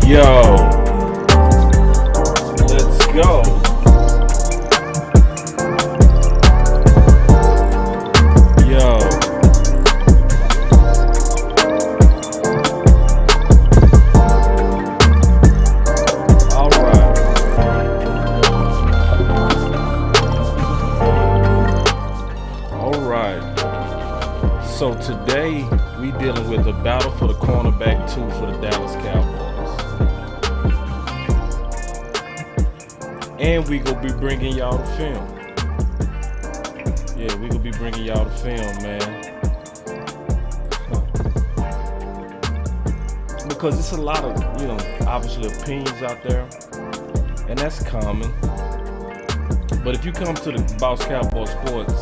Yo, let's go. Yo, all right, all right. So today we dealing with the battle for the cornerback two for the Dallas Cowboys, and we gonna be bringing y'all the film. Yeah, we gonna be bringing y'all the film, man. Because it's a lot of, obviously opinions out there, and that's common. But if you come to the Boss Cowboy Sports,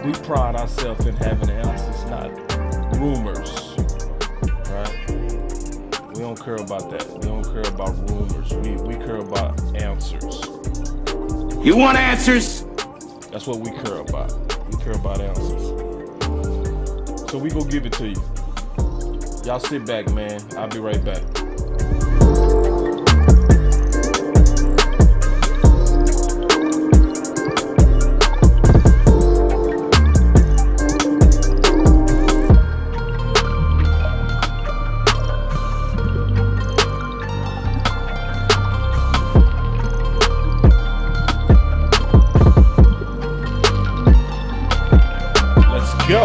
we pride ourselves in having answers, not rumors, right? We don't care about that. We don't care about rumors. We care about answers. You want answers? That's what we care about. We care about answers. So we gonna give it to you. Y'all sit back, man. I'll be right back. Let's go.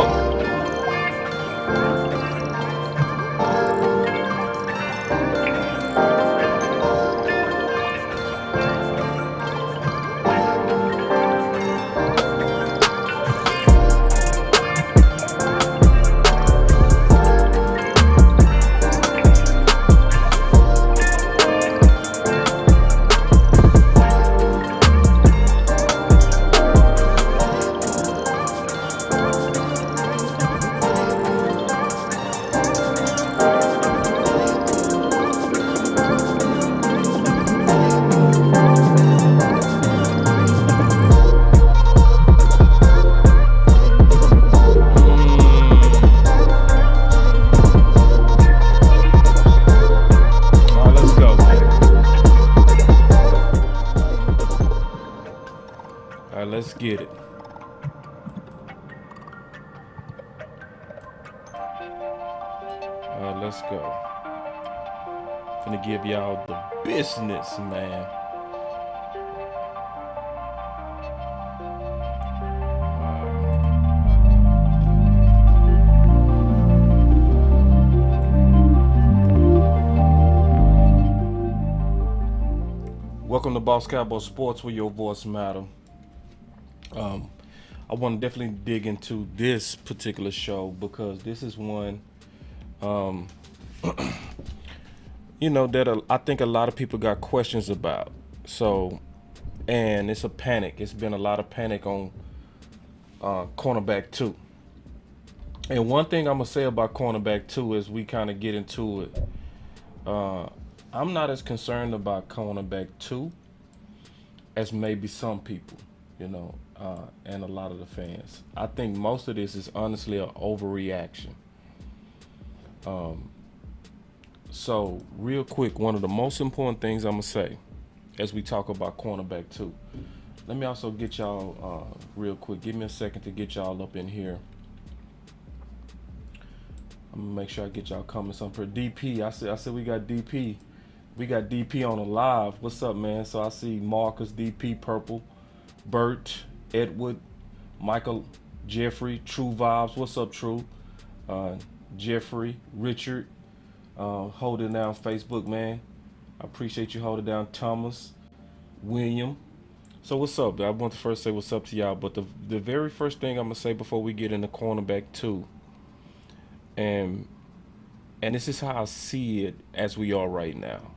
Let's get it. All right, let's go. Finna give y'all the business, man. Welcome to Boss Cowboy Sports, where your voice matters. I want to definitely dig into this particular show because this is one, that I think a lot of people got questions about. So, and it's a panic. It's been a lot of panic on cornerback two. And one thing I'm gonna say about cornerback two is we kind of get into it. I'm not as concerned about cornerback two as maybe some people, and a lot of the fans. I think most of this is honestly an overreaction. So real quick, one of the most important things I'm gonna say as we talk about cornerback two. Let me also get y'all real quick. Give me a second to get y'all up in here. I'm gonna make sure I get y'all comments on per DP. I said we got DP. We got DP on the live. What's up, man? So I see Marcus, DP, Purple, Bert, Edward, Michael, Jeffrey, True Vibes. What's up, True? Jeffrey, Richard, holding down Facebook, man. I appreciate you holding down. Thomas, William. So what's up? I want to first say what's up to y'all, but the very first thing I'm gonna say before we get into cornerback two, and this is how I see it as we are right now,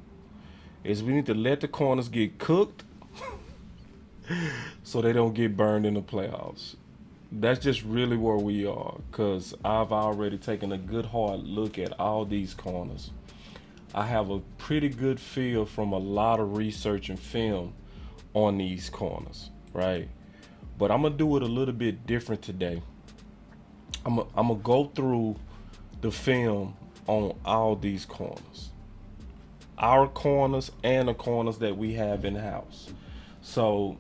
is we need to let the corners get cooked so they don't get burned in the playoffs. That's just really where we are, because I've already taken a good hard look at all these corners. I have a pretty good feel from a lot of research and film on these corners, right? But I'm gonna do it a little bit different today. I'm gonna go through the film on all these corners, our corners and the corners that we have in house. So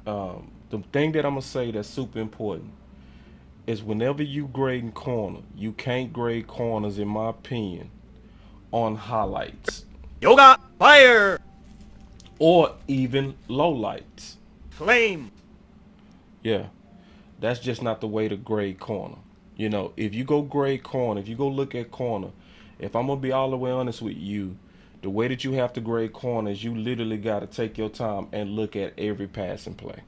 the thing that I'm gonna say that's super important is whenever you grading corner, you can't grade corners, in my opinion, on highlights Yoga, fire, or even lowlights. flame. Yeah, that's just not the way to grade corner. You know, if you go grade corner, if you go look at corner, if I'm gonna be all the way honest with you, the way that you have to grade corner is you literally got to take your time and look at every passing play.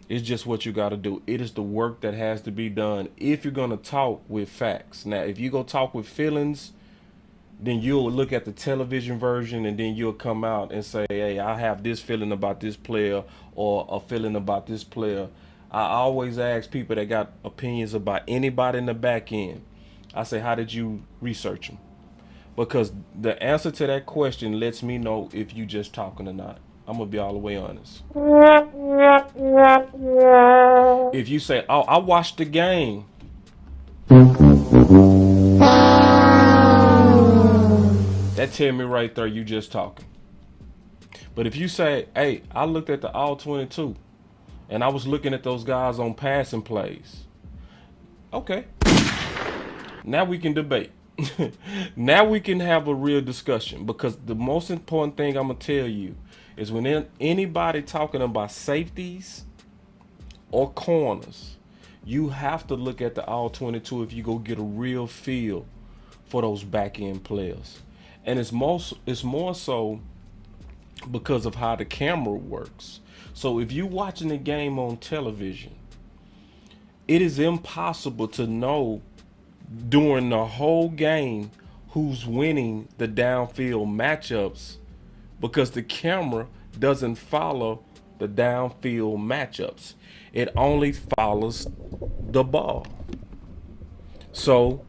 It's just what you got to do. It is the work that has to be done if you're gonna talk with facts. Now, if you go talk with feelings, then you'll look at the television version and then you'll come out and say, hey, I have this feeling about this player or a feeling about this player. I always ask people that got opinions about anybody in the back end. I say, how did you research them? Because the answer to that question lets me know if you just talking or not. I'm going to be all the way honest. If you say, oh, I watched the game, that tell me right there you just talking. But if you say, hey, I looked at the All-22 and I was looking at those guys on passing plays. Okay. Now we can debate. Now we can have a real discussion, because the most important thing I'm going to tell you is when anybody talking about safeties or corners, you have to look at the All-22 if you go get a real feel for those back end players. And it's more so because of how the camera works. So if you're watching the game on television, it is impossible to know during the whole game who's winning the downfield matchups, because the camera doesn't follow the downfield matchups. It only follows the ball. So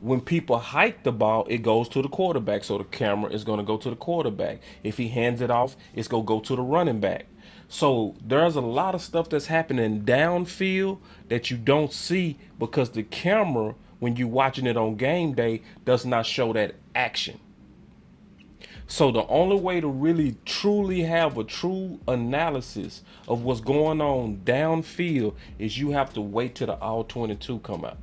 when people hike the ball, it goes to the quarterback. So the camera is going to go to the quarterback. If he hands it off, it's going to go to the running back. So there's a lot of stuff that's happening downfield that you don't see because the camera, when you're watching it on game day, does not show that action. So the only way to really truly have a true analysis of what's going on downfield is you have to wait till the All-22 come out.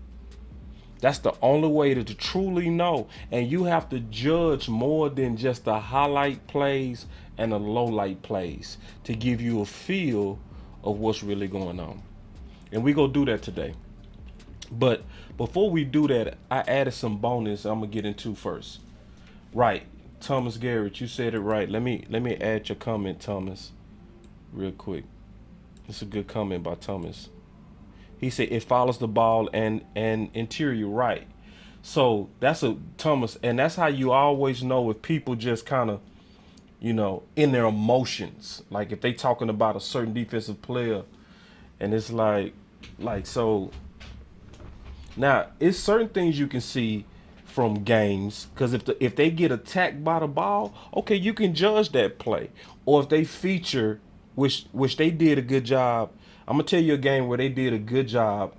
That's the only way to truly know. And you have to judge more than just the highlight plays and the low light plays to give you a feel of what's really going on. And we're going to do that today. But before we do that, I added some bonus I'm going to get into first. Right. Thomas Garrett, you said it right. Let me add your comment, Thomas, real quick. It's a good comment by Thomas. He said it follows the ball and interior right. So that's a Thomas, and that's how you always know if people just kind of, you know, in their emotions. Like if they talking about a certain defensive player, and it's like so. Now it's certain things you can see from games, because if they get attacked by the ball, okay, you can judge that play. Or if they feature, which they did a good job. I'm gonna tell you a game where they did a good job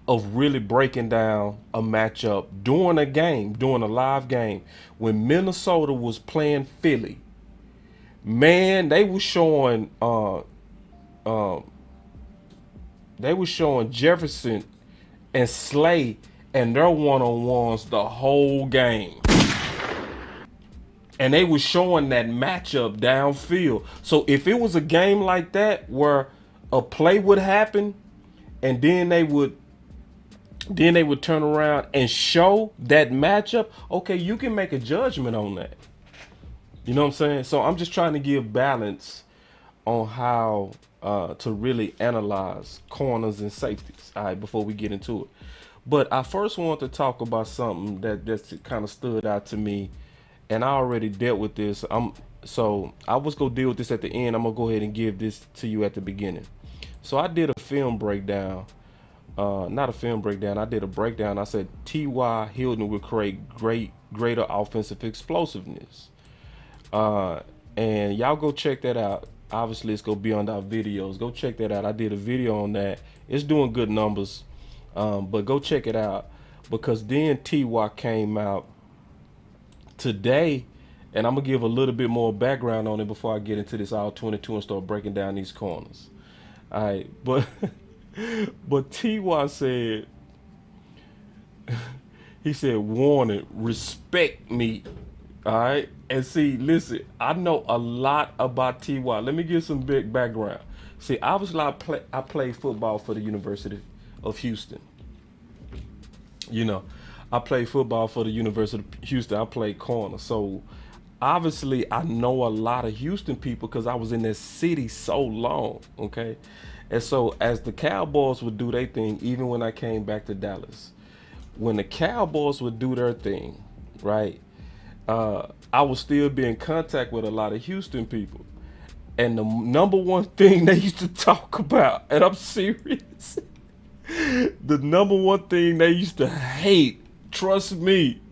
of really breaking down a matchup during a game, during a live game, when Minnesota was playing Philly. Man, they were showing Jefferson and Slay and their one-on-ones the whole game. And they were showing that matchup downfield. So if it was a game like that where a play would happen and then they would turn around and show that matchup, okay, you can make a judgment on that. You know what I'm saying? So I'm just trying to give balance on how to really analyze corners and safeties, all right, before we get into it. But I first want to talk about something that's kind of stood out to me, and I already dealt with this. So I was gonna deal with this at the end. I'm gonna go ahead and give this to you at the beginning. So I did a film breakdown, not a film breakdown. I did a breakdown. I said T.Y. Hilton will create greater offensive explosiveness, and y'all go check that out. Obviously, it's gonna be on our videos. Go check that out. I did a video on that. It's doing good numbers. But go check it out, because then T.Y. came out today, and I'm gonna give a little bit more background on it before I get into this all-22 and start breaking down these corners. All right, but but Ty said, he said, warning, respect me. All right, and see, listen, I know a lot about Ty. Let me give some big background. See, obviously, I played football for the University of Houston. You know, I played football for the University of Houston. I played corner, so obviously I know a lot of Houston people because I was in that city so long. Okay, and so as the Cowboys would do their thing, even when I came back to Dallas, when the Cowboys would do their thing, right? I would still be in contact with a lot of Houston people. And the number one thing they used to talk about, and I'm serious, the number one thing they used to hate, trust me,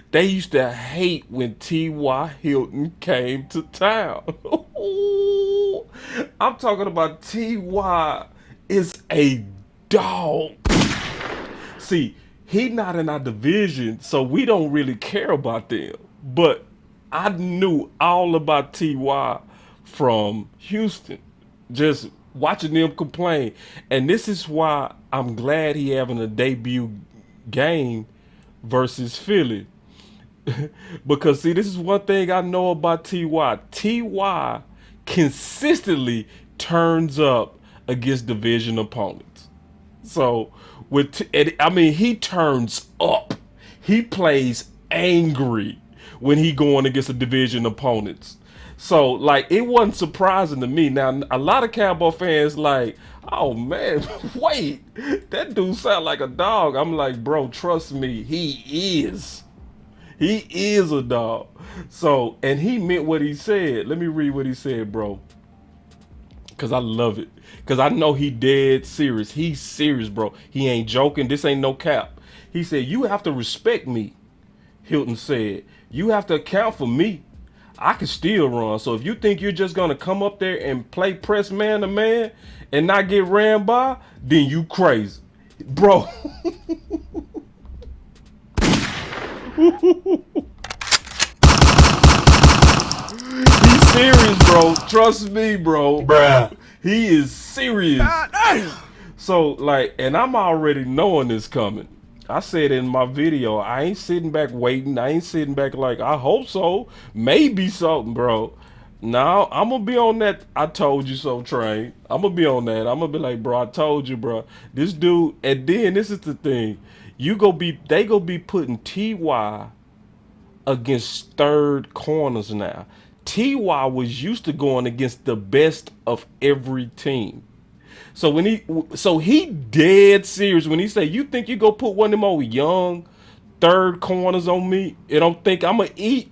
they used to hate when T.Y. Hilton came to town. I'm talking about T.Y. is a dog. See, he not in our division, so we don't really care about them. But I knew all about T.Y. from Houston, just watching them complain. And this is why I'm glad he having a debut game versus Philly. Because see, this is one thing I know about T.Y. T.Y. consistently turns up against division opponents. So he turns up. He plays angry when he going against a division opponents. So like it wasn't surprising to me. Now a lot of Cowboy fans like, oh man, wait, that dude sound like a dog. I'm like, bro, trust me, he is. He is a dog. So, and he meant what he said. Let me read what he said, bro. Cause I love it. Cause I know he dead serious. He's serious, bro. He ain't joking. This ain't no cap. He said, you have to respect me. Hilton said, you have to account for me. I can still run. So if you think you're just gonna come up there and play press man to man and not get ran by, then you crazy. Bro. He's serious, bro. Trust me, bro. Bruh. He is serious. So, like, and I'm already knowing this coming. I said in my video, I ain't sitting back waiting. I ain't sitting back like, I hope so. Maybe something, bro. Now, I'm going to be on that I told you so train. I'm going to be on that. I'm going to be like, bro, I told you, bro. This dude, and then this is the thing. They going to be putting T.Y. against third corners now. T.Y. was used to going against the best of every team. So he dead serious when he say, you think you go put one of them old young third corners on me and don't think I'm gonna eat?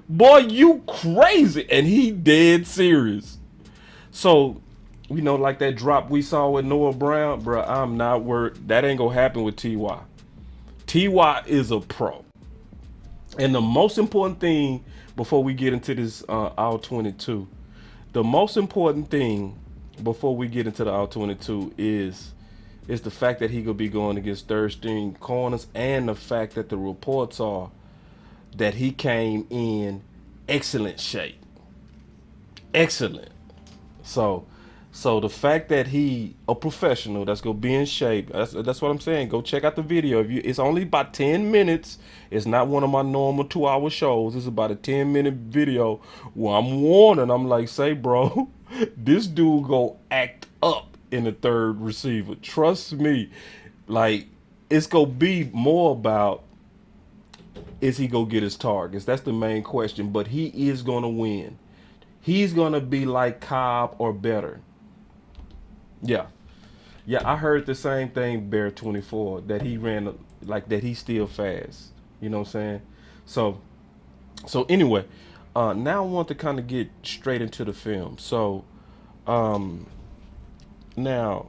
Boy, you crazy. And he dead serious. So, you know, like that drop we saw with Noah Brown, bro, I'm not worried. That ain't gonna happen with T.Y. T.Y. is a pro. And the most important thing before we get into this All-22, the most important thing before we get into the All-22 is the fact that he could be going against third string corners, and the fact that the reports are that he came in excellent shape. Excellent. So the fact that he a professional that's gonna be in shape, that's what I'm saying. Go check out the video. It's only about 10 minutes. It's not one of my normal 2-hour shows. It's about a 10-minute video where I'm warning. I'm like, say, bro, this dude go act up in the third receiver. Trust me. Like, it's gonna be more about, is he gonna get his targets? That's the main question. But he is gonna win. He's gonna be like Cobb or better. Yeah, I heard the same thing, Bear 24, that he ran like that. He's still fast. You know what I'm saying? So anyway, now I want to kind of get straight into the film. So, now,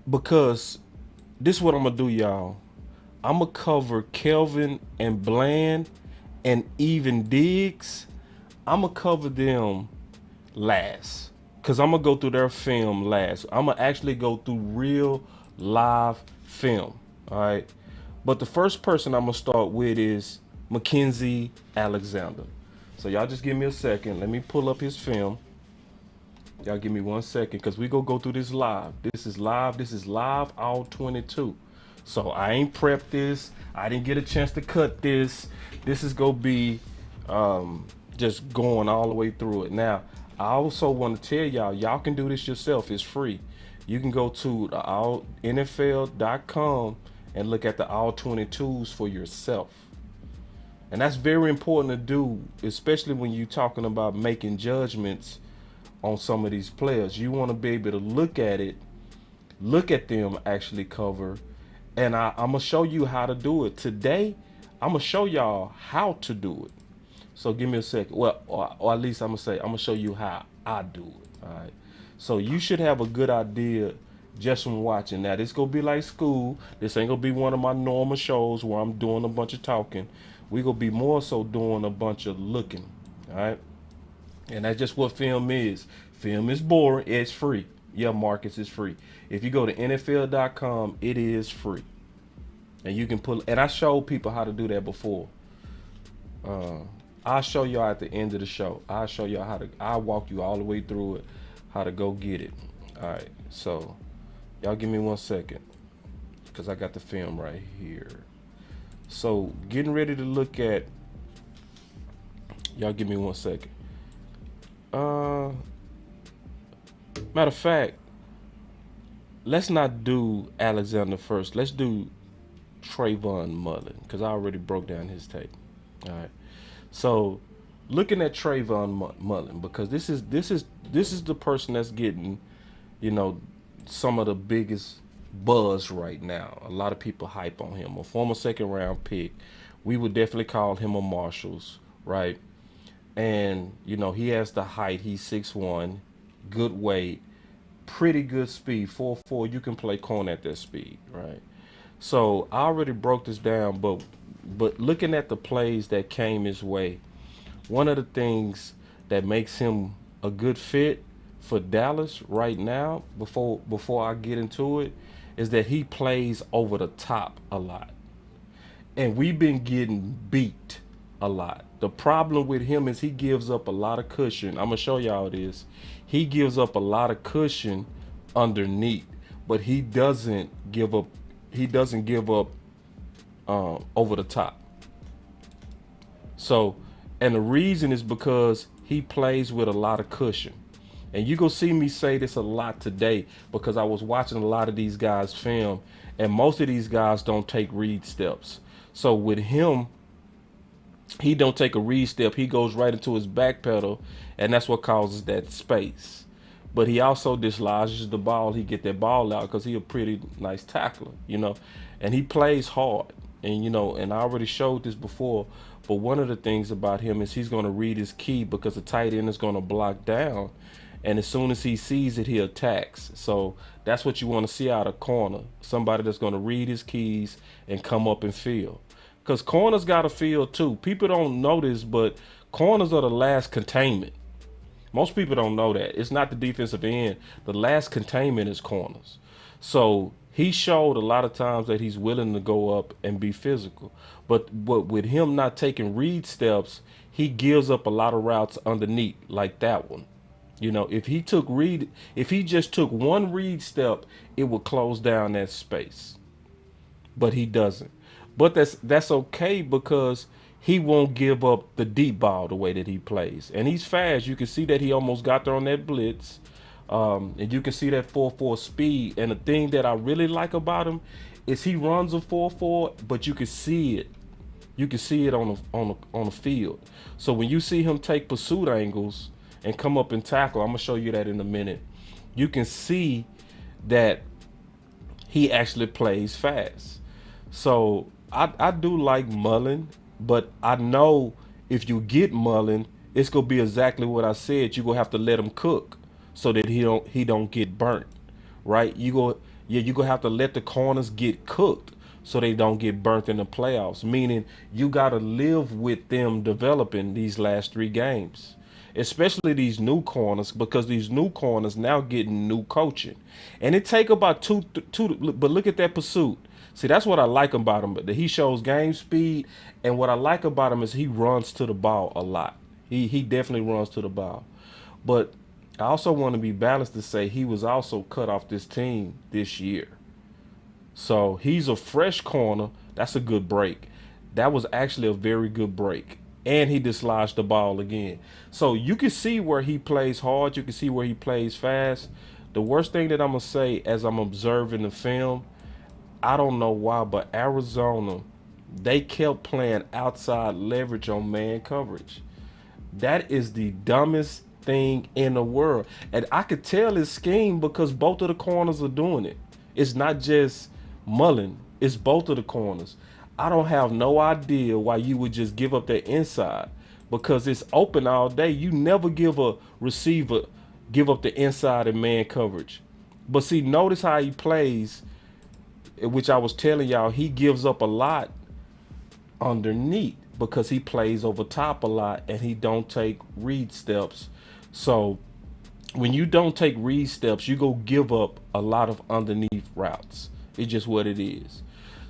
because this is what I'm gonna do, y'all. I'm gonna cover Kelvin and Bland and even Diggs. I'm gonna cover them last. Because I'm going to go through their film last. I'm going to actually go through real live film. All right. But the first person I'm going to start with is Mackenzie Alexander. So y'all just give me a second. Let me pull up his film. Y'all give me 1 second because we go through this live. This is live. This is live All-22. So I ain't prepped this. I didn't get a chance to cut this. This is going to be just going all the way through it. Now, I also want to tell y'all can do this yourself. It's free. You can go to the NFL.com and look at the All-22s for yourself. And that's very important to do, especially when you're talking about making judgments on some of these players. You want to be able to look at it, look at them actually cover, and I'm going to show you how to do it. Today, I'm going to show y'all how to do it. So give me a second. Well, or at least I'm going to show you how I do it. All right. So you should have a good idea just from watching. Now, this going to be like school. This ain't going to be one of my normal shows where I'm doing a bunch of talking. We're going to be more so doing a bunch of looking. All right. And that's just what film is. Film is boring. It's free. Yeah, Marcus, is free. If you go to NFL.com, it is free. And you can pull, and I showed people how to do that before. I'll show y'all at the end of the show. I'll show y'all how to, I'll walk you all the way through it, how to go get it. All right, so y'all give me 1 second because I got the film right here. So getting ready to look at, y'all give me 1 second. Matter of fact, let's not do Alexander first. Let's do Trayvon Mullen because I already broke down his tape. All right. So looking at Trayvon Mullen, because this is the person that's getting, you know, some of the biggest buzz right now. A lot of people hype on him. A former second-round pick. We would definitely call him a Marshalls, right? And, you know, he has the height. He's 6'1", good weight, pretty good speed. 4'4", you can play corner at that speed, right? So I already broke this down, but looking at the plays that came his way, one of the things that makes him a good fit for Dallas right now, before I get into it, is that he plays over the top a lot. And we've been getting beat a lot. The problem with him is he gives up a lot of cushion. I'm gonna show y'all this. He gives up a lot of cushion underneath, but he doesn't give up. He doesn't give up over the top. So, and the reason is because he plays with a lot of cushion. And you go see me say this a lot today because I was watching a lot of these guys film, and most of these guys don't take read steps. So with him, he don't take a read step. He goes right into his back pedal, and that's what causes that space. But he also dislodges the ball. He get that ball out because he a pretty nice tackler, you know. And he plays hard. And, you know, and I already showed this before, but one of the things about him is he's going to read his key because the tight end is going to block down. And as soon as he sees it, he attacks. So that's what you want to see out of corner. Somebody that's going to read his keys and come up and field. Because corners got to field too. People don't know this, but corners are the last containment. Most people don't know that. It's not the defensive end. The last containment is corners. So he showed a lot of times that he's willing to go up and be physical. But with him not taking read steps, he gives up a lot of routes underneath, like that one. You know, if he just took one read step, it would close down that space. But he doesn't. But that's okay because he won't give up the deep ball the way that he plays. And he's fast. You can see that he almost got there on that blitz. And you can see that 4.4 speed. And the thing that I really like about him is he runs a 4.4, but you can see it. You can see it on the field. So when you see him take pursuit angles and come up and tackle, I'm gonna show you that in a minute. You can see that he actually plays fast. So I do like Mullen, but I know if you get Mullen, it's gonna be exactly what I said. You're gonna have to let him cook so that he don't get burnt, right? You're gonna have to let the corners get cooked so they don't get burnt in the playoffs. Meaning you gotta live with them developing these last 3 games. Especially these new corners, because these new corners now getting new coaching. And it take about two, but look at that pursuit. See, that's what I like about him. But he shows game speed, and what I like about him is he runs to the ball a lot. He definitely runs to the ball. But I also want to be balanced to say he was also cut off this team this year. So he's a fresh corner. That's a good break. That was actually a very good break. And he dislodged the ball again. So you can see where he plays hard. You can see where he plays fast. The worst thing that I'm going to say as I'm observing the film, I don't know why, but Arizona, they kept playing outside leverage on man coverage. That is the dumbest thing in the world. And I could tell his scheme because both of the corners are doing it. It's not just Mullen. It's both of the corners. I don't have no idea why you would just give up that inside because it's open all day. You never give a receiver give up the inside in man coverage. But see, notice how he plays, which I was telling y'all, he gives up a lot underneath because he plays over top a lot and he don't take read steps. So when you don't take read steps, you go give up a lot of underneath routes. It's just what it is.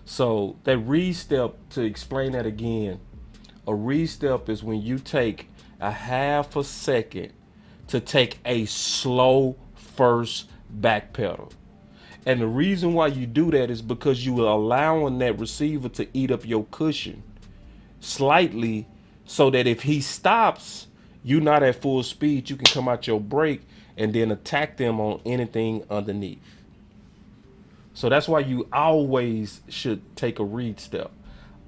So that read step, to explain that again, a read step is when you take a half a second to take a slow first back pedal. And the reason why you do that is because you are allowing that receiver to eat up your cushion slightly so that if he stops, you're not at full speed, you can come out your break and then attack them on anything underneath. So that's why you always should take a read step.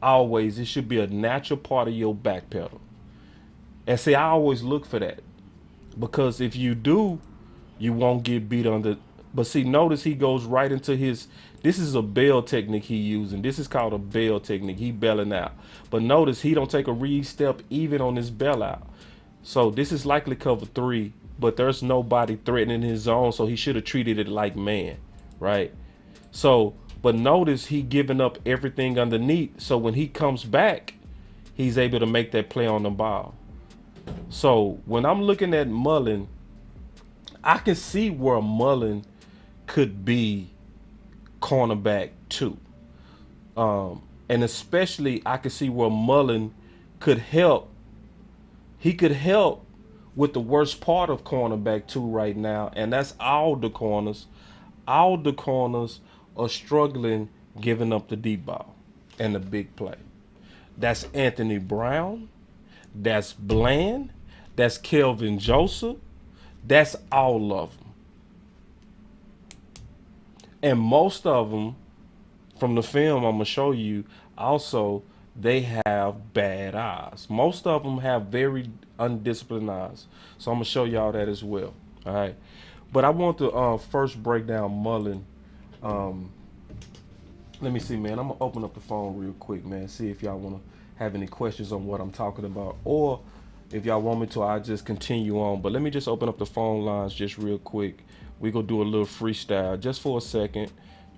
Always. It should be a natural part of your back pedal. And see, I always look for that. Because if you do, you won't get beat under. But see, notice he goes right into his, this is a bail technique he using. This is called a bail technique. He bailing out. But notice he don't take a read step even on his bailout. So this is likely cover 3, but there's nobody threatening his zone, so he should have treated it like man, right? So, but notice he giving up everything underneath. So when he comes back, he's able to make that play on the ball. So when I'm looking at Mullen, I can see where Mullen could be cornerback 2. And especially I can see where Mullen could help. He could help with the worst part of cornerback 2 right now, and that's all the corners. All the corners are struggling giving up the deep ball and the big play. That's Anthony Brown. That's Bland. That's Kelvin Joseph. That's all of them. And most of them, from the film I'm going to show you, also, they have bad eyes. Most of them have very undisciplined eyes. So I'm going to show y'all that as well. All right. But I want to first break down Mullen. Let me see, man. I'm going to open up the phone real quick, man. See if y'all want to have any questions on what I'm talking about. Or if y'all want me to, I'll just continue on. But let me just open up the phone lines just real quick. We're going to do a little freestyle just for a second.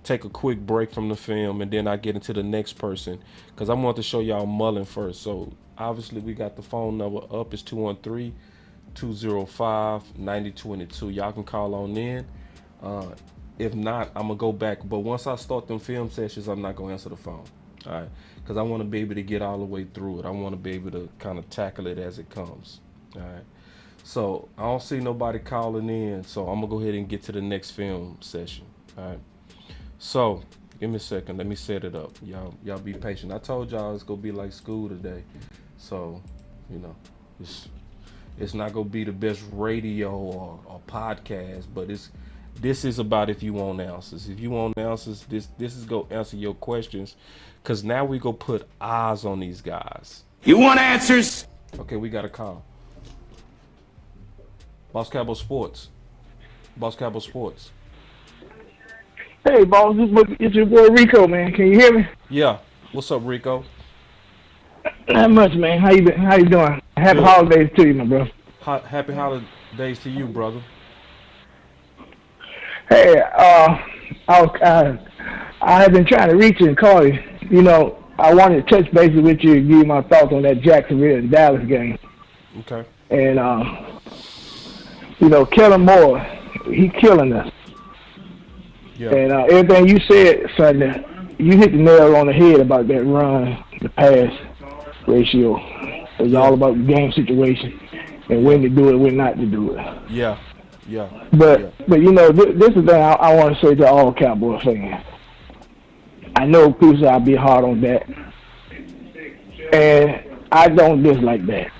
Take a quick break from the film, and then I get into the next person because I want to show y'all Mullen first. So obviously we got the phone number up. It's 213-205-9022. Y'all can call on in. If not, I'm gonna go back. But once I start them film sessions, I'm not gonna answer the phone. All right, because I want to be able to get all the way through it. I want to be able to kind of tackle it as it comes. All right. So I don't see nobody calling in, so I'm gonna go ahead and get to the next film session. All right. So give me a second. Let me set it up. Y'all be patient. I told y'all it's gonna be like school today, so you know it's not gonna be the best radio or podcast, but this is about if you want answers. If you want answers, this is gonna answer your questions, because now we go put eyes on these guys. You want answers? Okay, we got a call. Boss Cowboy Sports. Boss Cowboy Sports. Hey, boss, it's your boy Rico, man. Can you hear me? Yeah. What's up, Rico? Not much, man. How you been? How you doing? Happy Good. holidays to you, my bro. Happy holidays to you, brother. Hey, I have been trying to reach you and call you. You know, I wanted to touch base with you and give you my thoughts on that Jacksonville and Dallas game. Okay. And you know, Kellen Moore, he killing us. Yeah. And everything you said Sunday, you hit the nail on the head about that run, the pass ratio. It's all about the game situation and when to do it, when not to do it. Yeah. But you know, this is the thing I want to say to all Cowboy fans. I know people say I'll be hard on that, and I don't dislike that.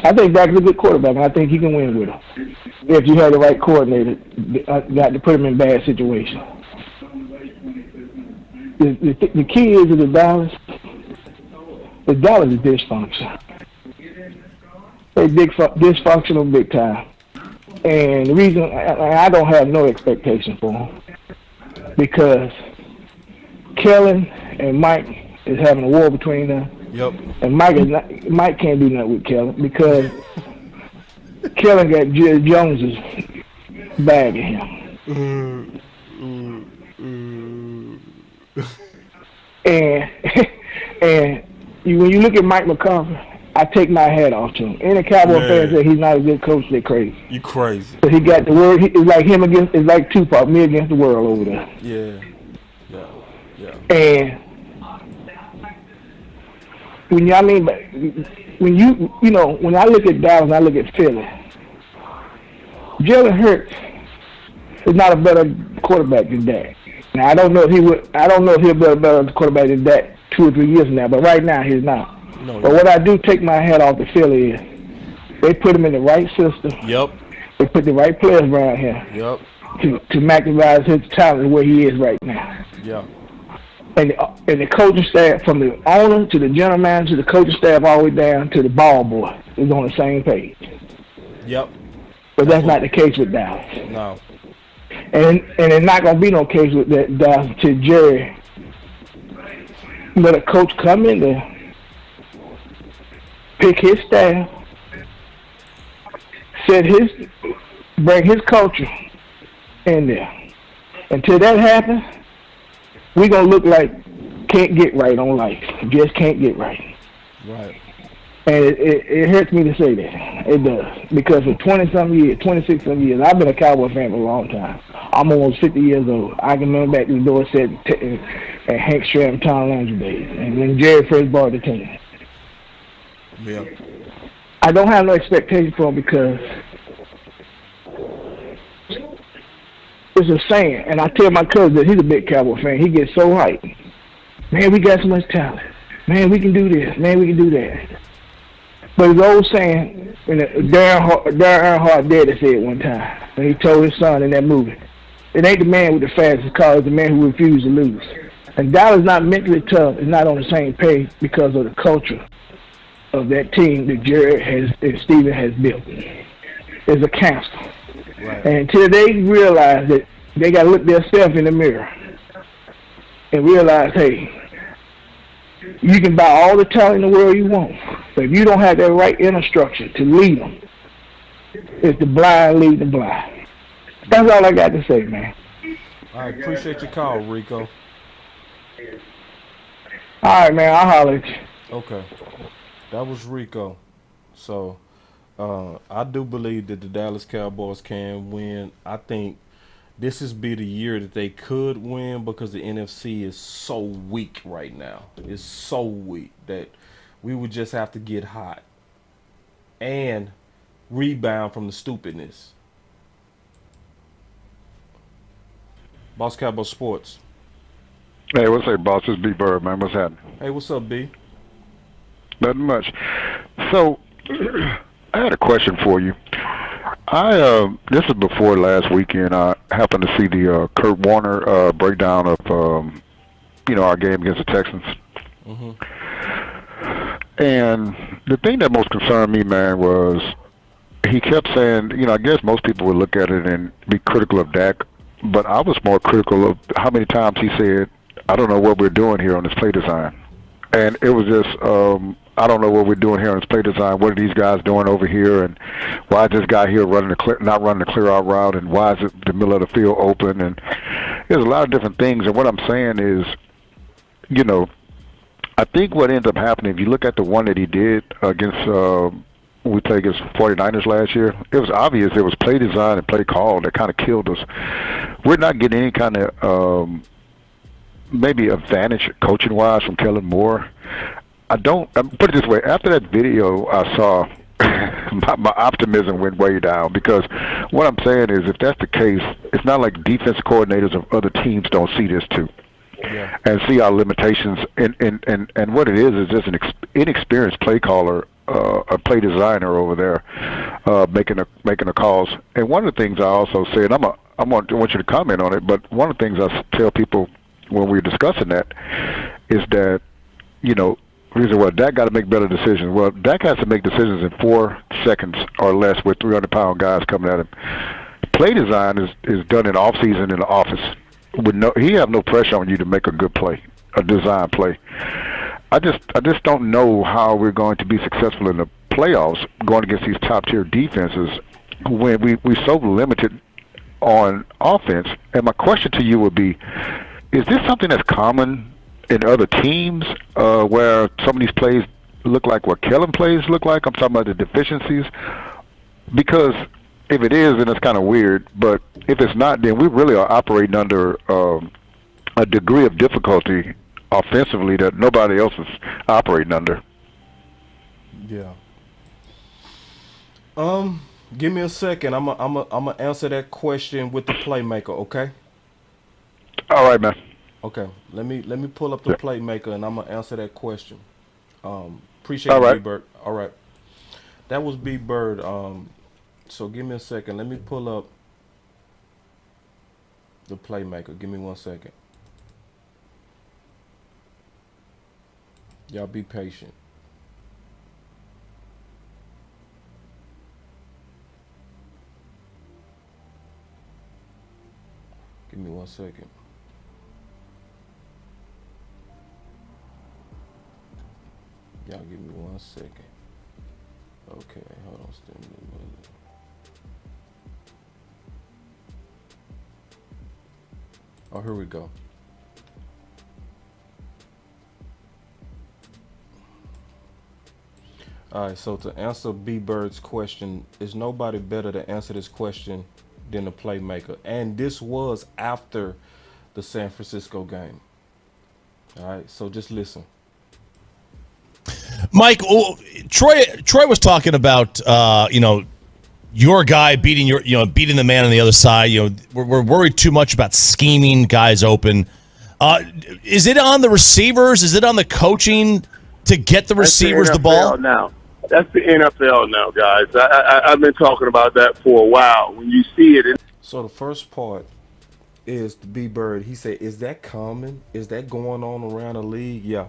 I think Dak's a good quarterback, and I think he can win with him if you have the right coordinator, not to put him in bad situations. The key is with the Dallas is dysfunction. They're dysfunctional big time. And the reason I don't have no expectation for him, because Kellen and Mike is having a war between them. Yep. And Mike can't do nothing with Kellen because Kellen got Jerry Jones's bag in him. And when you look at Mike McCarthy, I take my hat off to him. Any Cowboy fan say he's not a good coach, they're crazy. You crazy. So he got the word. It's like him against. It's like Tupac, me against the world over there. Yeah. And when I look at Dallas, I look at Philly. Jalen Hurts is not a better quarterback than Dak. Now I don't know if he'll be a better quarterback than Dak 2 or 3 years from now, but right now he's not. No, but what I do take my hat off to Philly is they put him in the right system. Yep. They put the right players around him. Yep. To maximize his talent where he is right now. Yeah. And the coaching staff, from the owner to the general manager to the coaching staff all the way down to the ball boy, is on the same page. Yep. But that's not the case with Dallas. No. And it's not going to be no case with that Dallas until Jerry let a coach come in there, pick his staff, bring his culture in there. Until that happens, we're going to look like can't get right on life. Just can't get right. Right. And it hurts me to say that. It does. Because for 20-some years, 26-some years, I've been a Cowboy fan for a long time. I'm almost 50 years old. I can remember back to the Dorsett and Hank Stram and Tom Landry days. And when Jerry first bought the team. Yeah. I don't have no expectation for him because it's a saying. And I tell my cousin that he's a big Cowboy fan. He gets so hyped. Man, we got so much talent. Man, we can do this. Man, we can do that. But it's old saying, Darren Earnhardt Daddy said it one time when he told his son in that movie, it ain't the man with the fastest car, it's the man who refused to lose. And Dallas not mentally tough, is not on the same page because of the culture of that team that Jerry and Steven has built. It's a cancer. Right. And until they realize that they got to look themselves in the mirror and realize, hey, you can buy all the talent in the world you want, but if you don't have that right inner structure to lead them, it's the blind lead the blind. That's all I got to say, man. I appreciate your call, Rico. All right, man. I'll holler at you. Okay. That was Rico. So, I do believe that the Dallas Cowboys can win. I think this is be the year that they could win because the NFC is so weak right now. It's so weak that we would just have to get hot and rebound from the stupidness. Boss Cowboy Sports. Hey, what's up, boss? It's B Bird, man. What's happening? Hey, what's up, B? Nothing much. So, I had a question for you. This is before last weekend. I happened to see the Kurt Warner breakdown of our game against the Texans. Mm-hmm. And the thing that most concerned me, man, was he kept saying, I guess most people would look at it and be critical of Dak, but I was more critical of how many times he said, I don't know what we're doing here on this play design. And it was just, I don't know what we're doing here on this play design. What are these guys doing over here? And why is this guy here not running the clear out route? And why is it the middle of the field open? And there's a lot of different things. And what I'm saying is, I think what ends up happening, if you look at the one that he did against, we played against 49ers last year, it was obvious it was play design and play call that kind of killed us. We're not getting any kind of maybe advantage coaching-wise from Kellen Moore. I don't put it this way. After that video I saw, my optimism went way down because what I'm saying is if that's the case, it's not like defense coordinators of other teams don't see this too. Yeah. And see our limitations. And what it is just an inexperienced play caller, a play designer over there, making the calls. And one of the things I also said, I want you to comment on it, but one of the things I tell people when we're discussing that is that, reason why Dak got to make better decisions. Well, Dak has to make decisions in 4 seconds or less with 300-pound guys coming at him. Play design is done in off season in the office. He have no pressure on you to make a good play, a design play. I just don't know how we're going to be successful in the playoffs going against these top tier defenses when we're so limited on offense. And my question to you would be, is this something that's common in other teams where some of these plays look like what Kellen plays look like? I'm talking about the deficiencies. Because if it is, then it's kind of weird. But if it's not, then we really are operating under a degree of difficulty offensively that nobody else is operating under. Yeah. Give me a second. I'm gonna answer that question with the playmaker. Okay. All right, man. Okay. Let me pull up the playmaker and I'm gonna answer that question. Appreciate it, B-Bird. All right. That was B-Bird. So give me a second. Let me pull up the playmaker. Give me 1 second. Y'all be patient. Give me 1 second. Y'all give me 1 second. Okay, hold on. Still a minute. Oh, here we go. All right, so to answer B-Bird's question, is nobody better to answer this question than the playmaker? And this was after the San Francisco game. All right, so just listen. Mike, Troy was talking about, your guy beating beating the man on the other side. We're worried too much about scheming guys open. Is it on the receivers? Is it on the coaching to get the receivers the ball? Now. That's the NFL now, guys. I've been talking about that for a while. When you see it. So the first part is the B-Bird. He said, is that common? Is that going on around the league? Yeah.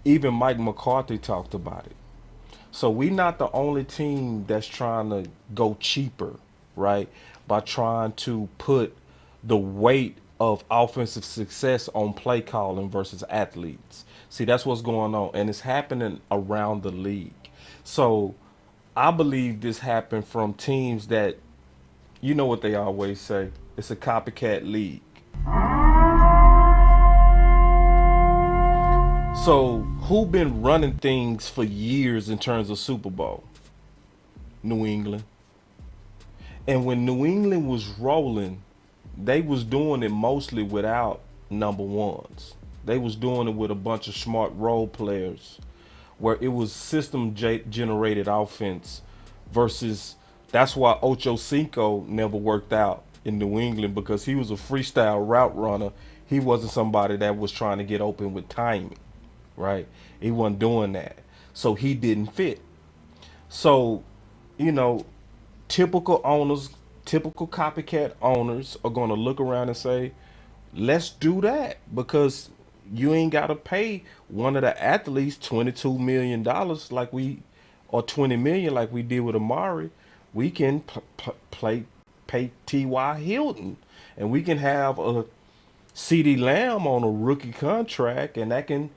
Even Mike McCarthy talked about it. So we're not the only team that's trying to go cheaper, right? By trying to put the weight of offensive success on play calling versus athletes. See, that's what's going on. And it's happening around the league. So I believe this happened from teams that, you know what they always say, it's a copycat league. So who been running things for years in terms of Super Bowl? New England. And when New England was rolling, they was doing it mostly without number ones. They was doing it with a bunch of smart role players where it was system-generated offense versus that's why Ocho Cinco never worked out in New England because he was a freestyle route runner. He wasn't somebody that was trying to get open with timing. Right? He wasn't doing that. So he didn't fit. So, typical owners, typical copycat owners are going to look around and say, let's do that because you ain't got to pay one of the athletes $22 million or $20 million like we did with Amari. We can pay T.Y. Hilton and we can have a CeeDee Lamb on a rookie contract and that can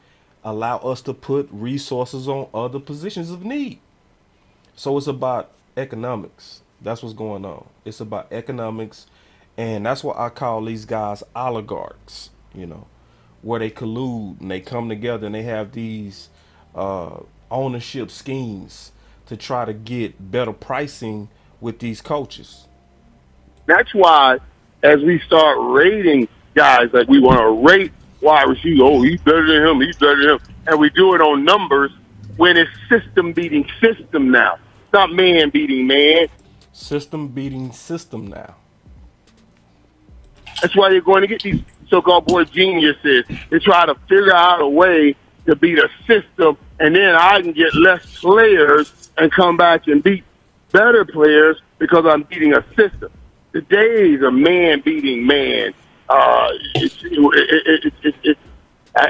allow us to put resources on other positions of need. So it's about economics. That's what's going on. It's about economics. And that's what I call these guys oligarchs, where they collude and they come together and they have these ownership schemes to try to get better pricing with these coaches. That's why as we start rating guys, like we want to rate wide receiver. Oh, he's better than him. He's better than him. And we do it on numbers when it's system beating system now. It's not man beating man. System beating system now. That's why you're going to get these so-called boy geniuses. They try to figure out a way to beat a system, and then I can get less players and come back and beat better players because I'm beating a system. The days of man beating man,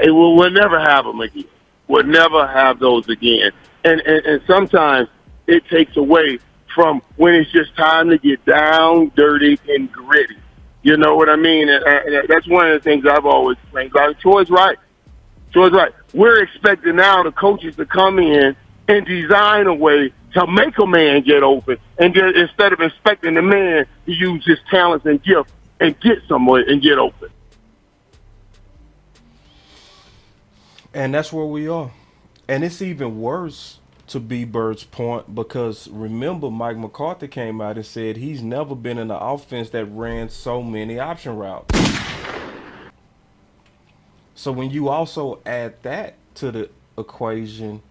we'll never have them again. We'll never have those again. And sometimes it takes away from when it's just time to get down, dirty, and gritty. You know what I mean? And that's one of the things I've always explained. Troy's right. Troy's right. We're expecting now the coaches to come in and design a way to make a man get open, and then instead of expecting the man to use his talents and gifts and get somewhere and get open. And that's where we are. And it's even worse, to B. Bird's point, because remember, Mike McCarthy came out and said he's never been in an offense that ran so many option routes. So when you also add that to the equation,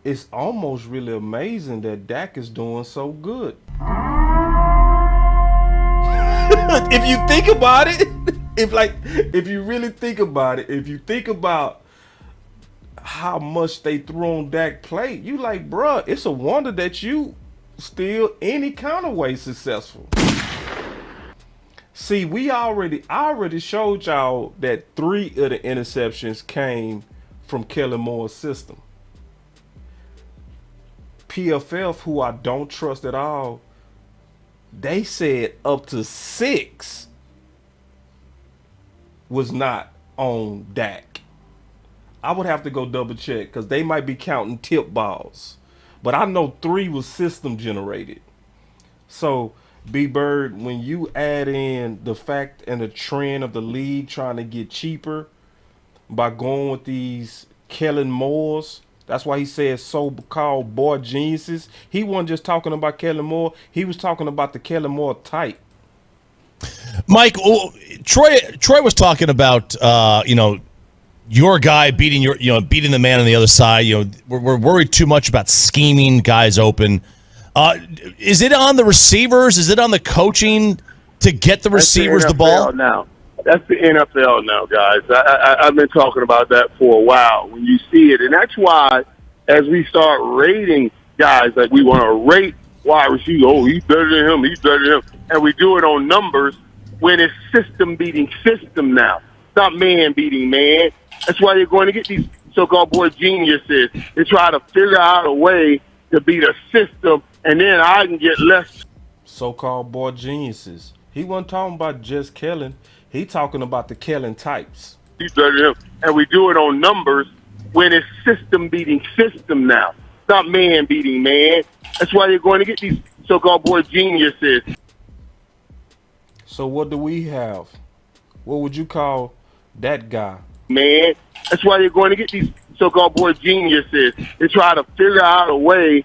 it's almost really amazing that Dak is doing so good. If you think about it, if you really think about it, if you think about how much they threw on Dak plate, you like, bruh, it's a wonder that you still any kind of way successful. See, I already showed y'all that 3 of the interceptions came from Kellen Moore's system. PFF, who I don't trust at all, they said up to 6 was not on Dak. I would have to go double check because they might be counting tip balls. But I know 3 was system generated. So, B. Bird, when you add in the fact and the trend of the league trying to get cheaper by going with these Kellen Moores, that's why he says so-called boy geniuses. He wasn't just talking about Kellen Moore. He was talking about the Kellen Moore type. Mike, Troy was talking about, your guy beating beating the man on the other side. We're worried too much about scheming guys open. Is it on the receivers? Is it on the coaching to get the receivers the ball? Now. That's the NFL now, guys. I've been talking about that for a while when you see it. And that's why as we start rating guys, like we want to rate wide receiver, oh, he's better than him, he's better than him. And we do it on numbers when it's system beating system now. It's not man beating man. That's why you're going to get these so-called boy geniuses. They try to figure out a way to beat a system, and then I can get less. So-called boy geniuses. He wasn't talking about just Kellen. He talking about the Kellen types. He's better than him. And we do it on numbers when it's system beating system now. It's not man beating man. That's why you're going to get these so-called boy geniuses. So what do we have? What would you call that guy? Man, that's why you're going to get these so-called boy geniuses. They try to figure out a way.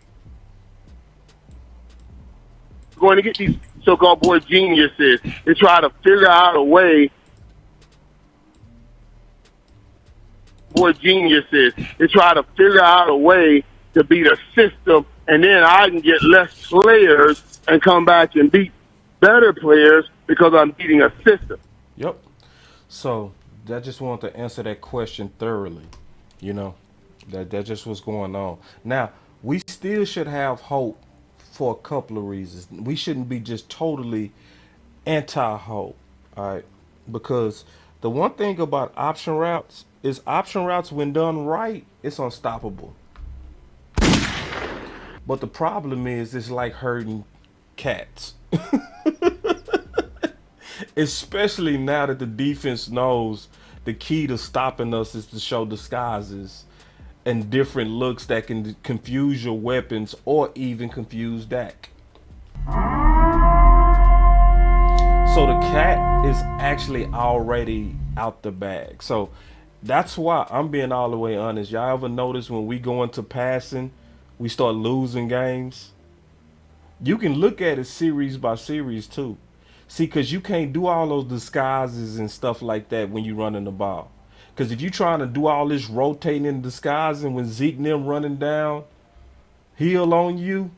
Going to get these so-called boy geniuses. They try to figure out a way. Boy geniuses. They try to figure out a way to beat a system, and then I can get less players and come back and beat better players because I'm beating a system. Yep. So I just wanted to answer that question thoroughly. That just what's going on. Now, we still should have hope for a couple of reasons. We shouldn't be just totally anti-hope, all right? Because the one thing about option routes is option routes, when done right, it's unstoppable. But the problem is it's like herding cats. Especially now that the defense knows the key to stopping us is to show disguises and different looks that can confuse your weapons or even confuse Dak. So the cat is actually already out the bag. So that's why I'm being all the way honest. Y'all ever notice when we go into passing, we start losing games? You can look at it series by series too. See, because you can't do all those disguises and stuff like that when you're running the ball. Because if you trying to do all this rotating and disguising when Zeke and them running down hill on you,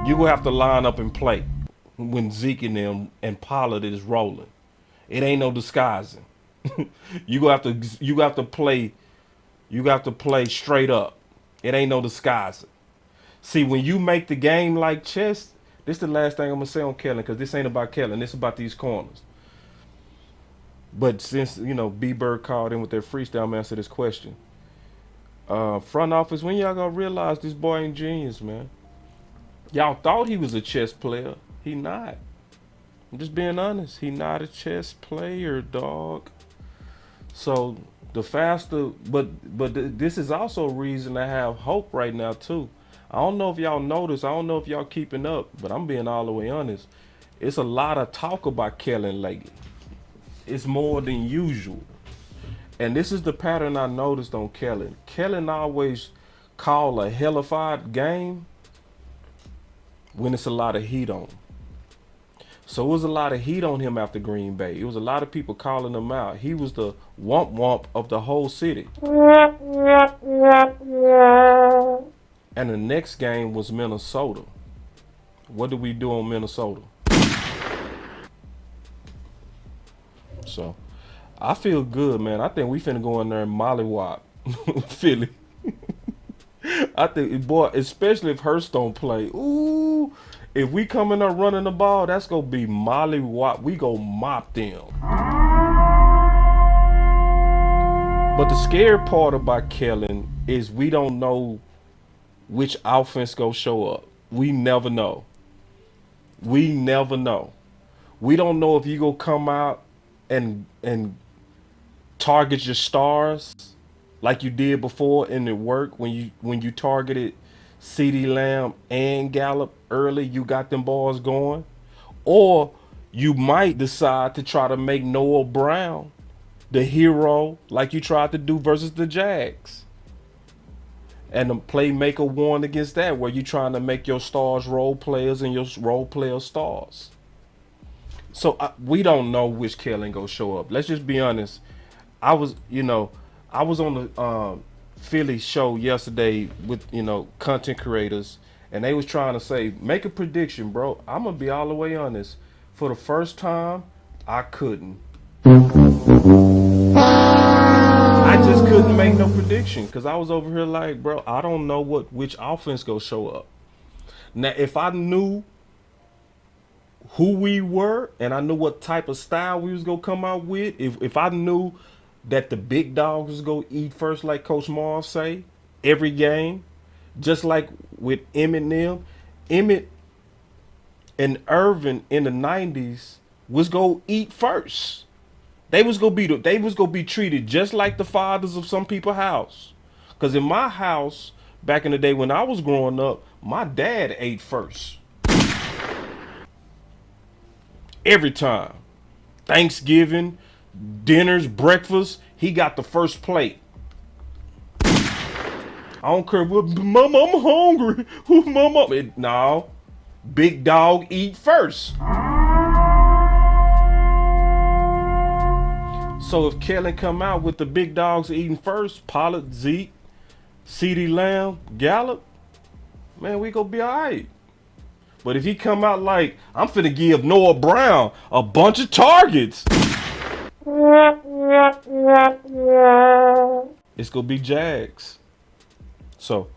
you will have to line up and play when Zeke and them and Pollard is rolling. It ain't no disguising. you have to play straight up. It ain't no disguising. See, when you make the game like chess, this is the last thing I'm gonna say on Kellen, because this ain't about Kellen. This is about these corners. But since B Bird called in with their freestyle, I'm gonna answer this question. Front office, when y'all gonna realize this boy ain't genius, man? Y'all thought he was a chess player. He not. I'm just being honest. He not a chess player, dog. So the faster, but this is also a reason to have hope right now too. I don't know if y'all notice. I don't know if y'all keeping up, but I'm being all the way honest. It's a lot of talk about Kellen lately. It's more than usual. And this is the pattern I noticed on Kellen. Kellen always call a hellified game when it's a lot of heat on him. So it was a lot of heat on him after Green Bay. It was a lot of people calling him out. He was the womp womp of the whole city. And the next game was Minnesota. What did we do on Minnesota? So I feel good, man. I think we finna go in there and mollywop Philly. I think, boy, especially if Hurst don't play. Ooh, if we come in there running the ball, that's gonna be mollywop. We go mop them. But the scary part about Kellen is we don't know which offense gonna show up. We never know. We never know. We don't know if you gonna come out and target your stars like you did before and it worked when you targeted CeeDee Lamb and Gallup early, you got them balls going. Or you might decide to try to make Noah Brown the hero like you tried to do versus the Jags. And the playmaker won against that, where you trying to make your stars role players and your role players stars. So we don't know which Kellen gonna show up. Let's just be honest. I was on the Philly show yesterday with content creators, and they was trying to say, make a prediction, bro. I'm gonna be all the way honest. For the first time, I couldn't. I just couldn't make no prediction because I was over here like, bro, I don't know which offense gonna show up. Now, if I knew who we were and I knew what type of style we was gonna come out with, if I knew that the big dogs was gonna eat first, like Coach Marv say, every game, just like with Emmett and Irvin in the 90s was gonna eat first. They was gonna be treated just like the fathers of some people's house. Cause in my house, back in the day when I was growing up, my dad ate first. Every time. Thanksgiving, dinners, breakfast, he got the first plate. I don't care what, Mama, I'm hungry. Who, Mama? No, big dog eat first. So if Kellen come out with the big dogs eating first, Pollard, Zeke, CeeDee Lamb, Gallup, man, we gonna be all right. But if he come out like, I'm finna give Noah Brown a bunch of targets, it's gonna be Jags. So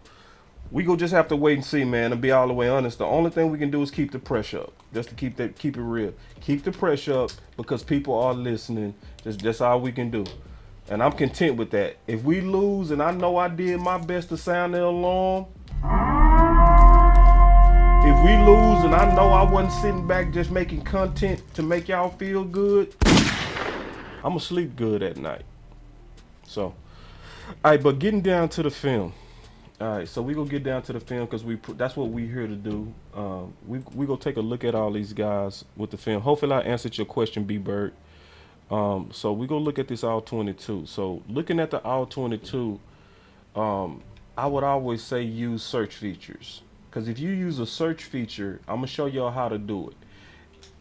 we gonna just have to wait and see, man, and be all the way honest. The only thing we can do is keep the pressure up. Just to keep it real. Keep the pressure up because people are listening. That's all we can do. And I'm content with that. If we lose, and I know I did my best to sound the alarm, if we lose and I know I wasn't sitting back just making content to make y'all feel good, I'm gonna sleep good at night. So, all right, but getting down to the film. All right, so we gonna get down to the film because that's what we here to do. We gonna take a look at all these guys with the film. Hopefully I answered your question, B Bird. So we gonna look at this All-22. So looking at the All-22, I would always say use search features. Because if you use a search feature, I'm going to show y'all how to do it.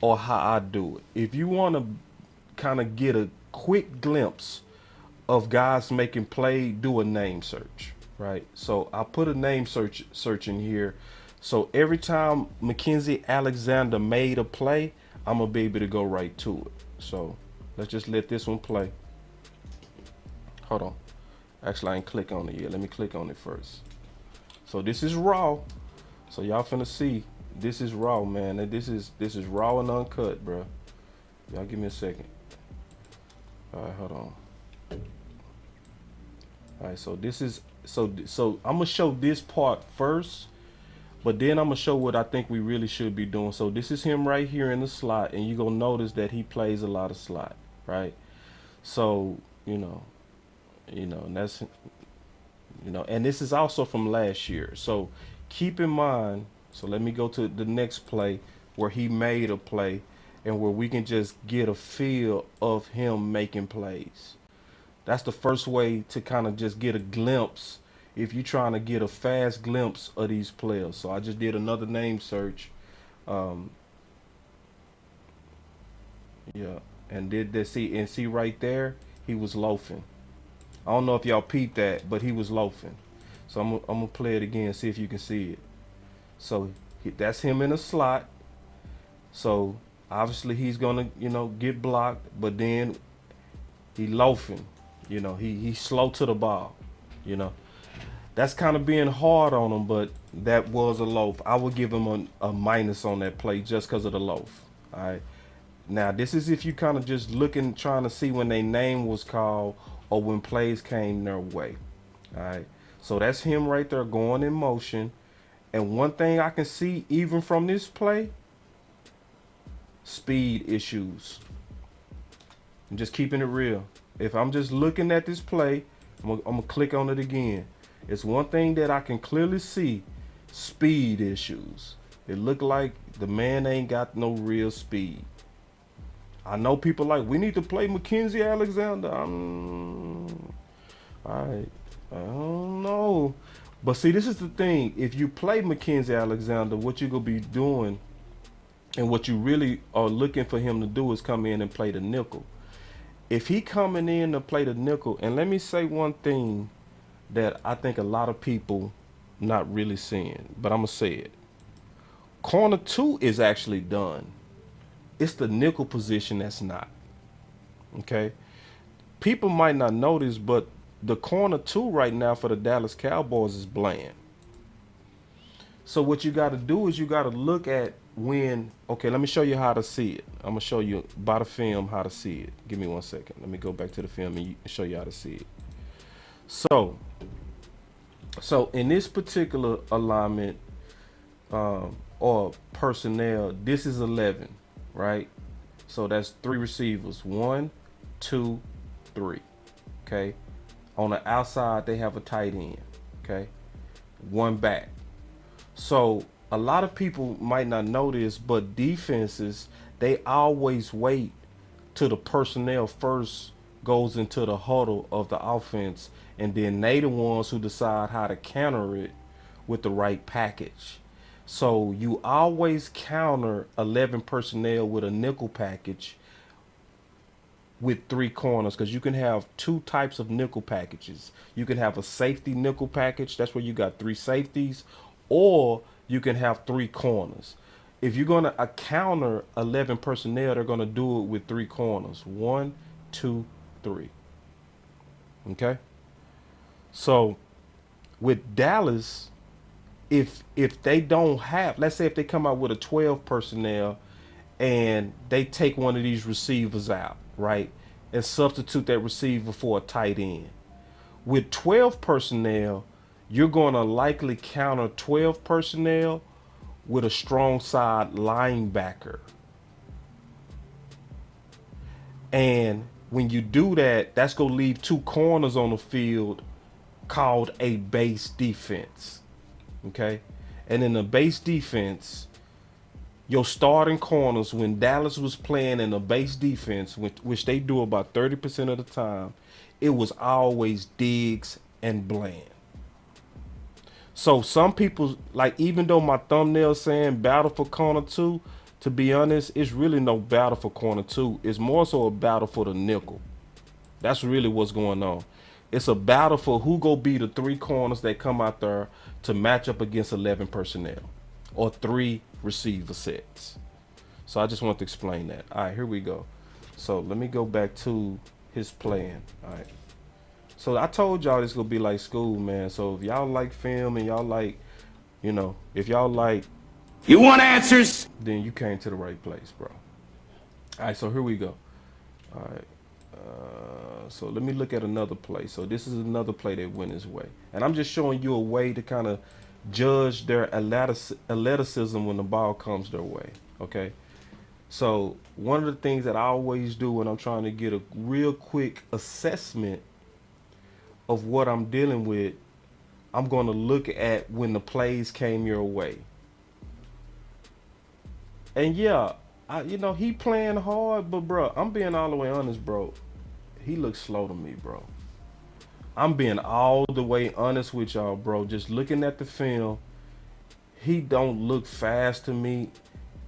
or how I do it. If you want to kind of get a quick glimpse of guys making play, do a name search, right? So I put a name search in here. So every time Mackenzie Alexander made a play, I'm gonna be able to go right to it. So let's just let this one play. Hold on. Actually, I ain't click on it yet. Let me click on it first. So this is raw. So y'all finna see. This is raw, man. And this is raw and uncut, bro. Y'all give me a second. All right, hold on. All right, so this is so I'm gonna show this part first, but then I'm gonna show what I think we really should be doing. So this is him right here in the slot, and you're gonna notice that he plays a lot of slot, right? So and that's and this is also from last year. So keep in mind. So let me go to the next play where he made a play, and where we can just get a feel of him making plays. That's the first way to kind of just get a glimpse if you're trying to get a fast glimpse of these players. So I just did another name search. Yeah, and did this see right there, he was loafing. I don't know if y'all peeped that, but he was loafing. So I'm gonna play it again, see if you can see it. So that's him in a slot. So obviously he's gonna get blocked, but then he loafing. He's slow to the ball. That's kind of being hard on him, but that was a loaf. I would give him a minus on that play just because of the loaf. All right. Now this is if you kind of just looking, trying to see when their name was called or when plays came their way. All right. So that's him right there going in motion. And one thing I can see even from this play, speed issues. I'm just keeping it real. If I'm just looking at this play, I'm gonna click on it again. It's one thing that I can clearly see, speed issues. It looked like the man ain't got no real speed. I know people like, we need to play Mackenzie Alexander. All right, I don't know. But see, this is the thing. If you play Mackenzie Alexander, what you're gonna be doing and what you really are looking for him to do is come in and play the nickel. If he coming in to play the nickel, and let me say one thing that I think a lot of people not really seeing, but I'm gonna say it. Corner 2 is actually done. It's the nickel position that's not. Okay? People might not notice, but the corner 2 right now for the Dallas Cowboys is bland. So what you got to do is you got to look at okay, let me show you how to see it. I'm going to show you by the film how to see it. Give me 1 second. Let me go back to the film and show you how to see it. So in this particular alignment or personnel, this is 11, right? So that's 3 receivers. 1, 2, 3. Okay. On the outside, they have a tight end. Okay. 1 back. So a lot of people might not know this, but defenses, they always wait till the personnel first goes into the huddle of the offense, and then they the ones who decide how to counter it with the right package. So you always counter 11 personnel with a nickel package with 3 corners, because you can have 2 types of nickel packages. You can have a safety nickel package, that's where you got 3 safeties, or you can have 3 corners. If you're going to counter 11 personnel, they're going to do it with 3 corners. 1, 2, 3. Okay? So with Dallas, if they don't have, let's say if they come out with a 12 personnel and they take one of these receivers out, right, and substitute that receiver for a tight end. With 12 personnel, you're going to likely counter 12 personnel with a strong side linebacker. And when you do that, that's going to leave 2 corners on the field called a base defense. Okay? And in the base defense, your starting corners, when Dallas was playing in a base defense, which they do about 30% of the time, it was always Diggs and Bland. So some people, like, even though my thumbnail saying battle for corner 2, to be honest, it's really no battle for corner two. It's more so a battle for the nickel. That's really what's going on. It's a battle for who go be the 3 corners that come out there to match up against 11 personnel or 3 receiver sets. So I just want to explain that. All right, here we go. So let me go back to his plan. All right. So I told y'all this gonna be like school, man. So if y'all like film and y'all like, if y'all like, You want answers? then you came to the right place, bro. All right, so here we go. All right. So let me look at another play. So this is another play that went his way. And I'm just showing you a way to kind of judge their athleticism when the ball comes their way, okay? So one of the things that I always do when I'm trying to get a real quick assessment of what I'm dealing with, I'm going to look at when the plays came your way. And yeah, he playing hard, but bro, I'm being all the way honest, bro. He looks slow to me, bro. I'm being all the way honest with y'all, bro. Just looking at the film, he don't look fast to me,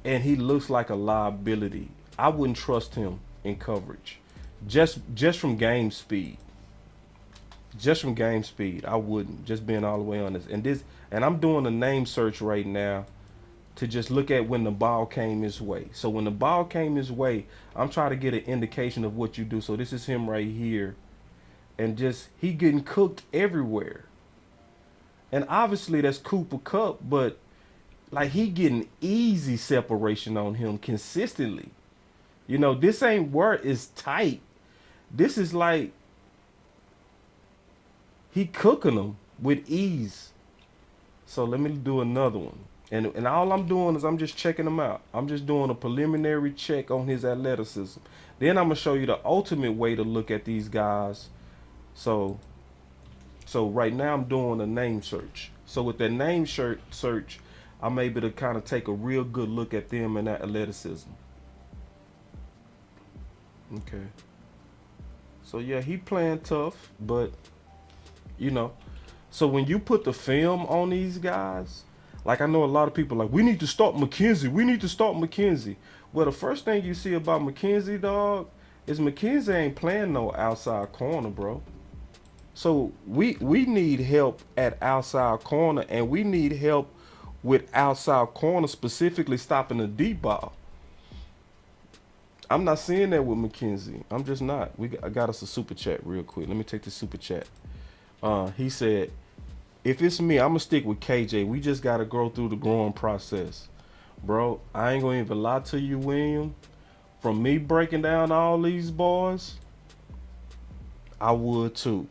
and he looks like a liability. I wouldn't trust him in coverage, just from game speed. Just from game speed, I wouldn't. Just being all the way honest. And I'm doing a name search right now to just look at when the ball came his way. So when the ball came his way, I'm trying to get an indication of what you do. So this is him right here. And just, he getting cooked everywhere. And obviously that's Cooper Kupp, but like he getting easy separation on him consistently. This ain't where it's tight. This is like he cooking them with ease. So let me do another one. And all I'm doing is I'm just checking him out. I'm just doing a preliminary check on his athleticism. Then I'm going to show you the ultimate way to look at these guys. So right now I'm doing a name search. So with that name search, I'm able to kind of take a real good look at them and that athleticism. Okay. So yeah, he playing tough, but so when you put the film on these guys, like I know a lot of people like, we need to start McKenzie. We need to start McKenzie. Well, the first thing you see about McKenzie, dog, is McKenzie ain't playing no outside corner, bro. So we need help at outside corner, and we need help with outside corner, specifically stopping the deep ball. I'm not seeing that with McKenzie. I'm just not. I got us a super chat real quick. Let me take the super chat. He said, if it's me, I'm going to stick with KJ. We just got to go through the growing process. Bro, I ain't going to even lie to you, William. From me breaking down all these boys, I would too.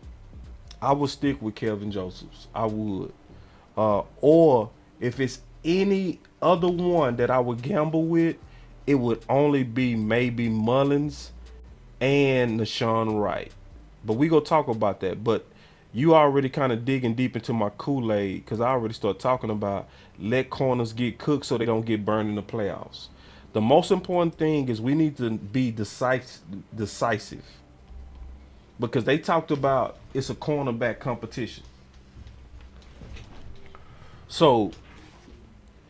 I would stick with Kelvin Josephs. I would. Or if it's any other one that I would gamble with, it would only be maybe Mullins and Nashawn Wright. But we going to talk about that. But you already kind of digging deep into my Kool-Aid, because I already started talking about let corners get cooked so they don't get burned in the playoffs. The most important thing is we need to be decisive. Because they talked about it's a cornerback competition. So,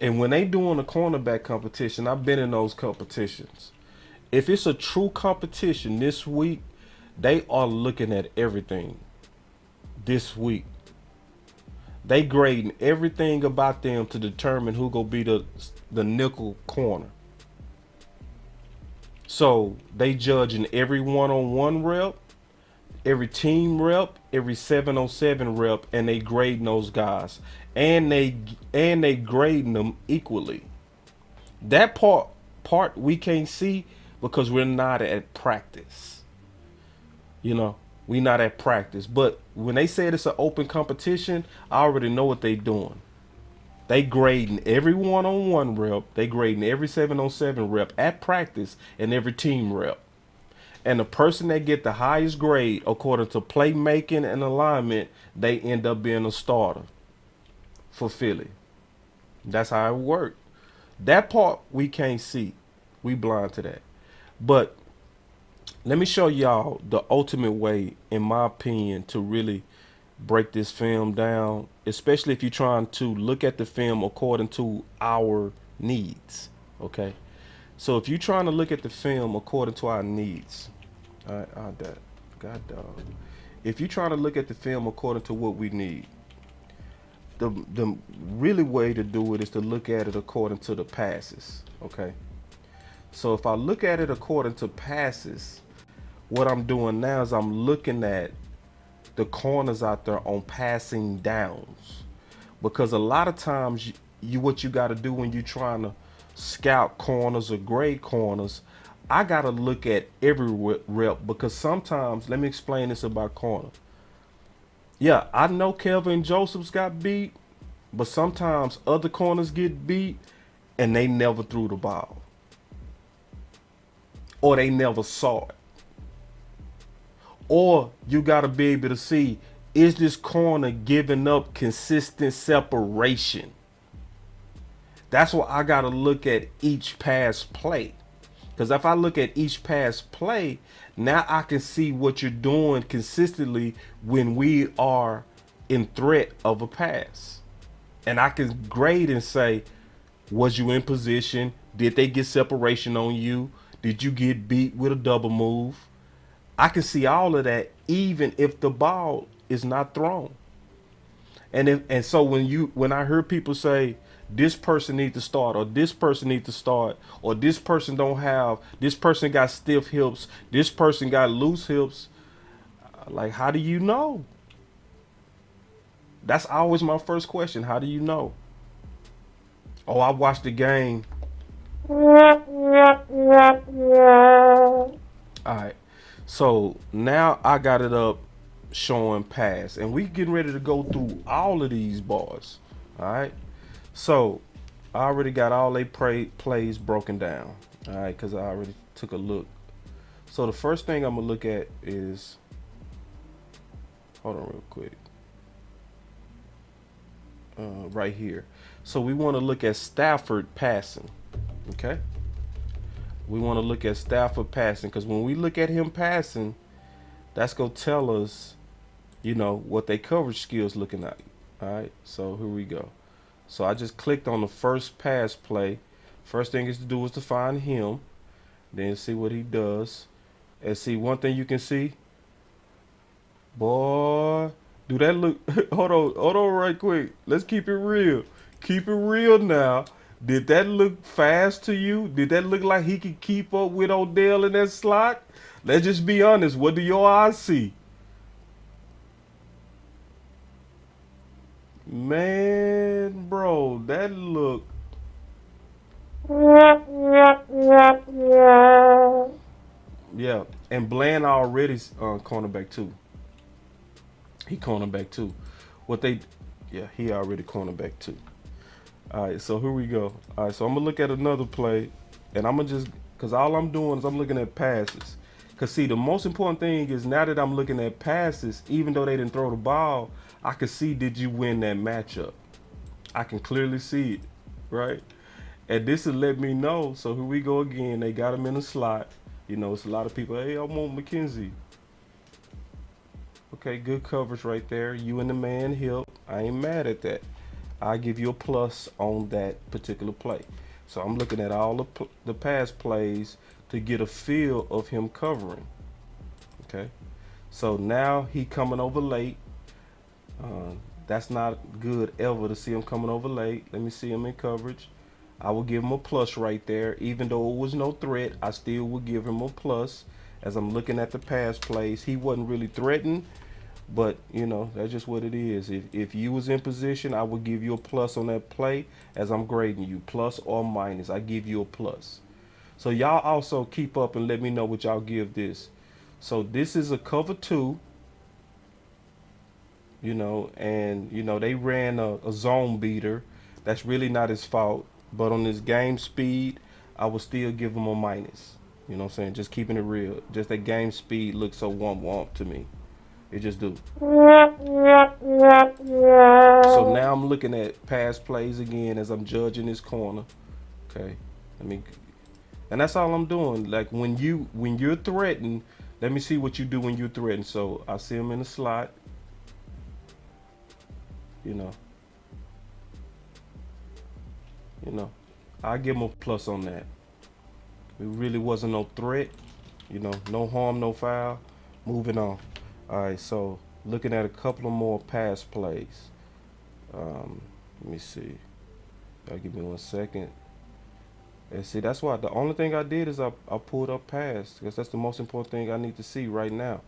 and when they doing a cornerback competition, I've been in those competitions. If it's a true competition this week, they are looking at everything. This week, they grading everything about them to determine who gonna be the nickel corner. So they judging every one-on-one rep, every team rep, every 7-on-7 rep, and they grading those guys, and they grading them equally. That part we can't see because we're not at practice. We not at practice. But when they said it's an open competition, I already know what they doing. They grading every one-on-one rep. They grading every 7-on-7 rep at practice and every team rep. And the person that get the highest grade according to playmaking and alignment, they end up being a starter for Philly. That's how it worked. That part we can't see. We blind to that. But let me show y'all the ultimate way, in my opinion, to really break this film down, especially if you're trying to look at the film according to our needs, okay? So if you're trying to look at the film according to our needs, all right, God dog. If you're trying to look at the film according to what we need, the really way to do it is to look at it according to the passes. Okay. So if I look at it according to passes, what I'm doing now is I'm looking at the corners out there on passing downs, because a lot of times you what you got to do when you're trying to scout corners or grade corners, I got to look at every rep, because sometimes, let me explain this about corner. Yeah, I know Kelvin Josephs got beat, but sometimes other corners get beat and they never threw the ball, or they never saw it. Or you got to be able to see, is this corner giving up consistent separation? That's why I got to look at each pass play. Because if I look at each pass play, now I can see what you're doing consistently when we are in threat of a pass. And I can grade and say, was you in position? Did they get separation on you? Did you get beat with a double move? I can see all of that even if the ball is not thrown. And so when I hear people say this person needs to start, or this person needs to start, or this person got stiff hips, this person got loose hips, like, how do you know? That's always my first question. How do you know? Oh, I watched the game. All right. So now I got it up showing pass, and we getting ready to go through all of these bars. All right. So I already got all they plays broken down. All right, because I already took a look. So the first thing I'm gonna look at is, hold on real quick. Right here. So we want to look at Stafford passing. Okay. We want to look at Stafford passing, because when we look at him passing, that's going to tell us, what they coverage skills looking like. All right. So here we go. So I just clicked on the first pass play. First thing is to do is to find him, then see what he does. And see, one thing you can see, boy, do that look, hold on right quick. Let's keep it real. Keep it real now. Did that look fast to you? Did that look like he could keep up with Odell in that slot? Let's just be honest. What do your eyes see? Man, bro, that look. Yeah, and Bland already cornerback too. He cornerback too. He already cornerback too. All right, so here we go. All right, so I'm gonna look at another play, and I'm gonna because all I'm doing is I'm looking at passes. Because see, the most important thing is, now that I'm looking at passes, even though they didn't throw the ball, I can see, did you win that matchup? I can clearly see it, right? And this will let me know. So here we go again. They got him in a slot. It's a lot of people, hey, I want McKenzie. Okay, good coverage right there. You and the man hip. I ain't mad at that. I give you a plus on that particular play. So I'm looking at all the pass plays to get a feel of him covering. Okay, so now he coming over late. That's not good ever to see him coming over late. Let me see him in coverage. I will give him a plus right there. Even though it was no threat, I still will give him a plus. As I'm looking at the pass plays, he wasn't really threatened, but that's just what it is. If you was in position, I would give you a plus on that play. As I'm grading you, plus or minus, I give you a plus. So y'all also keep up and let me know what y'all give this. So this is a cover 2. And they ran a zone beater. That's really not his fault. But on this game speed, I will still give him a minus. You know what I'm saying? Just keeping it real. Just that game speed looks so womp to me. It just do. So now I'm looking at pass plays again as I'm judging this corner. Okay. And that's all I'm doing. Like when you're threatened, let me see what you do when you're threatened. So I see him in the slot. I give him a plus on that. It really wasn't no threat. You know, no harm, no foul. Moving on. All right, so looking at a couple of more pass plays. Let me see. Give me 1 second. And see, that's why the only thing I did is I pulled up pass because that's the most important thing I need to see right now,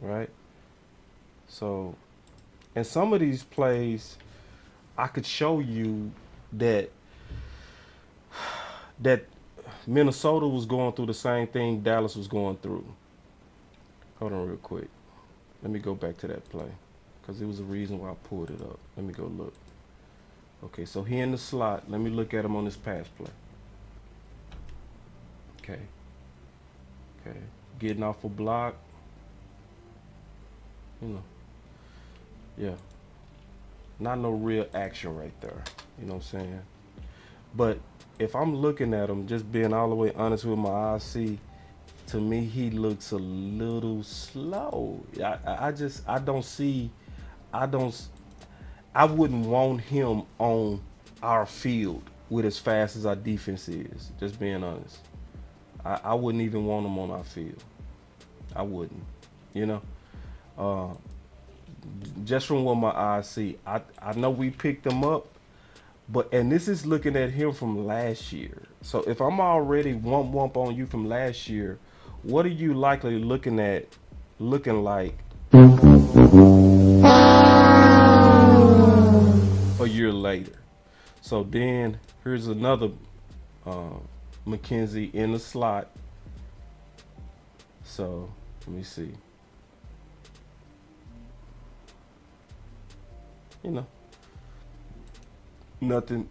right? So, in some of these plays, I could show you that Minnesota was going through the same thing Dallas was going through. Hold on real quick. Let me go back to that play because it was a reason why I pulled it up. Let me go look. Okay, so he in the slot. Let me look at him on this pass play. Okay. Getting off a block. You know. Yeah. Not no real action right there. You know what I'm saying? But if I'm looking at him, just being all the way honest with my eyes, see, to me, he looks a little slow. I wouldn't want him on our field with as fast as our defense is, just being honest. I wouldn't even want him on our field. I wouldn't, you know. Just from what my eyes see, I know we picked him up, and this is looking at him from last year. So if I'm already wump on you from last year, what are you likely looking like a year later? So then here's another McKenzie in the slot. So let me see. You know, nothing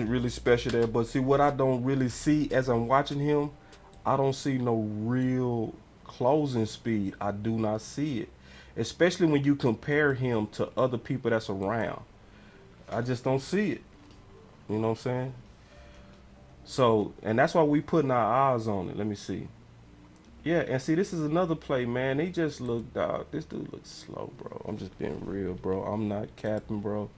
really special there. But see, what I don't really see as I'm watching him, I don't see no real closing speed. I do not see it, especially when you compare him to other people that's around. I just don't see it. You know what I'm saying? So, and that's why we putting our eyes on it. Let me see. Yeah, and see, this is another play, man. He just looked out. This dude looks slow, bro. I'm just being real, bro. I'm not capping, bro.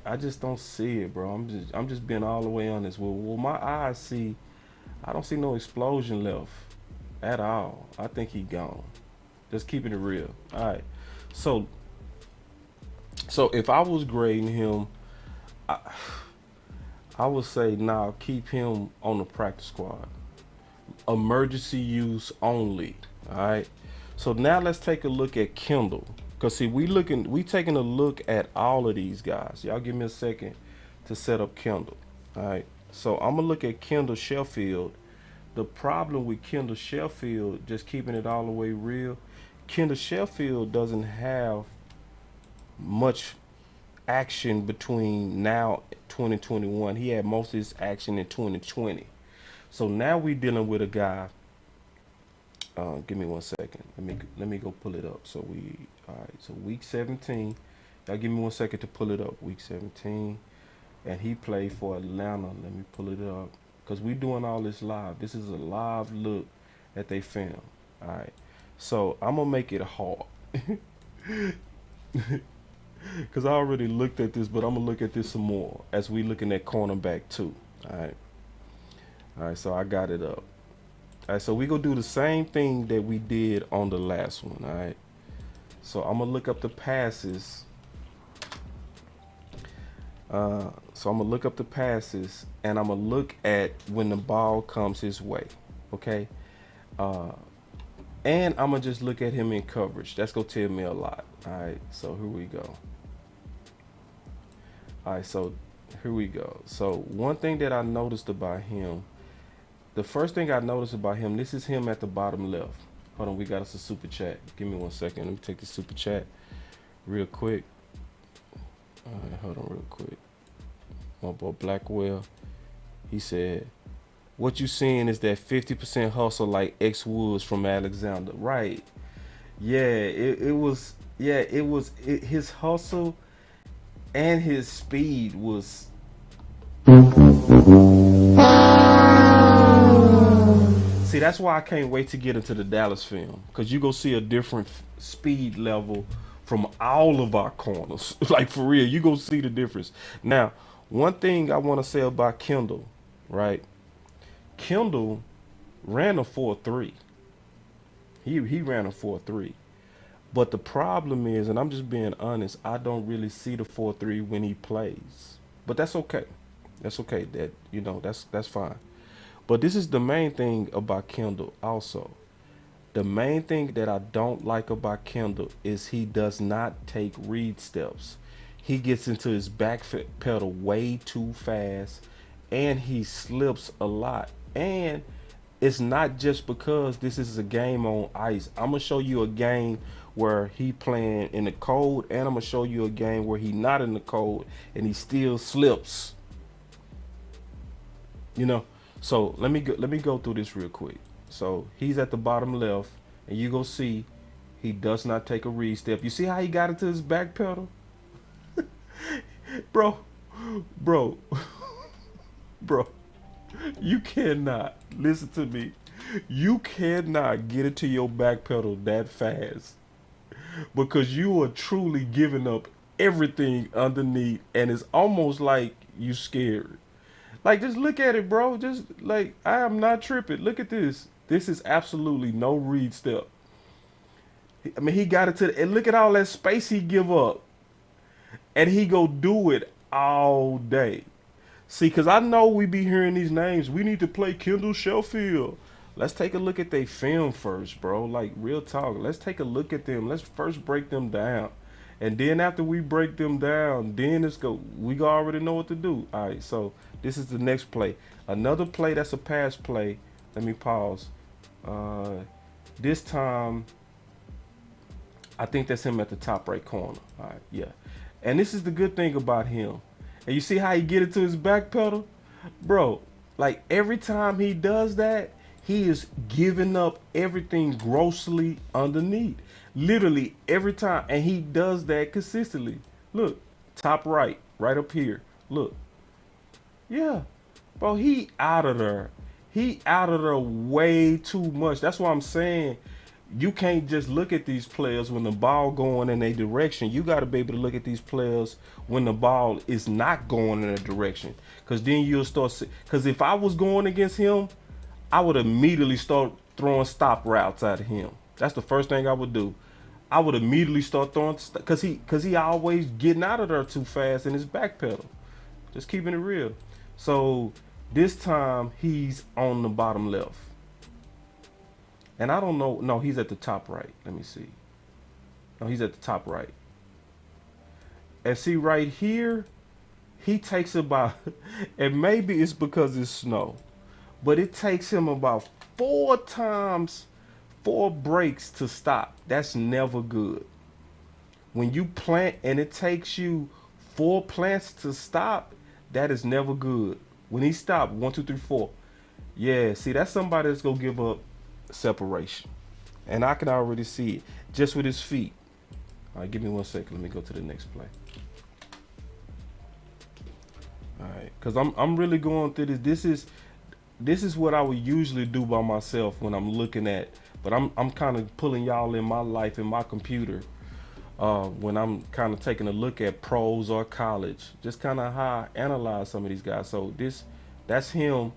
I just don't see it, bro. I'm just being all the way honest. Well, my eyes see, I don't see no explosion left at all. I think he gone. Just keeping it real. All right. So if I was grading him, I would say, nah, keep him on the practice squad. Emergency use only. All right. So now let's take a look at Kendall. Cause see, we taking a look at all of these guys. Y'all give me a second to set up Kendall. All right. So I'm gonna look at Kendall Sheffield. The problem with Kendall Sheffield, just keeping it all the way real, Kendall Sheffield doesn't have much action between now 2021. He had most of his action in 2020. So now we dealing with a guy. Give me 1 second. Let me go pull it up. So all right. So week 17. Y'all give me 1 second to pull it up. Week 17, and he played for Atlanta. Let me pull it up because we doing all this live. This is a live look at they film. All right. So I'm gonna make it hard because I already looked at this, but I'm gonna look at this some more as we looking at cornerback too. All right. All right, so I got it up. All right, so we gonna do the same thing that we did on the last one. All right, so I'm gonna look up the passes. And I'm gonna look at when the ball comes his way. Okay, and I'm gonna just look at him in coverage. That's gonna tell me a lot. All right, so here we go. All right, so here we go. So one thing that I noticed about him. The first thing I noticed about him, this is him at the bottom left. Hold on, we got us a super chat. Give me 1 second. Let me take the super chat real quick. All right, hold on real quick. My boy Blackwell, he said, what you seeing is that 50% hustle like X Woods from Alexander. Right. Yeah, his hustle and his speed was see, that's why I can't wait to get into the Dallas film, because you go see a different speed level from all of our corners. Like, for real, you go see the difference. Now, one thing I want to say about Kendall, right? Kendall ran a 4.3. He ran a 4.3. But the problem is, and I'm just being honest, I don't really see the 4.3 when he plays. But that's okay. That's okay. That's fine. But this is the main thing about Kendall also. The main thing that I don't like about Kendall is he does not take read steps. He gets into his back pedal way too fast, and he slips a lot. And it's not just because this is a game on ice. I'm gonna show you a game where he playing in the cold, and I'm gonna show you a game where he not in the cold and he still slips. So let me go through this real quick. So he's at the bottom left, and you go see he does not take a read step. You see how he got into his back pedal? bro, bro, bro, you cannot, listen to me, you cannot get into your back pedal that fast because you are truly giving up everything underneath, and it's almost like you scared. Like, just look at it, bro. Just like, I am not tripping. Look at this. This is absolutely no read step. I mean, he got it to, and look at all that space he give up. And he go do it all day. See, because I know we be hearing these names. We need to play Kendall Sheffield. Let's take a look at their film first, bro. Like, real talk. Let's take a look at them. Let's first break them down. And then after we break them down, then we already know what to do. All right, so this is the next play. Another play that's a pass play. Let me pause. This time, I think that's him at the top right corner. All right, yeah. And this is the good thing about him. And you see how he get into his back pedal? Bro, like every time he does that, he is giving up everything grossly underneath. Literally every time. And he does that consistently. Look, top right up here. Look. Yeah. Bro, he out of there. He out of there way too much. That's why I'm saying you can't just look at these players when the ball going in a direction. You got to be able to look at these players when the ball is not going in a direction. Because then you'll start. Because if I was going against him, I would immediately start throwing stop routes at him. That's the first thing I would do. I would immediately start throwing, because he always getting out of there too fast in his back pedal. Just keeping it real. So this time he's on the bottom left. And I don't know. No, he's at the top right. Let me see. No, he's at the top right. And see right here, he takes about, and maybe it's because it's snow, but it takes him about 4 breaks to stop. That's never good. When you plant and it takes you 4 plants to stop, that is never good. When he stopped, 1, 2, 3, 4. Yeah, see, that's somebody that's going to give up separation. And I can already see it just with his feet. All right, give me 1 second. Let me go to the next play. All right, because I'm really going through this. This is what I would usually do by myself when I'm looking at, but I'm kind of pulling y'all in my life, in my computer, when I'm kind of taking a look at pros or college, just kind of how I analyze some of these guys. So that's him.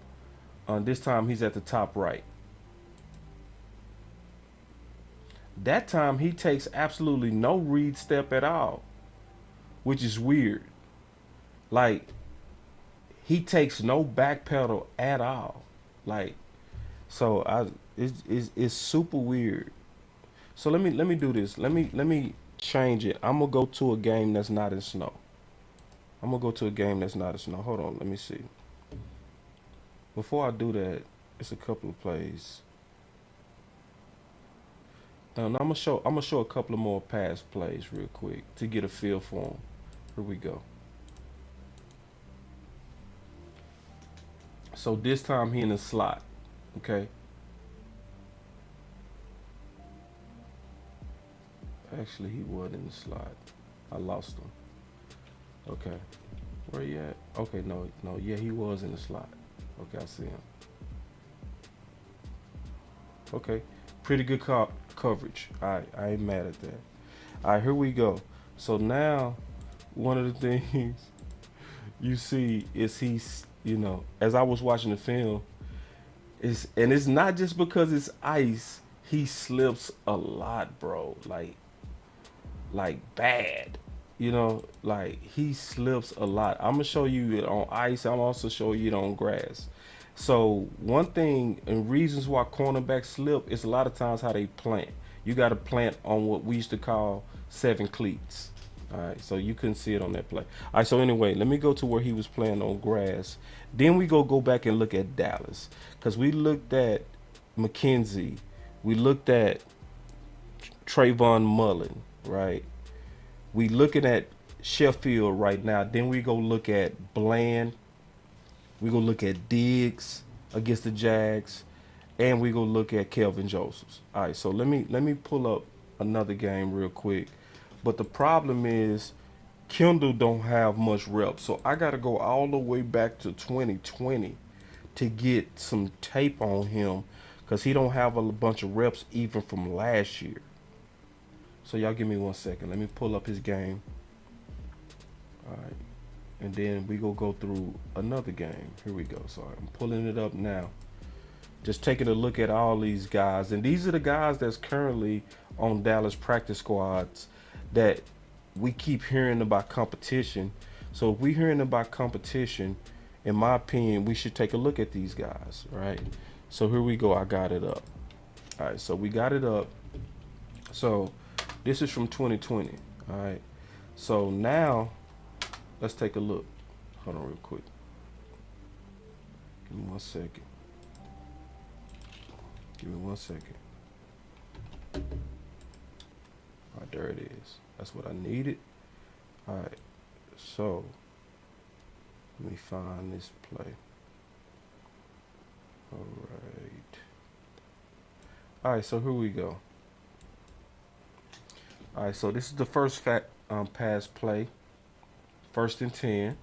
This time he's at the top right. That time he takes absolutely no read step at all, which is weird. Like, he takes no back pedal at all. Like, so it's super weird. So let me do this. Let me change it. I'm gonna go to a game that's not in snow. Hold on, let me see. Before I do that, it's a couple of plays. Now I'm gonna show a couple of more pass plays real quick to get a feel for them. Here we go. So this time he in the slot, okay? Actually, he was in the slot. I lost him. Okay, where he at? Okay, no, yeah, he was in the slot. Okay, I see him. Okay, pretty good coverage. All right, I ain't mad at that. All right, here we go. So now, one of the things you see is he's, as I was watching the film, It's not just because it's ice. He slips a lot, bro. Like bad. Like he slips a lot. I'm gonna show you it on ice. I'm also show you it on grass. So one thing and reasons why cornerbacks slip is a lot of times how they plant. You got to plant on what we used to call 7 cleats. All right, so you couldn't see it on that play. All right, so anyway, let me go to where he was playing on grass. Then we go back and look at Dallas because we looked at McKenzie, we looked at Trayvon Mullen, right? We looking at Sheffield right now. Then we go look at Bland. We go look at Diggs against the Jags, and we go look at Kelvin Josephs. All right, so let me pull up another game real quick. But the problem is Kendall don't have much reps, so I got to go all the way back to 2020 to get some tape on him because he don't have a bunch of reps even from last year. So y'all give me 1 second. Let me pull up his game. All right. And then we go through another game. Here we go. So I'm pulling it up now. Just taking a look at all these guys. And these are the guys that's currently on Dallas practice squads that we keep hearing about competition. So if we're hearing about competition, in my opinion, we should take a look at these guys, right? So here we go. I got it up. All right. So we got it up. So this is from 2020. All right. So now let's take a look. Hold on real quick. Give me 1 second. Give me 1 second. All right, there it is. That's what I needed. All right. So let me find this play. All right. All right, so here we go. All right, so this is the first pass play. 1st and 10.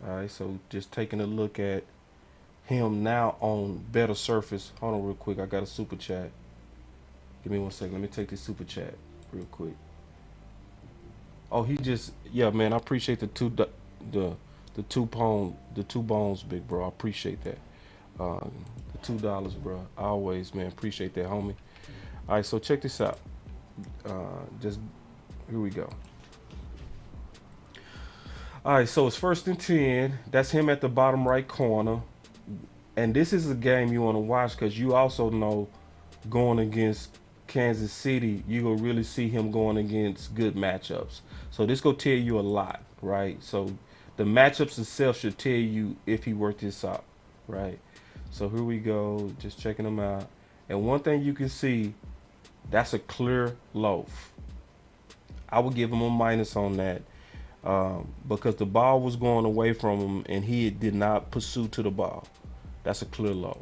All right, so just taking a look at him now on better surface. Hold on real quick. I got a super chat. Give me 1 second. Let me take this super chat real quick. Oh, yeah, man. I appreciate the two bones, big bro. I appreciate that. The $2, bro. Always, man. Appreciate that, homie. All right, so check this out. Here we go. All right, so it's 1st and 10. That's him at the bottom right corner. And this is a game you want to watch because you also know going against Kansas City, you will really see him going against good matchups. So this going to tell you a lot, right? So the matchups itself should tell you if he worked this out, right? So here we go, just checking him out. And one thing you can see, that's a clear loaf. I would give him a minus on that because the ball was going away from him and he did not pursue to the ball. That's a clear loaf.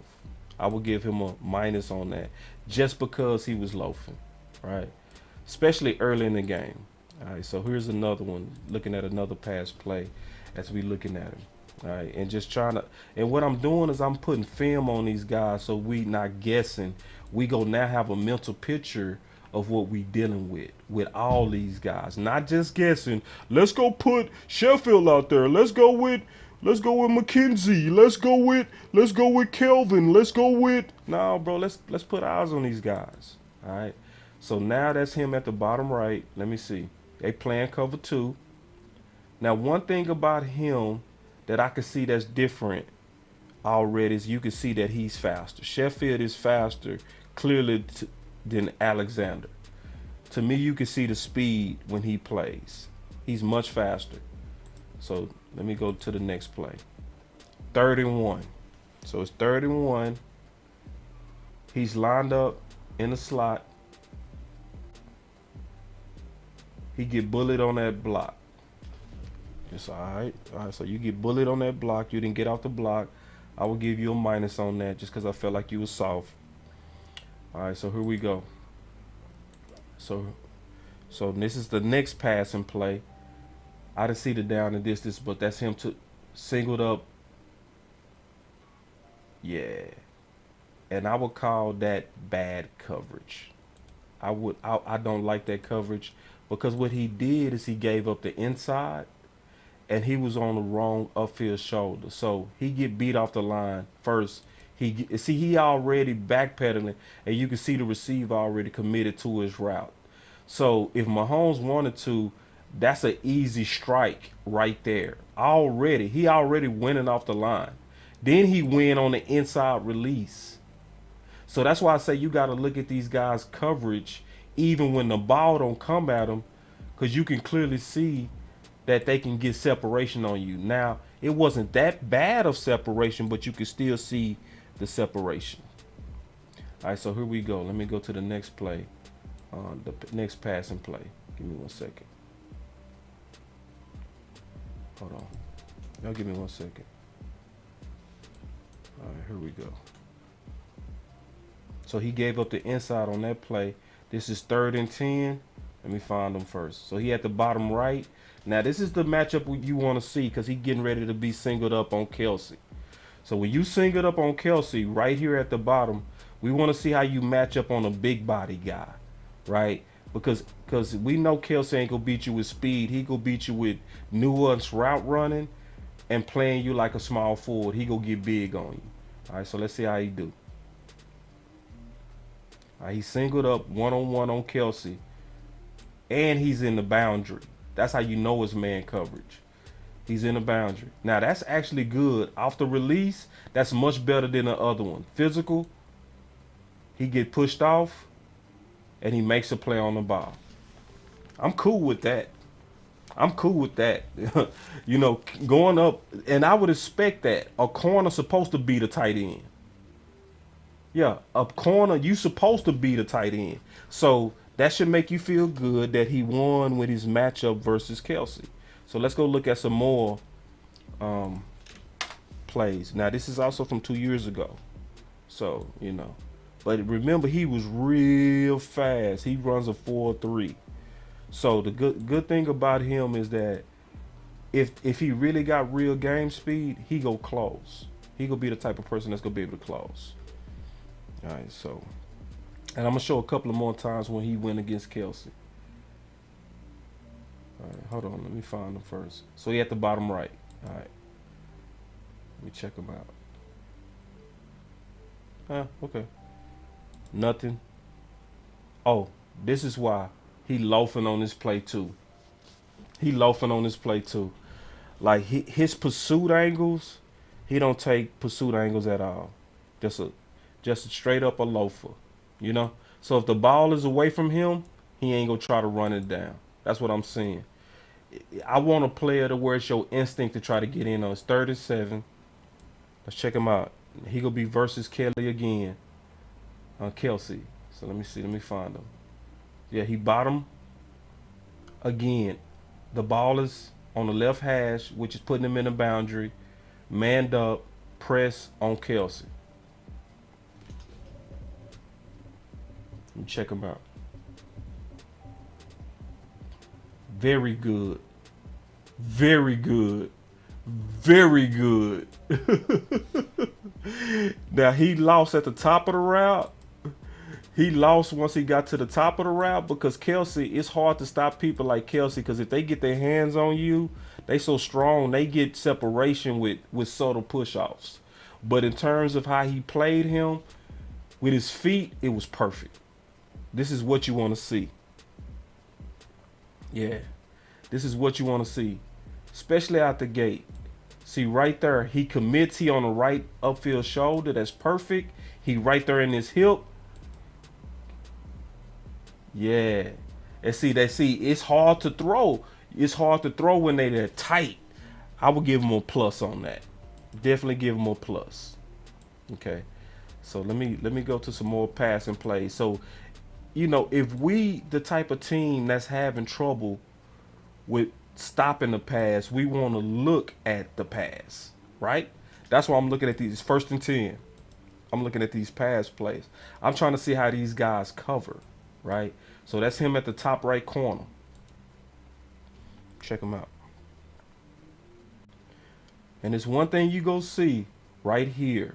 I would give him a minus on that just because he was loafing, right? Especially early in the game. All right, so here's another one, looking at another pass play as we looking at him. All right, and just trying to, and what I'm doing is I'm putting film on these guys so we not guessing. We go now have a mental picture of what we dealing with all these guys, not just guessing. Let's go put Sheffield out there. Let's go with McKenzie. Let's go with Kelvin. Let's go with no, bro. Let's put eyes on these guys. All right. So now that's him at the bottom right. Let me see. They playing cover 2. Now one thing about him that I can see that's different already is you can see that he's faster. Sheffield is faster clearly than Alexander. To me, you can see the speed when he plays. He's much faster. So let me go to the next play. 3rd and 1. So it's 3rd and 1. He's lined up in the slot. He get bullied on that block. It's all right. All right, so you get bullied on that block. You didn't get off the block. I will give you a minus on that just because I felt like you was soft. All right, so here we go. So this is the next passing play. I didn't see the down and distance, but that's him singled up. Yeah. And I would call that bad coverage. I don't like that coverage because what he did is he gave up the inside and he was on the wrong upfield shoulder. So he get beat off the line first. He already backpedaling, and you can see the receiver already committed to his route. So if Mahomes wanted to, that's an easy strike right there. He already winning off the line. Then he win on the inside release. So that's why I say you got to look at these guys' coverage even when the ball don't come at them, because you can clearly see that they can get separation on you. Now, it wasn't that bad of separation, but you can still see the separation. All right, so here we go. Let me go to the next play, the next passing play. Give me 1 second. Hold on. Y'all give me 1 second. All right, here we go. So he gave up the inside on that play. This is 3rd and 10. Let me find him first. So he at the bottom right. Now this is the matchup you want to see because he's getting ready to be singled up on Kelsey. So when you singled up on Kelsey right here at the bottom, we want to see how you match up on a big body guy, right? Because we know Kelsey ain't gonna beat you with speed. He gonna beat you with nuanced route running and playing you like a small forward. He gonna get big on you. All right, so let's see how he do. All right, he singled up one-on-one on Kelsey, and he's in the boundary. That's how you know it's man coverage. He's in the boundary. Now, that's actually good. Off the release, that's much better than the other one. Physical, he get pushed off, and he makes a play on the ball. I'm cool with that. I'm cool with that. You know, going up, and I would expect that. A corner supposed to be the tight end. Yeah, a corner, you supposed to be the tight end. So that should make you feel good that he won with his matchup versus Kelsey. So let's go look at some more plays. Now, this is also from 2 years ago. So, you know. But remember, he was real fast. He runs a 4.3. So the good thing about him is that if he really got real game speed, he go close. He gonna be the type of person that's gonna be able to close. All right, so, and I'm gonna show a couple of more times when he went against Kelsey. All right, hold on, let me find him first. So he at the bottom right. All right, let me check him out. Okay, nothing. Oh, this is why he loafing on this play too. He loafing on this play too. Like his pursuit angles, he don't take pursuit angles at all. Just a straight up a loafer, you know? So if the ball is away from him, he ain't gonna try to run it down. That's what I'm saying. I want a player to where it's your instinct to try to get in on. It's 3rd and 7. Let's check him out. He gonna be versus Kelly again. Kelsey. So let me see. Let me find him. Yeah, he bottom again. The ball is on the left hash, which is putting him in the boundary. Manned up, press on Kelsey. Let me check him out. Very good. Very good. Very good. Now, he lost at the top of the route. He lost once he got to the top of the route because Kelsey, it's hard to stop people like Kelsey because if they get their hands on you, they so strong, they get separation with subtle push-offs. But in terms of how he played him, with his feet, it was perfect. This is what you want to see. Yeah, this is what you want to see, especially out the gate. See right there, he commits, he on the right upfield shoulder, that's perfect. He right there in his hip. Yeah, and see, it's hard to throw. It's hard to throw when they're tight. I would give him a plus on that. Definitely give him a plus. Okay, so let me go to some more passing plays. So, you know, if we the type of team that's having trouble with stopping the pass, we want to look at the pass, right? That's why I'm looking at these 1st and 10. I'm looking at these pass plays. I'm trying to see how these guys cover, right? So that's him at the top right corner. Check him out. And it's one thing you go see right here.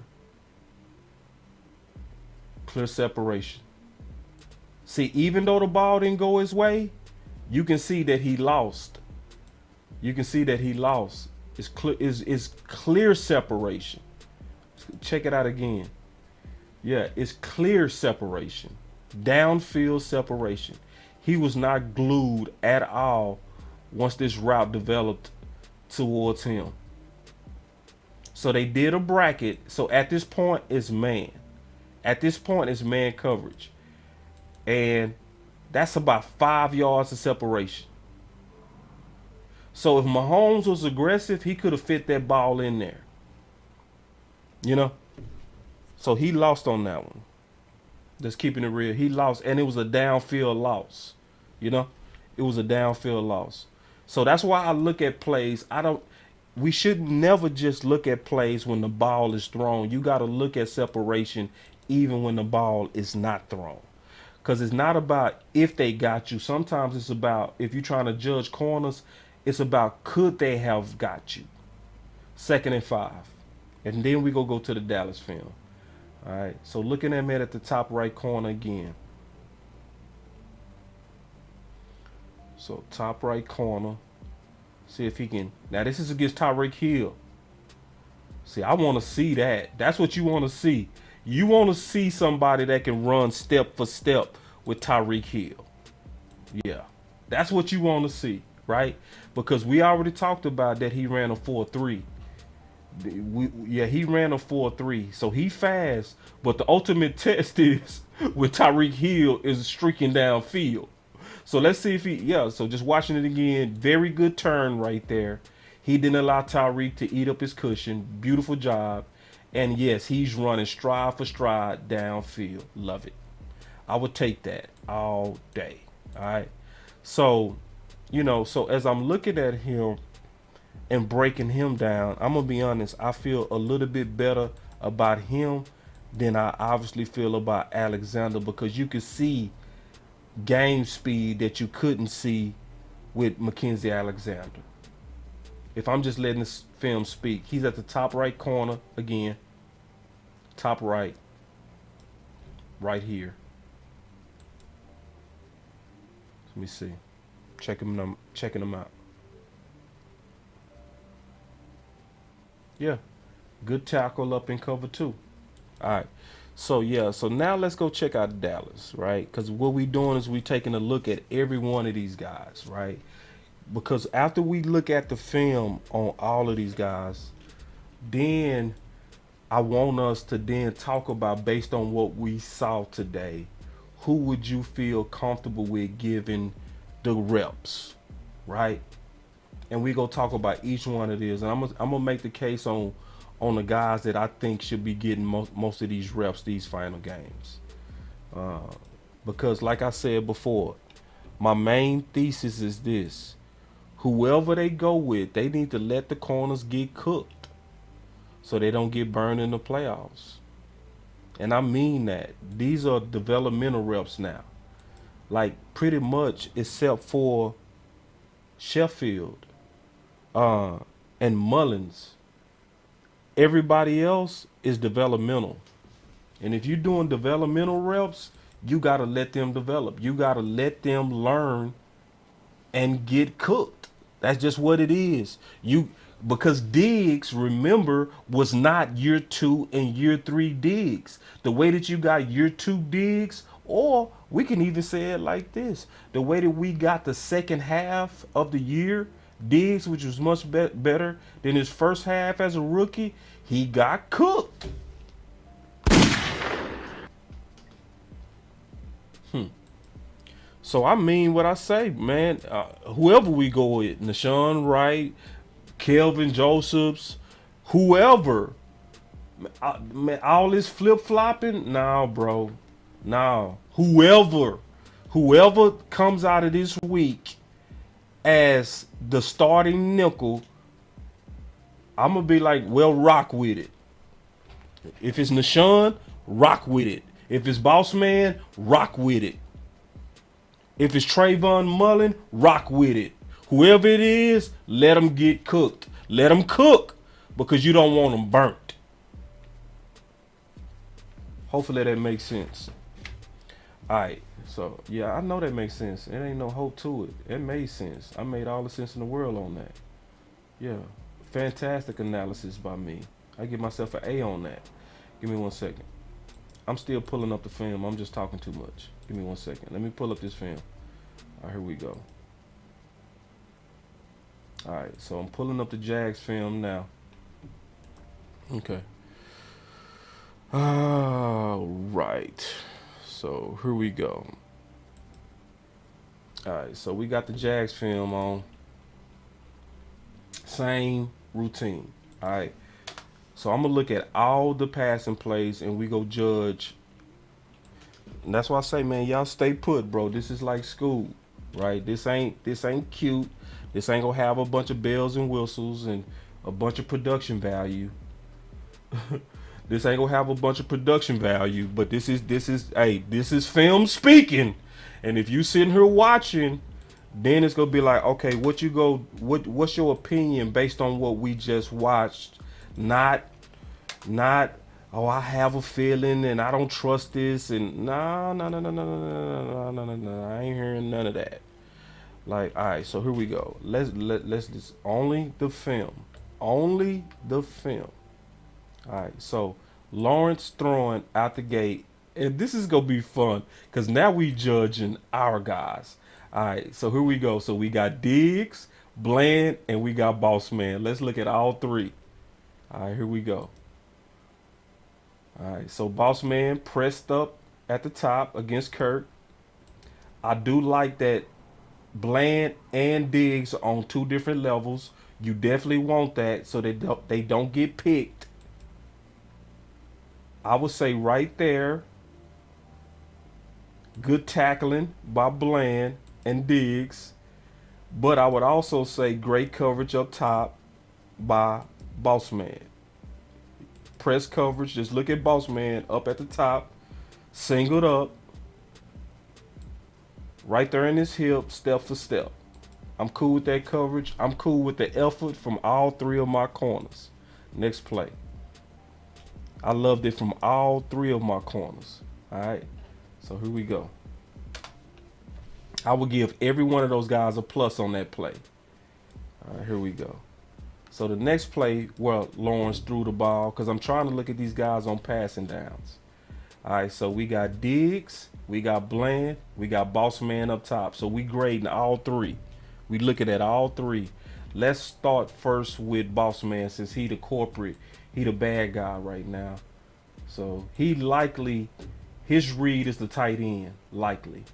Clear separation. See, even though the ball didn't go his way, you can see that he lost. You can see that he lost. It's clear separation. Check it out again. Yeah, it's clear separation. Downfield separation. He was not glued at all once this route developed towards him. So they did a bracket. So at this point, it's man. At this point, it's man coverage. And that's about 5 yards of separation. So if Mahomes was aggressive, he could have fit that ball in there. You know? So he lost on that one. Just keeping it real. He lost, and it was a downfield loss. You know? It was a downfield loss. So that's why I look at plays. We should never just look at plays when the ball is thrown. You got to look at separation even when the ball is not thrown. Because it's not about if they got you. Sometimes it's about, if you're trying to judge corners, it's about could they have got you. 2nd and 5. And then we go to the Dallas film. All right. So looking at me at the top right corner again. So top right corner. See if he can. Now this is against Tyreek Hill. See, I want to see that. That's what you want to see. You want to see somebody that can run step for step with Tyreek Hill. Yeah. That's what you want to see, right? Because we already talked about that he ran a 4.3. He ran a 4.3. So he fast, but the ultimate test is with Tyreek Hill is streaking downfield. So let's see if so just watching it again, very good turn right there. He didn't allow Tyreek to eat up his cushion. Beautiful job. And yes, he's running stride for stride downfield. Love it. I would take that all day. All right. So, so as I'm looking at him and breaking him down, I'm going to be honest, I feel a little bit better about him than I obviously feel about Alexander, because you can see game speed that you couldn't see with Mackenzie Alexander. If I'm just letting this film speak, he's at the top right corner again. Top right. Right here. Let me see. Checking them out. Yeah. Good tackle up in cover 2. All right. So now let's go check out Dallas, right? Because what we doing is we taking a look at every one of these guys, right? Because after we look at the film on all of these guys, then I want us to then talk about, based on what we saw today, who would you feel comfortable with giving the reps, right? And we go talk about each one of these, and I'm gonna make the case on the guys that I think should be getting most of these reps these final games. Because like I said before, my main thesis is this: whoever they go with, they need to let the corners get cooked so they don't get burned in the playoffs. And I mean that. These are developmental reps now. Like pretty much except for Sheffield and Mullins. Everybody else is developmental. And if you're doing developmental reps, you got to let them develop. You got to let them learn and get cooked. That's just what it is. Because Diggs, remember, was not year 2 and year 3 Diggs. The way that you got year 2 Diggs, or we can even say it like this: the way that we got the second half of the year Diggs, which was much better than his first half as a rookie, he got cooked. So I mean what I say, man. Whoever we go with, Nashawn Wright, Kelvin Josephs, whoever, man, all this flip-flopping, no, bro. No. Whoever comes out of this week as the starting nickel, I'm going to be like, well, rock with it. If it's Nashawn, rock with it. If it's Boss Man, rock with it. If it's Trayvon Mullen, rock with it. Whoever it is, let them get cooked. Let them cook, because you don't want them burnt. Hopefully that makes sense. All right. So, yeah, I know that makes sense. It ain't no hope to it. It made sense. I made all the sense in the world on that. Yeah. Fantastic analysis by me. I give myself an A on that. Give me 1 second. I'm still pulling up the film. I'm just talking too much. Give me 1 second. Let me pull up this film. All right, here we go. All right, so I'm pulling up the Jags film now. Okay. All right. So here we go. All right, so we got the Jags film on. Same routine. All right. So I'm gonna look at all the passing plays and we go judge. And that's why I say, man, y'all stay put, bro. This is like school, right? This ain't cute. This ain't gonna have a bunch of bells and whistles and a bunch of production value. This ain't gonna have a bunch of production value, but this is film speaking. And if you sitting here watching, then it's gonna be like, okay, what's your opinion based on what we just watched? Not, oh, I have a feeling and I don't trust this and no. I ain't hearing none of that. Like, all right, so here we go. Let's just only the film. Only the film. All right, so Lawrence throwing out the gate, and this is gonna be fun because now we judging our guys. All right, so here we go. So we got Diggs, Bland, and we got Boss Man. Let's look at all three. All right, here we go. All right, so Boss Man pressed up at the top against Kirk. I do like that Bland and Diggs are on 2 different levels. You definitely want that so they don't get picked. I would say right there, good tackling by Bland and Diggs. But I would also say great coverage up top by Boss Man. Press coverage, just look at Boss Man up at the top, singled up, right there in his hip, step for step. I'm cool with that coverage. I'm cool with the effort from all 3 of my corners. Next play. I loved it from all 3 of my corners. All right, so here we go. I will give every one of those guys a plus on that play. All right, here we go. So the next play, well, Lawrence threw the ball because I'm trying to look at these guys on passing downs. All right, so we got Diggs, we got Bland, we got Boss Man up top. So we grading all 3. We looking at all 3. Let's start first with Boss Man since he the corporate, he the bad guy right now. So he likely, his read is the tight end, likely.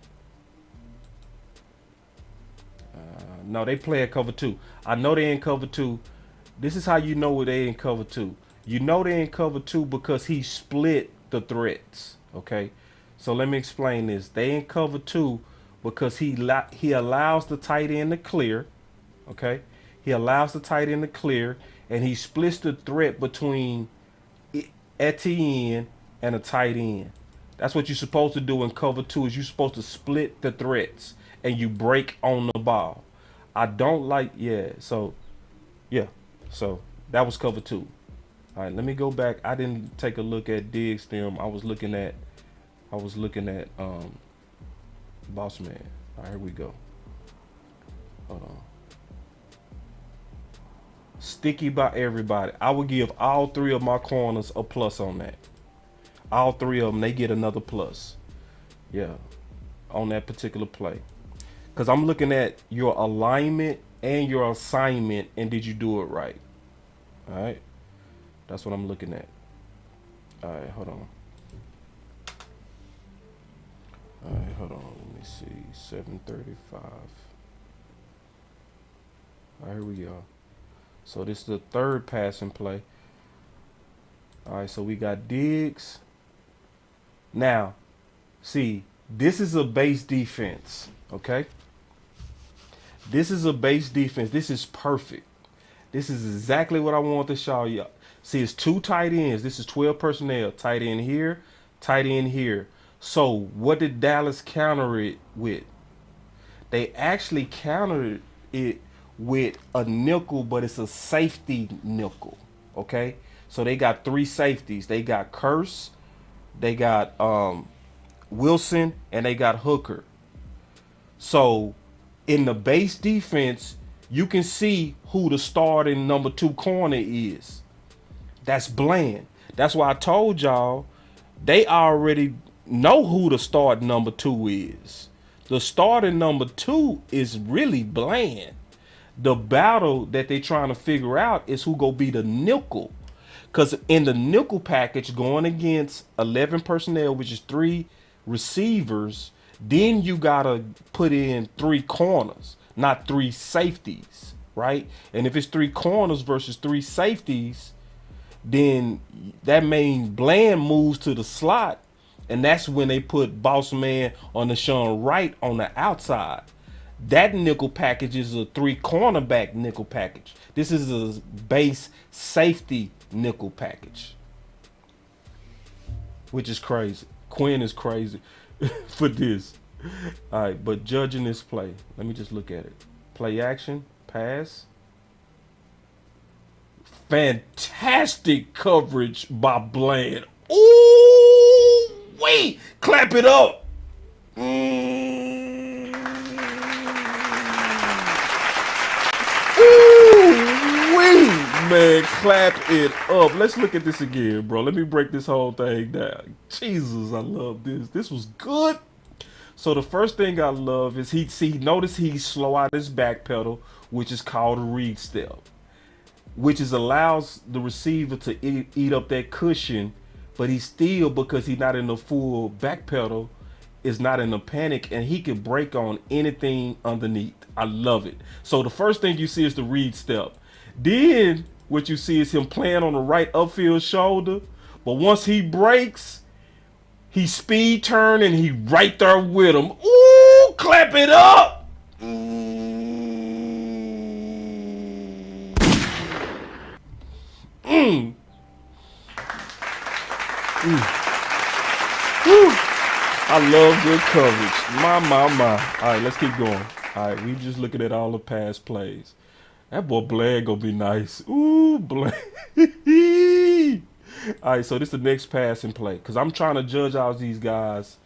No, they play at cover 2. I know they in cover 2. This is how you know they in cover 2. You know they in cover 2 because he split the threats. Okay, so let me explain this. They in cover 2 because he allows the tight end to clear. Okay, he allows the tight end to clear, and he splits the threat between Etienne and a tight end. That's what you're supposed to do in cover 2. Is you're supposed to split the threats and you break on the ball. I don't like, so that was cover 2. All right, let me go back. I didn't take a look at Diggs film. I was looking at Boss Man. All right, here we go. Hold on. Sticky by everybody. I would give all 3 of my corners a plus on that. All 3 of them, they get another plus. Yeah, on that particular play. Because I'm looking at your alignment and your assignment, and did you do it right? All right, that's what I'm looking at. All right, hold on. All right, hold on. Let me see. 7:35. All right, here we go. So this is the 3rd passing play. All right, so we got Diggs. Now, see, this is a base defense, okay? This is a base defense. This is perfect. This is exactly what I want to show you. See, it's 2 tight ends. This is 12 personnel. Tight end here, tight end here. So what did Dallas counter it with? They actually countered it with a nickel, but it's a safety nickel, okay? So they got 3 safeties. They got Curse, they got Wilson, and they got Hooker. So in the base defense, you can see who the starting number 2 corner is. That's Bland. That's why I told y'all they already know who the start number 2 is. The starting number 2 is really Bland. The battle that they trying to figure out is who go be the nickel. Because in the nickel package, going against 11 personnel, which is 3 receivers, then you got to put in 3 corners, not 3 safeties, right? And if it's 3 corners versus 3 safeties, then that means Bland moves to the slot, and that's when they put Boss Man on the Sean Wright on the outside. That nickel package is a 3 cornerback nickel package. This is a base safety nickel package, which is crazy. Quinn is crazy for this. All right, but judging this play, let me just look at it. Play action, pass. Fantastic coverage by Bland. Ooh, wait, clap it up. Man, clap it up. Let's look at this again, bro. Let me break this whole thing down. Jesus, I love this. This was good. So the first thing I love is notice he slow out his back pedal, which is called a read step, which allows the receiver to eat up that cushion, but he's still, because he's not in the full back pedal, is not in a panic, and he can break on anything underneath. I love it. So the first thing you see is the read step. Then what you see is him playing on the right upfield shoulder. But once he breaks, he speed turn and he right there with him. Ooh, clap it up. I love good coverage. My. All right, let's keep going. All right, we just looking at all the past plays. That boy Bland gonna be nice. Ooh, Bland. All right, so this is the next passing play, because I'm trying to judge all these guys.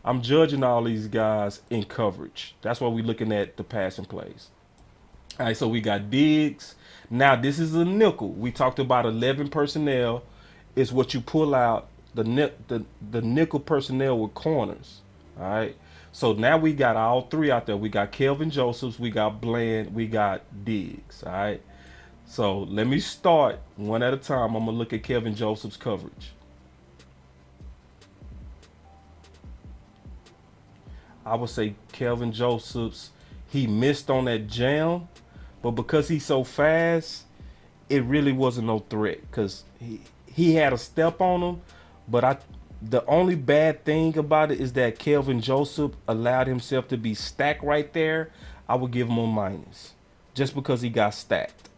I'm judging all these guys in coverage. That's why we're looking at the passing plays. All right, so we got Diggs. Now, this is a nickel. We talked about 11 personnel is what you pull out, the nickel personnel with corners. All right. So now we got all 3 out there. We got Kelvin Josephs, we got Bland, we got Diggs. All right. So let me start one at a time. I'm going to look at Kelvin Joseph's coverage. I would say Kelvin Joseph's, he missed on that jam, but because he's so fast, it really wasn't no threat, because he had a step on him, but the only bad thing about it is that Kelvin Joseph allowed himself to be stacked right there. I would give him a minus, just because he got stacked.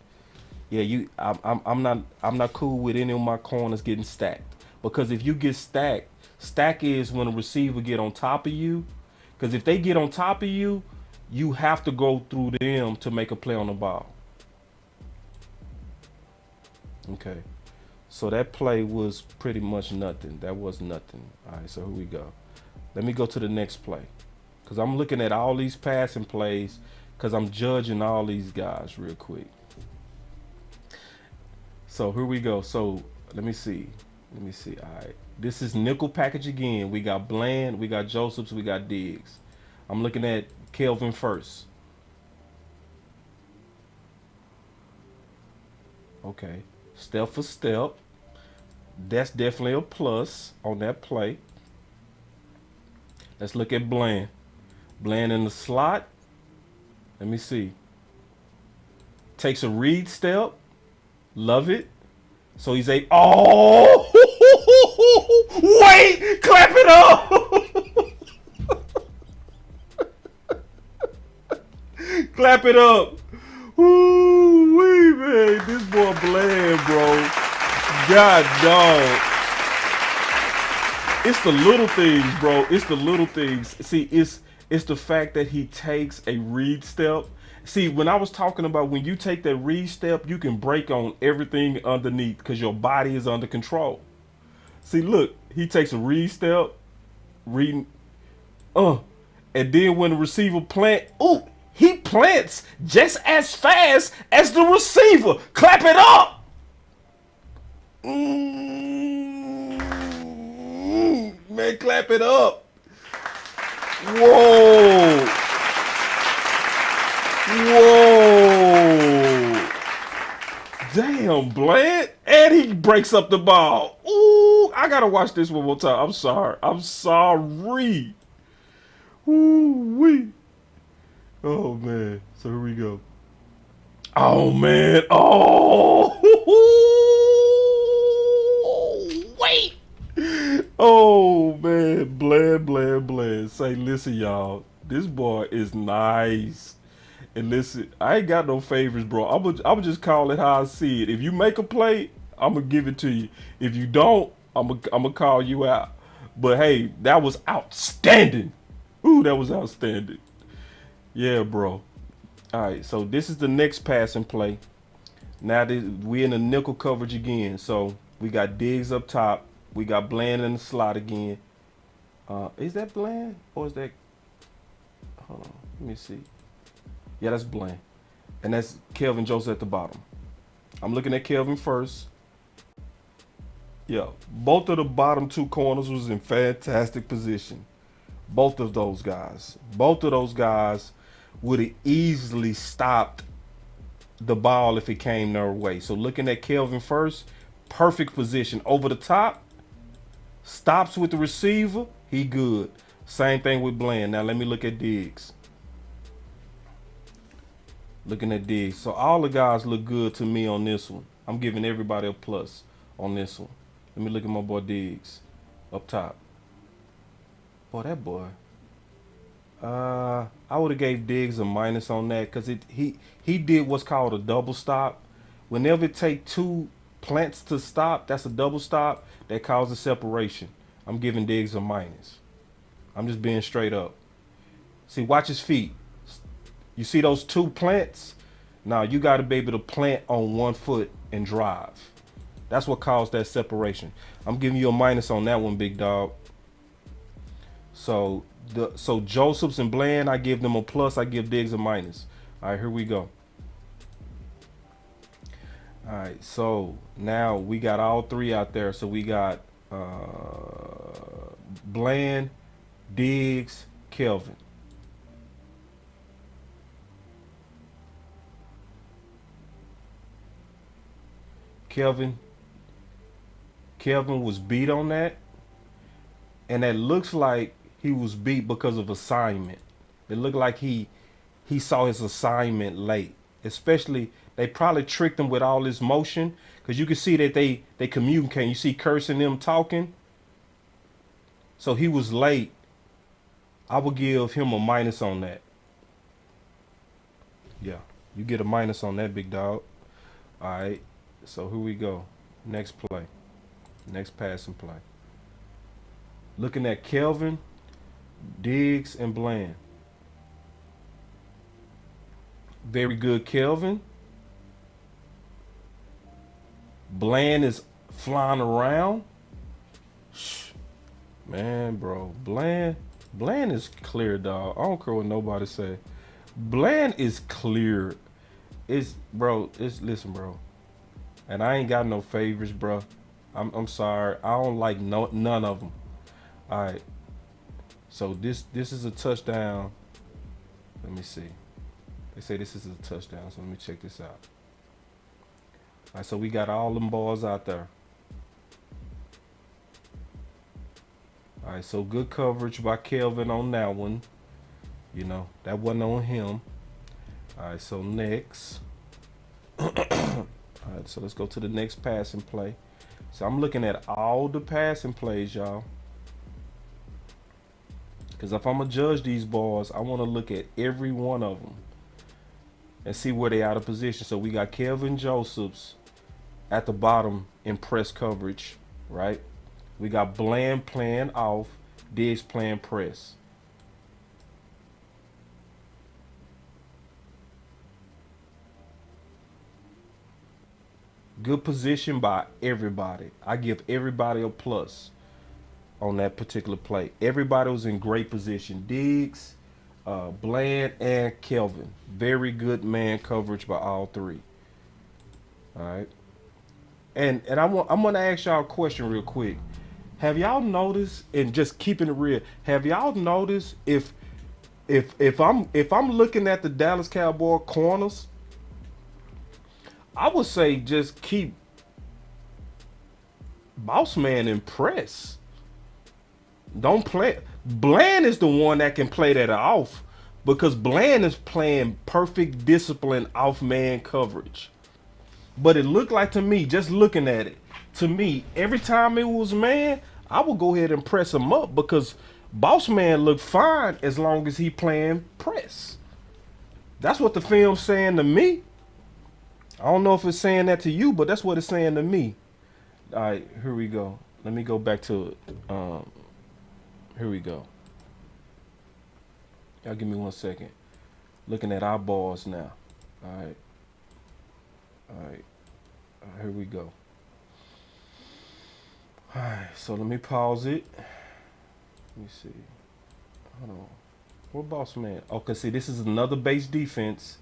Yeah, I'm not cool with any of my corners getting stacked, because if you get stacked, stack is when a receiver get on top of you. Because if they get on top of you, you have to go through them to make a play on the ball. Okay. So that play was pretty much nothing. That was nothing. All right, so here we go. Let me go to the next play, because I'm looking at all these passing plays, because I'm judging all these guys real quick. So here we go. So let me see. All right. This is nickel package again. We got Bland, we got Josephs, we got Diggs. I'm looking at Kelvin first. Okay. Step for step. That's definitely a plus on that play. Let's look at Bland. Bland in the slot. Let me see. Takes a read step. Love it. So he's oh! Wait! Clap it up! Clap it up. Ooh, man. This boy Bland, bro. God, dog. It's the little things, bro. It's the little things. See, it's the fact that he takes a read step. See, when I was talking about when you take that read step, you can break on everything underneath because your body is under control. See, look, he takes a read step, and then when the receiver he plants just as fast as the receiver. Clap it up. Man, clap it up. Whoa. Whoa. Damn, Bland. And he breaks up the ball. Ooh, I gotta watch this one more time. I'm sorry. I'm sorry. Ooh-wee. Oh, man. So here we go. Oh, man. Oh. Wait. Oh, man. Bland. Say, listen, y'all. This boy is nice. And listen, I ain't got no favors, bro. I'm just call it how I see it. If you make a play, I'm going to give it to you. If you don't, I'm going to call you out. But, hey, that was outstanding. Ooh, that was outstanding. Yeah, bro. All right, so this is the next passing play. Now we're in the nickel coverage again. So we got Diggs up top. We got Bland in the slot again. Is that Bland or is that? Hold on, let me see. Yeah, that's Bland, and that's Kelvin Joseph at the bottom. I'm looking at Kelvin first. Yeah, both of the bottom two corners was in fantastic position. Both of those guys would have easily stopped the ball if it came their way. So looking at Kelvin first, perfect position. Over the top, stops with the receiver, he good. Same thing with Bland. Now let me look at Diggs. Looking at Diggs. So all the guys look good to me on this one. I'm giving everybody a plus on this one. Let me look at my boy Diggs up top. Boy, that boy. I would have gave Diggs a minus on that because he did what's called a double stop. Whenever it take two plants to stop, that's a double stop that causes separation. I'm giving Diggs a minus. I'm just being straight up. See, watch his feet. You see those two plants? Now you got to be able to plant on one foot and drive. That's what caused that separation. I'm giving you a minus on that one, big dog. So Josephs and Bland, I give them a plus. I give Diggs a minus. All right, here we go. All right, so now we got all three out there. So we got Bland, Diggs, Kelvin. Kelvin was beat on that, and that looks like he was beat because of assignment. It looked like he saw his assignment late. Especially, they probably tricked him with all this motion, because you can see that they communicate. You see cursing them talking. So he was late. I would give him a minus on that. Yeah, you get a minus on that, big dog. All right. So here we go. Next play. Next passing play. Looking at Kelvin, Diggs, and Bland. Very good, Kelvin. Bland is flying around. Man, bro. Bland is clear, dog. I don't care what nobody say. Bland is clear. Listen, bro. And I ain't got no favors, bro. I'm sorry. I don't like none of them. All right. So this is a touchdown. Let me see. They say this is a touchdown. So let me check this out. All right. So we got all them balls out there. All right. So good coverage by Kelvin on that one. You know, that wasn't on him. All right. So next. All right, so let's go to the next passing play. So I'm looking at all the passing plays, y'all. Because if I'm going to judge these balls, I want to look at every one of them and see where they out of position. So we got Kelvin Josephs at the bottom in press coverage, right? We got Bland playing off, Diggs playing press. Good position by everybody. I give everybody a plus on that particular play. Everybody was in great position. Diggs, Bland, and Kelvin. Very good man coverage by all three. All right. And I'm gonna ask y'all a question real quick. Have y'all noticed, and just keeping it real, have y'all noticed if I'm looking at the Dallas Cowboy corners, I would say just keep boss man impressed. Don't play. Bland is the one that can play that off because Bland is playing perfect discipline off man coverage. But it looked like to me, just looking at it, to me, every time it was man, I would go ahead and press him up because boss man looked fine as long as he playing press. That's what the film's saying to me. I don't know if it's saying that to you, but that's what it's saying to me. All right, here we go. Let me go back to it. Here we go. Y'all give me 1 second. Looking at our balls now. All right. All right. Here we go. All right. So let me pause it. Let me see. Hold on. What boss man? Okay, see, this is another base defense.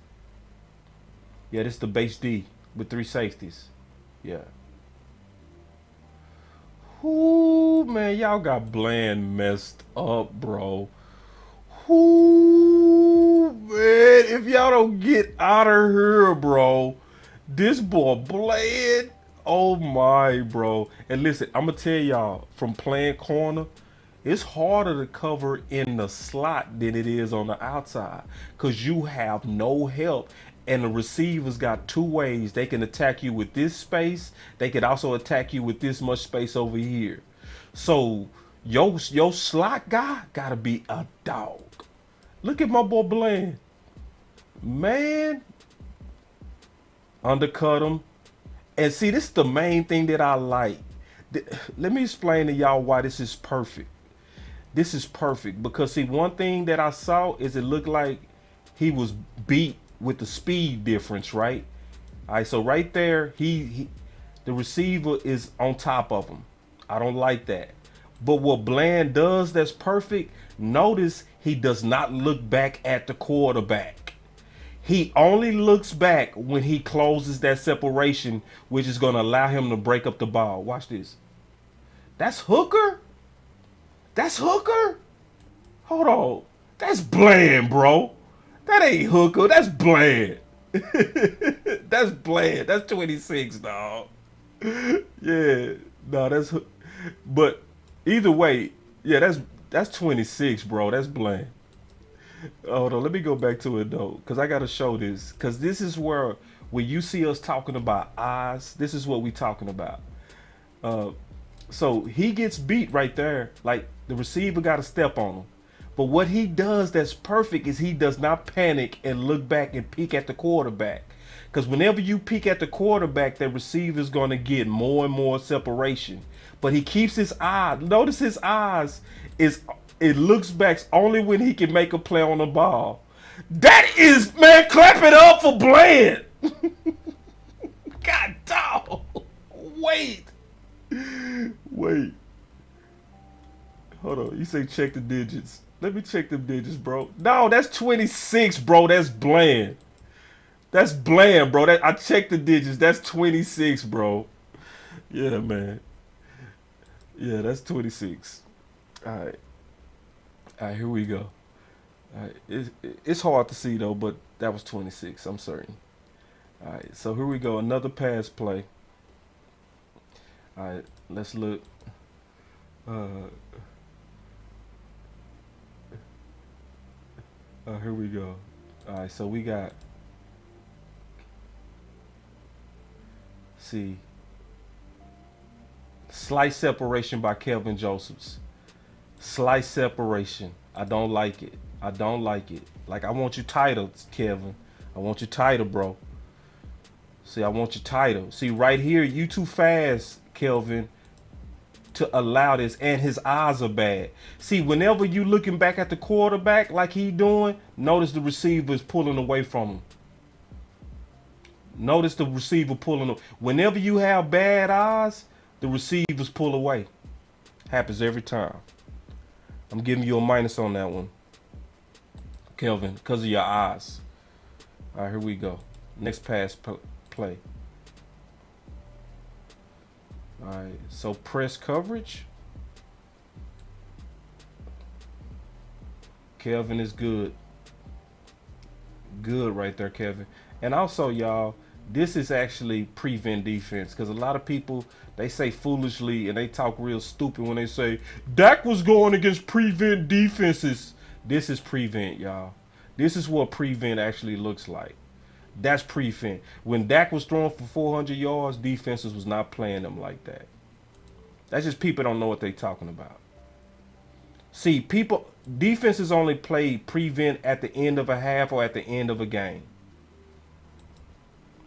Yeah, this is the base D with 3 safeties. Yeah. Ooh, man, y'all got Bland messed up, bro. Ooh, man, if y'all don't get out of here, bro, this boy Bland, oh my, bro. And listen, I'm gonna tell y'all, from playing corner, it's harder to cover in the slot than it is on the outside because you have no help. And the receivers got 2 ways. They can attack you with this space. They can also attack you with this much space over here. So your slot guy gotta be a dog. Look at my boy Bland. Man. Undercut him. And see, this is the main thing that I like. Let me explain to y'all why this is perfect. This is perfect because see, one thing that I saw is it looked like he was beat with the speed difference, right? All right, so right there, the receiver is on top of him. I don't like that. But what Bland does that's perfect, notice he does not look back at the quarterback. He only looks back when he closes that separation, which is going to allow him to break up the ball. Watch this. That's Hooker? That's Hooker? Hold on. That's Bland, bro. That ain't Hooker. That's Bland. That's Bland. That's 26, dog. Yeah. No, that's... But either way, yeah, that's 26, bro. That's Bland. Hold on. Let me go back to it, though, because I got to show this. Because this is where, when you see us talking about eyes, this is what we talking about. So he gets beat right there. Like, the receiver got to step on him. But what he does that's perfect is he does not panic and look back and peek at the quarterback. Because whenever you peek at the quarterback, the receiver's going to get more and more separation. But he keeps his eye. Notice his eyes it looks back only when he can make a play on the ball. That is, man, clap it up for Bland. God dog. Wait. Hold on. You say check the digits. Let me check them digits, bro. No, that's 26, bro. That's Bland. That's Bland, bro. I checked the digits. That's 26, bro. Yeah, man. Yeah, that's 26. All right. All right, here we go. All right. It's hard to see, though, but that was 26. I'm certain. All right, so here we go. Another pass play. All right, let's look. Here we go. All right, so we got, see, slight separation by Kelvin Josephs. Slight separation. I don't like it. I don't like it. Like, I want you tighter, Kevin. I want you tighter, bro. See, I want you tighter. See, right here, you too fast, Kelvin, to allow this, and his eyes are bad. See, whenever you looking back at the quarterback like he doing, notice the receiver is pulling away from him. Notice the receiver pulling up. Whenever you have bad eyes, the receivers pull away. Happens every time. I'm giving you a minus on that one, Kelvin, because of your eyes. All right, here we go. Next pass play. All right, so press coverage. Kelvin is good. Good right there, Kevin. And also, y'all, this is actually prevent defense because a lot of people, they say foolishly and they talk real stupid when they say Dak was going against prevent defenses. This is prevent, y'all. This is what prevent actually looks like. That's prevent. When Dak was throwing for 400 yards, defenses was not playing them like that. That's just people don't know what they talking about. See, defenses only play prevent at the end of a half or at the end of a game.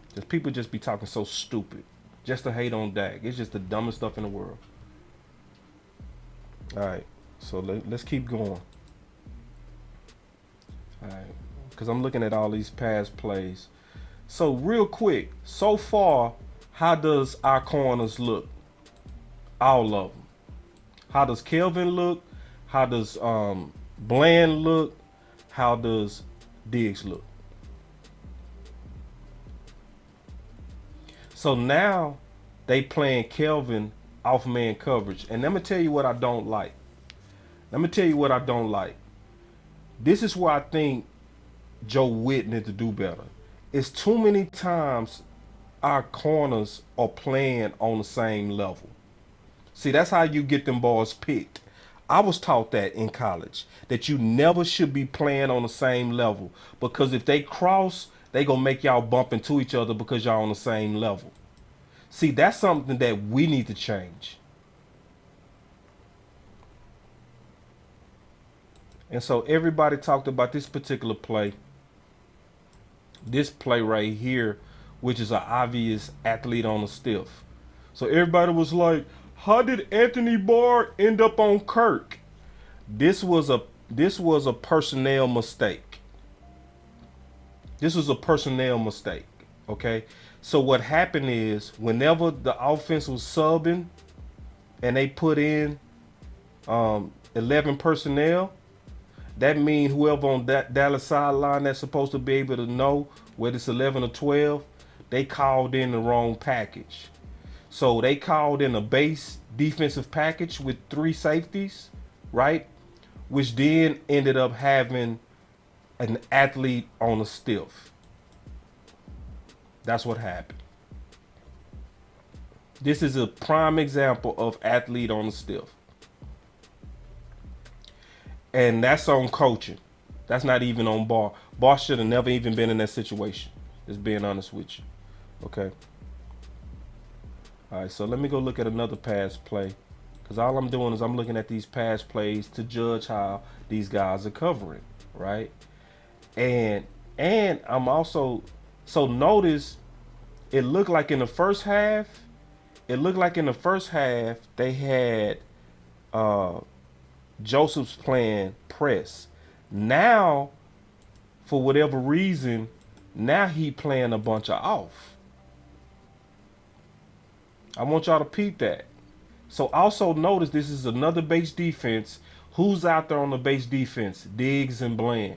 Because people just be talking so stupid just to hate on Dak. It's just the dumbest stuff in the world. All right, so let's keep going. All right, because I'm looking at all these pass plays. So real quick, so far, how does our corners look? All of them. How does Kelvin look? How does Bland look? How does Diggs look? So now they playing Kelvin off man coverage. And let me tell you what I don't like. This is where I think Joe Witt need to do better. It's too many times our corners are playing on the same level. See, that's how you get them boys picked. I was taught that in college, that you never should be playing on the same level because if they cross, they gonna make y'all bump into each other because y'all on the same level. See, that's something that we need to change. And so everybody talked about this particular play. This play right here, which is an obvious athlete on a stiff. So everybody was like, how did Anthony Barr end up on Kirk? This was a personnel mistake. Okay? So what happened is whenever the offense was subbing and they put in 11 personnel, that means whoever on that Dallas sideline that's supposed to be able to know whether it's 11 or 12, they called in the wrong package. So they called in a base defensive package with 3 safeties, right? Which then ended up having an athlete on a stiff. That's what happened. This is a prime example of athlete on a stiff. And that's on coaching. That's not even on Barr. Barr should have never even been in that situation. Just being honest with you. Okay. All right, so let me go look at another pass play. Because all I'm doing is I'm looking at these pass plays to judge how these guys are covering, right? And I'm also, so notice it looked like in the first half, they had Joseph's playing press. Now, for whatever reason, now he playing a bunch of off. I want y'all to peep that. So also notice this is another base defense. Who's out there on the base defense? Diggs and Bland.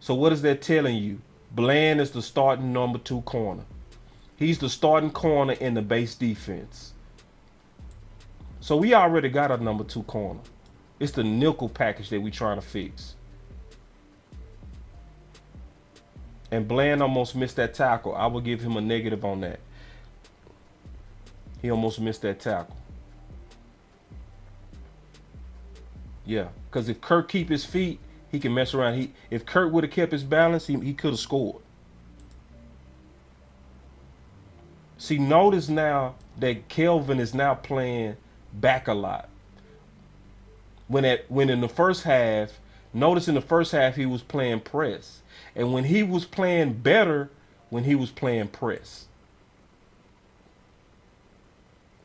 So what is that telling you? Bland is the starting number 2 corner. He's the starting corner in the base defense. So we already got a number 2 corner. It's the nickel package that we trying to fix. And Bland almost missed that tackle. I will give him a negative on that. He almost missed that tackle. Yeah, because if Kirk keep his feet, he can mess around. If Kirk would have kept his balance, he could have scored. See, notice now that Kelvin is now playing back a lot. When in the first half, notice in the first half he was playing press. And when he was playing better, when he was playing press.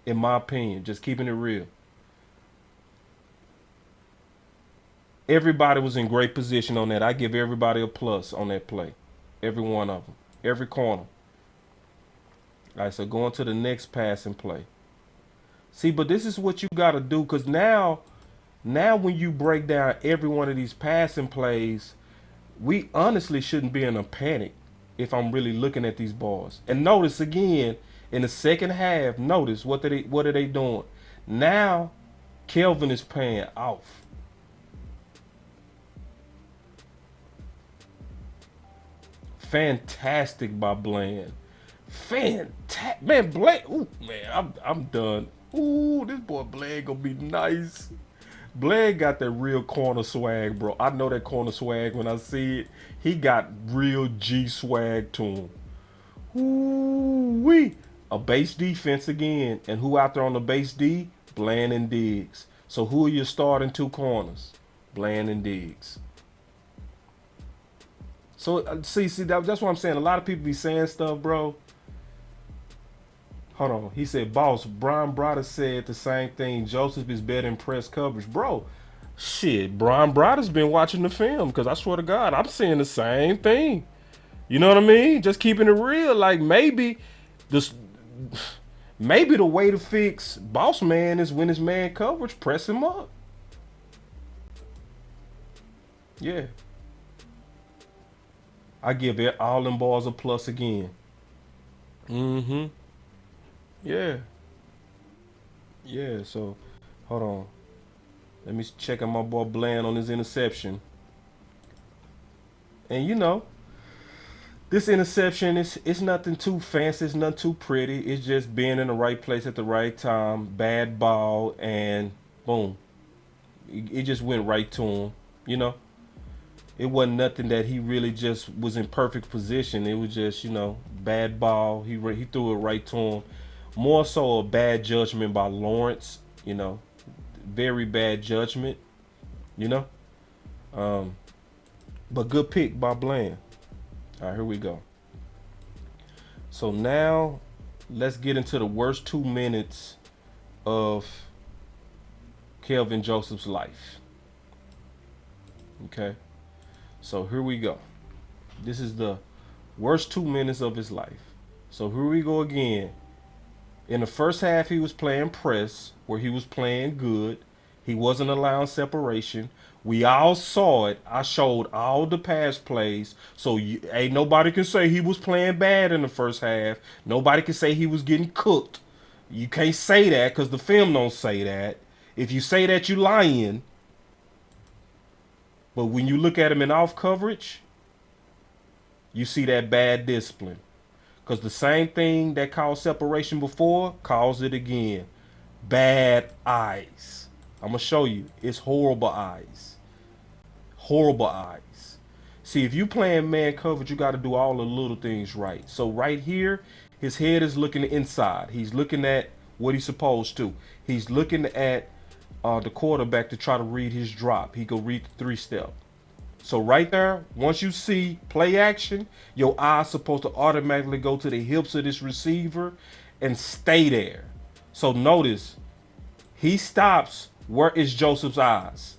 In my opinion, just keeping it real. Everybody was in great position on that. I give everybody a plus on that play. Every one of them. Every corner. All right, so going to the next pass and play. See, but this is what you got to do, because now when you break down every one of these passing plays, we honestly shouldn't be in a panic if I'm really looking at these balls. And notice again, In the second half, notice what are they doing? Now, Kelvin is paying off. Fantastic by Bland. Fantastic, man. Bland. Ooh, man, I'm done. Ooh, this boy Bland gonna be nice. Bland got that real corner swag, bro. I know that corner swag when I see it. He got real G swag to him. Ooh-wee. A base defense again. And who out there on the base D? Bland and Diggs. So who are your starting two corners? Bland and Diggs. So, see, that's what I'm saying. A lot of people be saying stuff, bro. Hold on. He said, boss, Brian Broder said the same thing. Joseph is better in press coverage. Bro, shit, Brian Broder's been watching the film because I swear to God, I'm seeing the same thing. You know what I mean? Just keeping it real. Like, maybe the way to fix boss man is when his man coverage, press him up. Yeah. I give it all them balls a plus again. Mm-hmm. Yeah. Yeah, so hold on. Let me check on my boy Bland on his interception. And you know, this interception it's nothing too fancy, it's nothing too pretty. It's just being in the right place at the right time, bad ball, and boom. It just went right to him, you know. It wasn't nothing that he really just was in perfect position. It was just, you know, bad ball. He threw it right to him. More so a bad judgment by Lawrence, you know. Very bad judgment, you know. But good pick by Bland. All right, here we go. So now let's get into the worst 2 minutes of Kelvin Joseph's life. Okay. So here we go. This is the worst 2 minutes of his life. So here we go again. In the first half, he was playing press, where he was playing good. He wasn't allowing separation. We all saw it. I showed all the pass plays. So ain't nobody can say he was playing bad in the first half. Nobody can say he was getting cooked. You can't say that because the film don't say that. If you say that, you lying. But when you look at him in off coverage, you see that bad discipline. Because the same thing that caused separation before caused it again. Bad eyes. I'm going to show you. It's horrible eyes. Horrible eyes. See, if you playing man coverage, you got to do all the little things right. So right here, his head is looking inside. He's looking at what he's supposed to. He's looking at the quarterback to try to read his drop. He go read the 3-step. So right there, once you see play action, your eye's supposed to automatically go to the hips of this receiver and stay there. So notice, he stops. Where is Joseph's eyes?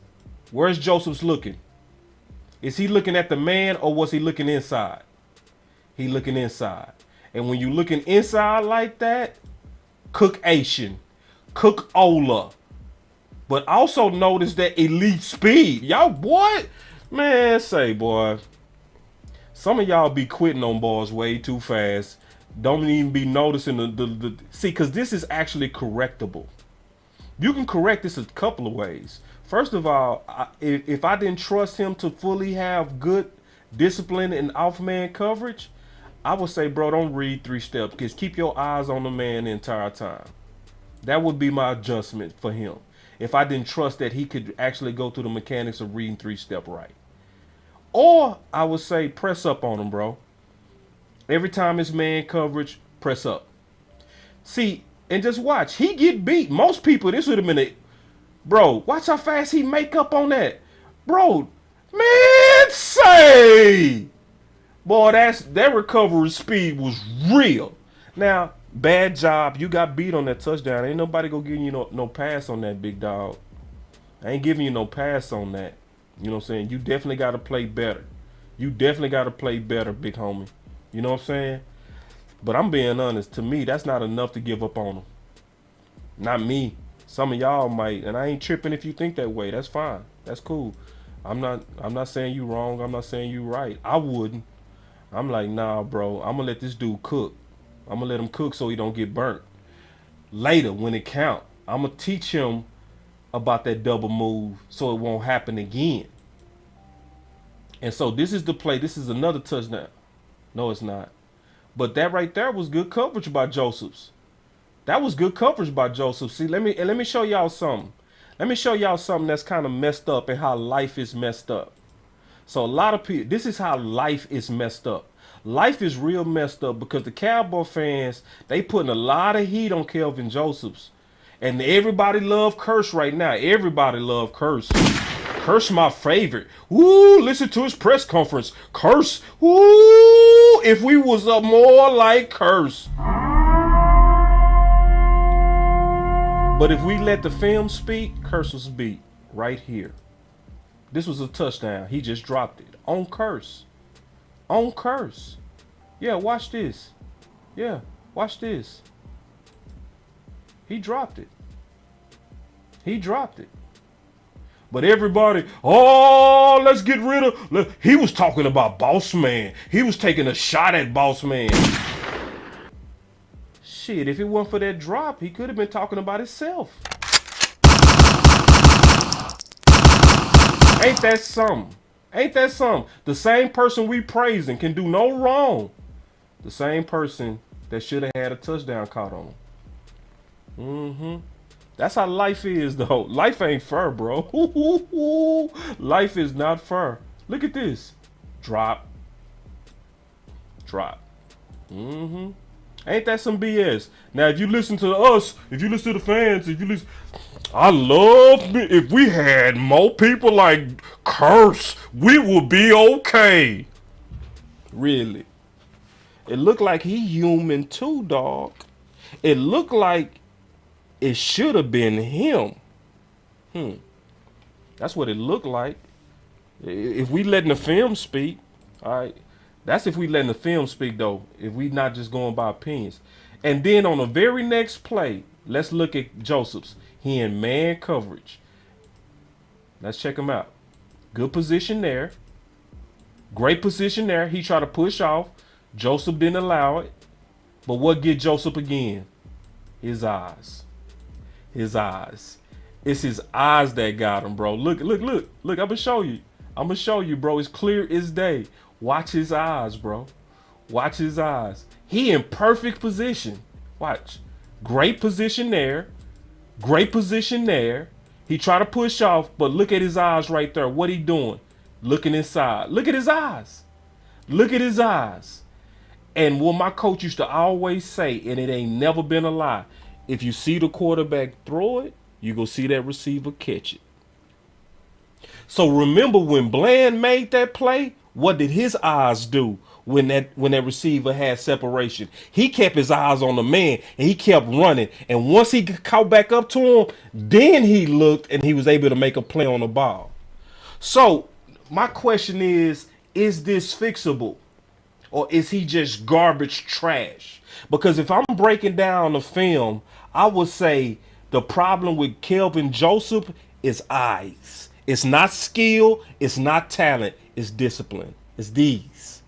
Where is Joseph's looking? Is he looking at the man or was he looking inside? He looking inside. And when you looking inside like that, cook Asian, cook Ola. But also notice that elite speed. Y'all, boy, man, say, boy. Some of y'all be quitting on balls way too fast. Don't even be noticing the see, because this is actually correctable. You can correct this a couple of ways. First of all, if I didn't trust him to fully have good discipline and off-man coverage, I would say, bro, don't read 3-step, because keep your eyes on the man the entire time. That would be my adjustment for him. If I didn't trust that he could actually go through the mechanics of reading 3-step right. Or I would say press up on him, bro. Every time it's man coverage, press up. See, and just watch. He get beat. Most people, this would have been a... Bro, watch how fast he make up on that. Bro, man, say... Boy, that recovery speed was real. Now, bad job. You got beat on that touchdown. Ain't nobody gonna give you no pass on that, big dog. I ain't giving you no pass on that. You know what I'm saying? You definitely got to play better. You definitely got to play better, big homie. You know what I'm saying? But I'm being honest. To me, that's not enough to give up on him. Not me. Some of y'all might, and I ain't tripping if you think that way. That's fine. That's cool. I'm not saying you wrong. I'm not saying you right. I wouldn't. I'm like, nah, bro. I'm gonna let this dude cook. I'm gonna let him cook so he don't get burnt. Later, when it count, I'm gonna teach him about that double move so it won't happen again. And so this is the play. This is another touchdown. No, it's not. But that right there was good coverage by Josephs. That was good coverage by Joseph. See, let me show y'all something. Let me show y'all something that's kind of messed up and how life is messed up. So a lot of people, this is how life is messed up. Life is real messed up because the Cowboy fans, they putting a lot of heat on Kelvin Josephs. And everybody love Curse right now. Everybody love Curse. Curse my favorite. Woo, listen to his press conference. Curse. Woo, if we was more like Curse. But if we let the film speak, Curse was beat right here. This was a touchdown. He just dropped it. On Curse. On Curse. Yeah, watch this. Yeah, watch this. He dropped it. He dropped it. But everybody, oh, let's get rid of. He was talking about Boss Man. He was taking a shot at Boss Man. Shit, if it weren't for that drop, he could have been talking about himself. Ain't that something? Ain't that something? The same person we praising can do no wrong. The same person that should have had a touchdown caught on him. That's how life is, though. Life ain't fair, bro. Life is not fair. Look at this. Drop. Drop. Ain't that some BS? Now, if you listen to us, if you listen to the fans, if you listen, I love me. If we had more people like Curse, we would be okay. Really. It looked like he human too, dog. It looked like it should have been him. That's what it looked like. If we letting the film speak, all right. That's if we letting the film speak, though. If we not just going by opinions. And then on the very next play, let's look at Joseph's. He in man coverage. Let's check him out. Good position there. Great position there. He tried to push off. Joseph didn't allow it. But what get Joseph again? His eyes. His eyes. It's his eyes that got him, bro. Look. I'm going to show you. I'm going to show you, bro. It's clear as day. Watch his eyes, bro. Watch his eyes. He in perfect position. Watch. Great position there. Great position there. He tried to push off, but look at his eyes right there. What he doing? Looking inside. Look at his eyes. Look at his eyes. And what my coach used to always say, and it ain't never been a lie, if you see the quarterback throw it, you go see that receiver catch it. So remember when Bland made that play, what did his eyes do when that receiver had separation? He kept his eyes on the man and he kept running. And once he caught back up to him, then he looked and he was able to make a play on the ball. So my question is this fixable? Or is he just garbage trash? Because if I'm breaking down the film, I would say the problem with Kelvin Joseph is eyes. It's not skill. It's not talent. It's discipline. It's these.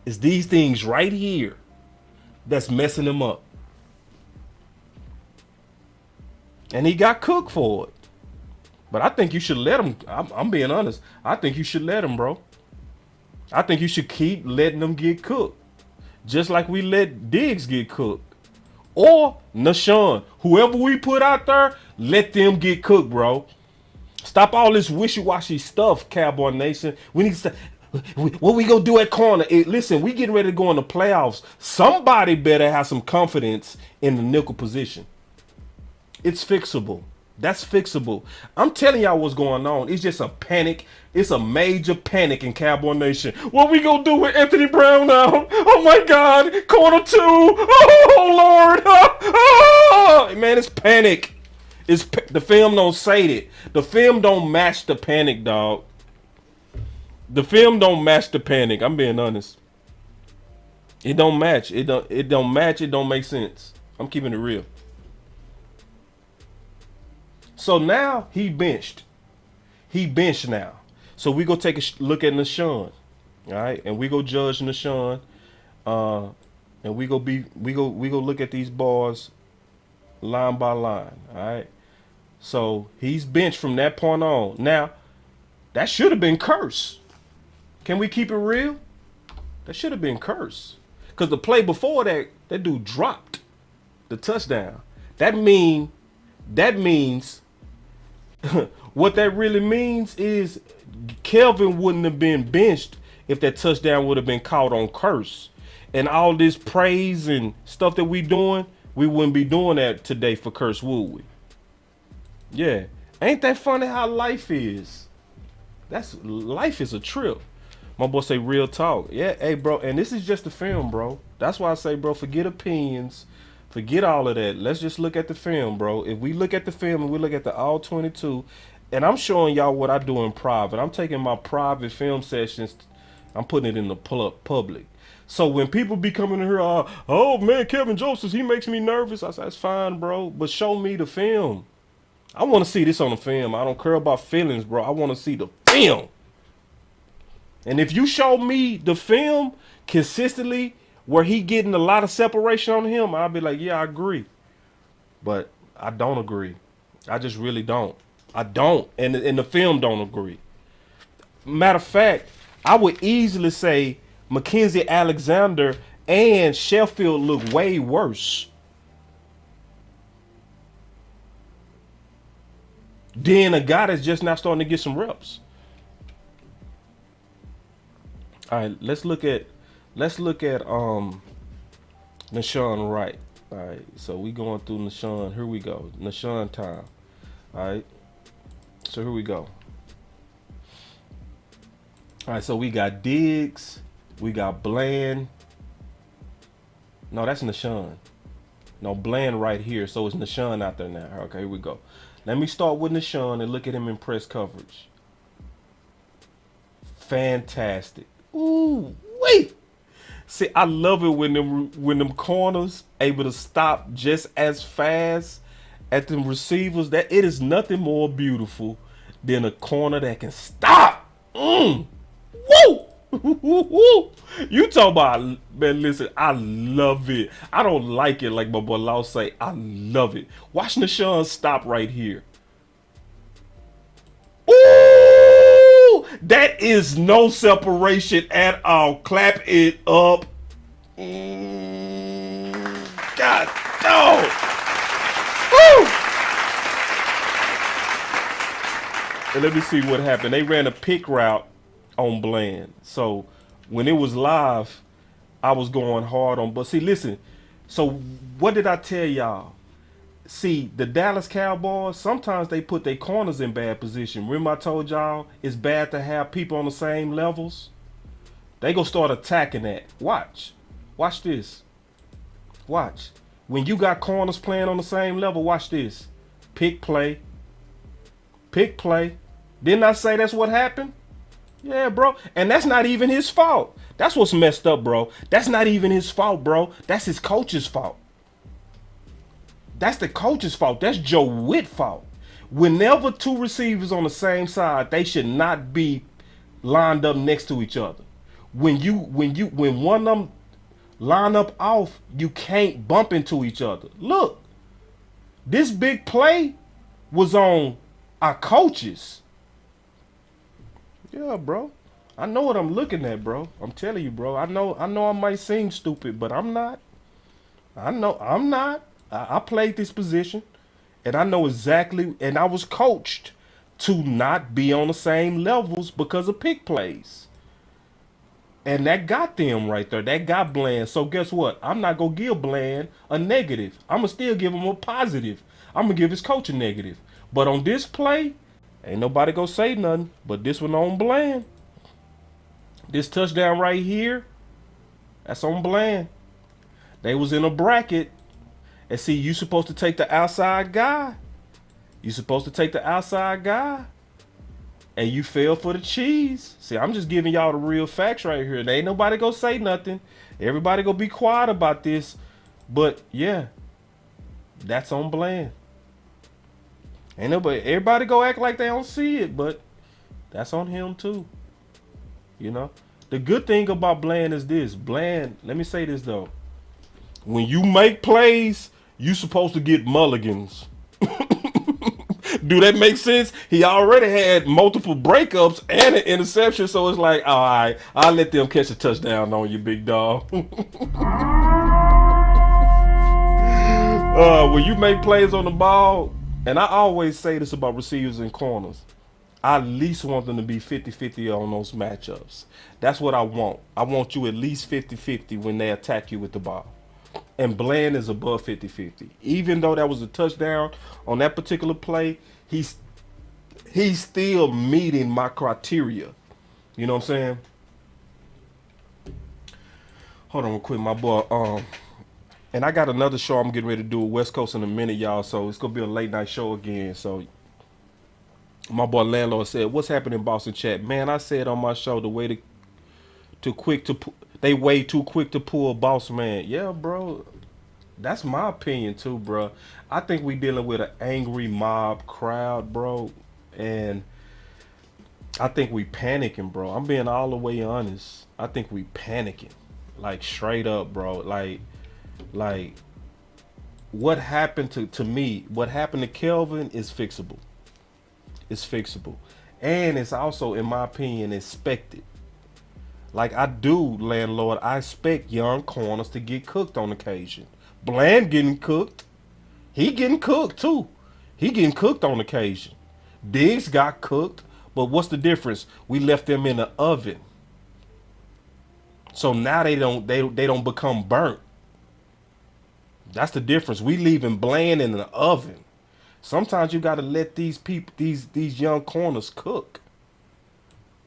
It's these things right here that's messing him up. And he got cooked for it. But I think you should let him. I'm being honest. I think you should let him, bro. I think you should keep letting them get cooked. Just like we let Diggs get cooked. Or Nashawn. Whoever we put out there, let them get cooked, bro. Stop all this wishy-washy stuff, Cowboy Nation. We need to. What we gonna do at corner? Listen, we getting ready to go in the playoffs. Somebody better have some confidence in the nickel position. It's fixable. That's fixable. I'm telling y'all what's going on. It's just a panic. It's a major panic in Cowboy Nation. What we gonna do with Anthony Brown now? Oh my God, corner 2. Oh Lord. Oh, man, it's panic. The film don't say it. The film don't match the panic, dog. The film don't match the panic. I'm being honest. It don't match. It don't match. It don't make sense. I'm keeping it real. So now he benched. He benched now. So we go take a look at Nashawn. All right, and we go judge Nashawn. and we go look at these bars line by line. All right. So he's benched from that point on. Now, that should have been cursed. Can we keep it real? That should have been cursed. Because the play before that, that dude dropped the touchdown. That means what that really means is Kelvin wouldn't have been benched if that touchdown would have been caught on curse. And all this praise and stuff that we doing, we wouldn't be doing that today for curse, would we? Yeah. Ain't that funny how life is? Life is a trip. My boy say real talk. Yeah, hey, bro. And this is just the film, bro. That's why I say, bro, forget opinions. Forget all of that. Let's just look at the film, bro. If we look at the film and we look at the All-22, and I'm showing y'all what I do in private. I'm taking my private film sessions. I'm putting it in the public. So when people be coming in here, oh, man, Kevin Joseph, he makes me nervous. I say, that's fine, bro. But show me the film. I want to see this on the film. I don't care about feelings, bro. I want to see the film. And if you show me the film consistently where he getting a lot of separation on him, I'll be like, yeah, I agree. But I don't agree. I just really don't. I don't. And the film don't agree. Matter of fact, I would easily say Mackenzie Alexander and Sheffield look way worse. Then a guy that's just not starting to get some reps. All right, let's look at Nashawn Wright. All right, so we going through Nashawn. Here we go, Nashawn time. All right, so here we go. All right, so we got Diggs, we got Bland. No, that's Nashawn. No, Bland right here. So it's Nashawn out there now. Okay, here we go. Let me start with Nashawn and look at him in press coverage. Fantastic. Ooh, wait. See, I love it when them corners able to stop just as fast at them receivers. That it is nothing more beautiful than a corner that can stop. Woo! You talk about, man, listen, I love it. I don't like it like my boy Law say. I love it. Watch Nashawn stop right here. Ooh! That is no separation at all. Clap it up. God, no. Woo! And let me see what happened. They ran a pick route on Bland. So when it was live, I was going hard on. But see, listen. So what did I tell y'all? See, the Dallas Cowboys, sometimes they put their corners in bad position. Remember I told y'all it's bad to have people on the same levels? They gonna start attacking that. Watch. Watch this. Watch. When you got corners playing on the same level, watch this. Pick play. Pick play. Didn't I say that's what happened? Yeah, bro. And that's not even his fault. That's what's messed up, bro. That's not even his fault, bro. That's his coach's fault. That's the coach's fault. That's Joe Witt's fault. Whenever two receivers on the same side, they should not be lined up next to each other. When one of them line up off, you can't bump into each other. Look, this big play was on our coaches. Yeah, bro. I know what I'm looking at, bro. I'm telling you, bro. I know I might seem stupid, but I'm not. I know I'm not. I played this position, and I know exactly, and I was coached to not be on the same levels because of pick plays. And that got them right there. That got Bland. So guess what? I'm not going to give Bland a negative. I'm going to still give him a positive. I'm going to give his coach a negative. But on this play, ain't nobody going to say nothing. But this one on Bland. This touchdown right here, that's on Bland. They was in a bracket. And see, you supposed to take the outside guy. You supposed to take the outside guy. And you fell for the cheese. See, I'm just giving y'all the real facts right here. There ain't nobody gonna say nothing. Everybody gonna be quiet about this. But yeah, that's on Bland. Ain't nobody, everybody go act like they don't see it, but that's on him too. You know? The good thing about Bland is this. Bland, let me say this though. When you make plays, you supposed to get mulligans. Do that make sense? He already had multiple breakups and an interception, so it's like, all right, I'll let them catch a touchdown on you, big dog. When you make plays on the ball, and I always say this about receivers and corners, I at least want them to be 50-50 on those matchups. That's what I want. I want you at least 50-50 when they attack you with the ball. And Bland is above 50-50. Even though that was a touchdown on that particular play, he's still meeting my criteria. You know what I'm saying? Hold on real quick, my boy. And I got another show I'm getting ready to do with West Coast in a minute, y'all. So it's gonna be a late night show again. So my boy Landlord said, "What's happening, Boston chat?" Man, I said on my show, they way too quick to pull boss man. Yeah, bro. That's my opinion too, bro. I think we dealing with an angry mob crowd, bro, and I think we panicking, bro. I'm being all the way honest. I think we panicking, like straight up, bro. Like what happened to me? What happened to Kelvin is fixable. It's fixable, and it's also, in my opinion, expected. Like I do, Landlord. I expect young corners to get cooked on occasion. Bland getting cooked. He getting cooked too. He getting cooked on occasion. Diggs got cooked, but what's the difference? We left them in the oven. So now they don't become burnt. That's the difference. We leaving Bland in the oven. Sometimes you gotta let these people, these young corners cook.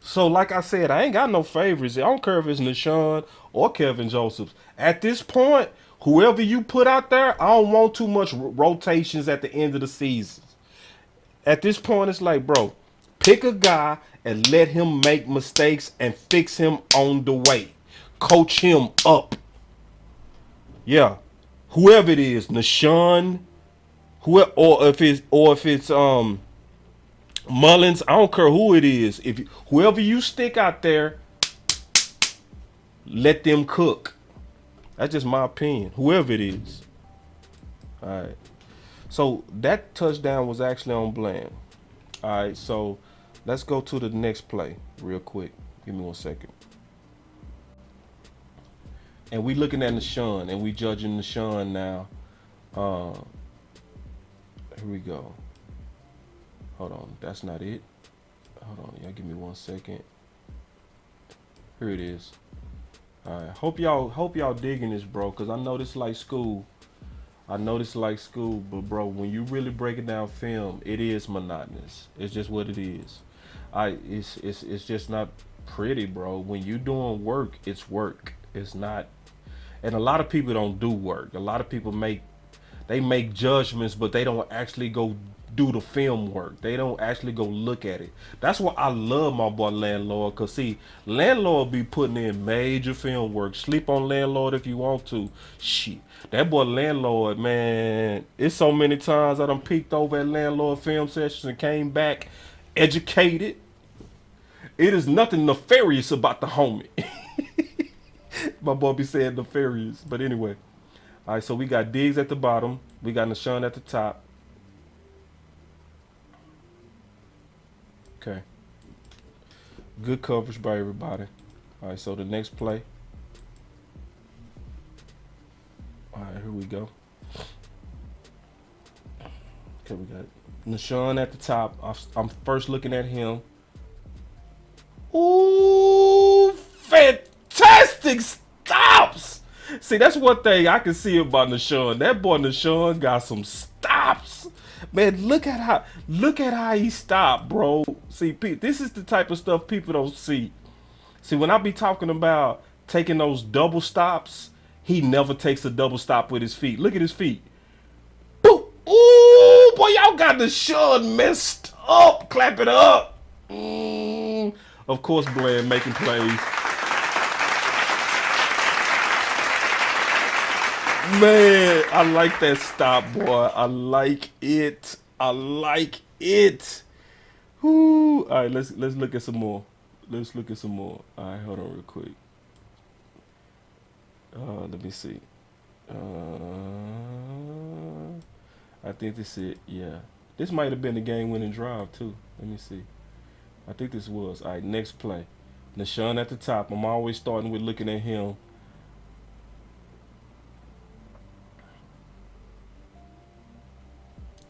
So like I said, I ain't got no favorites. I don't care if it's Nashawn or Kevin Josephs. At this point, whoever you put out there, I don't want too much rotations at the end of the season. At this point, it's like, bro, pick a guy and let him make mistakes and fix him on the way. Coach him up. Yeah. Whoever it is, Nashawn, whoever, or if it's Mullins, I don't care who it is. Whoever you stick out there, let them cook. That's just my opinion. Whoever it is. All right. So that touchdown was actually on Bland. All right. So let's go to the next play real quick. Give me 1 second. And we looking at Nashawn, and we judging Nashawn now. Here we go. Hold on, that's not it. Hold on, y'all give me 1 second. Here it is. All right, hope y'all digging this, bro, because I know this like school. But bro, when you really break it down film, it is monotonous. It's just what it is. It's just not pretty, bro. When you doing work, it's work. It's not. And a lot of people don't do work. A lot of people make judgments, but they don't actually go do the film work. They don't actually go look at it. That's why I love my boy Landlord, because see, Landlord be putting in major film work. Sleep on Landlord if you want to. Shit. That boy Landlord, man, it's so many times I done peeked over at Landlord film sessions and came back educated. It is nothing nefarious about the homie. My boy be saying nefarious, but anyway. All right, so we got Diggs at the bottom. We got Nashawn at the top. Okay. Good coverage by everybody. All right, so the next play. All right, here we go. Okay, we got Nashawn at the top. I'm first looking at him. Ooh, fantastic stops. See, that's one thing I can see about Nashawn. That boy Nashawn got some stops. Man, look at how he stopped, bro. See, this is the type of stuff people don't see. See, when I be talking about taking those double stops, he never takes a double stop with his feet. Look at his feet. Boop. Ooh, boy, y'all got Nashawn messed up. Clap it up. Of course, Bland making plays. Man, I like that stop, boy. I like it. Whoo. All right, let's look at some more. All right, hold on real quick. Let me see. I think this is it. Yeah. This might have been the game-winning drive, too. Let me see. I think this was. All right, next play. Nashawn at the top. I'm always starting with looking at him.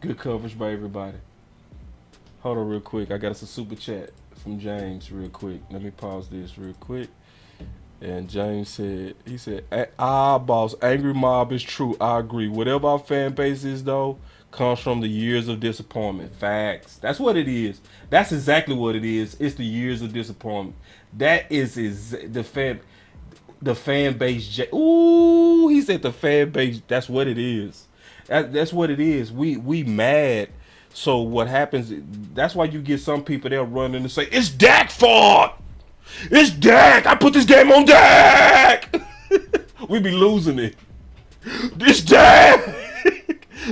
Good coverage by everybody. Hold on real quick. I got us a super chat from James real quick. Let me pause this real quick. And James said, he said, boss, angry mob is true. I agree. Whatever our fan base is, though, comes from the years of disappointment. Facts. That's what it is. That's exactly what it is. It's the years of disappointment. That is the fan base. Ooh, he said the fan base. That's what it is. That's what it is. We mad. So what happens? That's why you get some people they'll run in and say it's Dak fault. It's Dak. I put this game on Dak. We be losing it. It's Dak.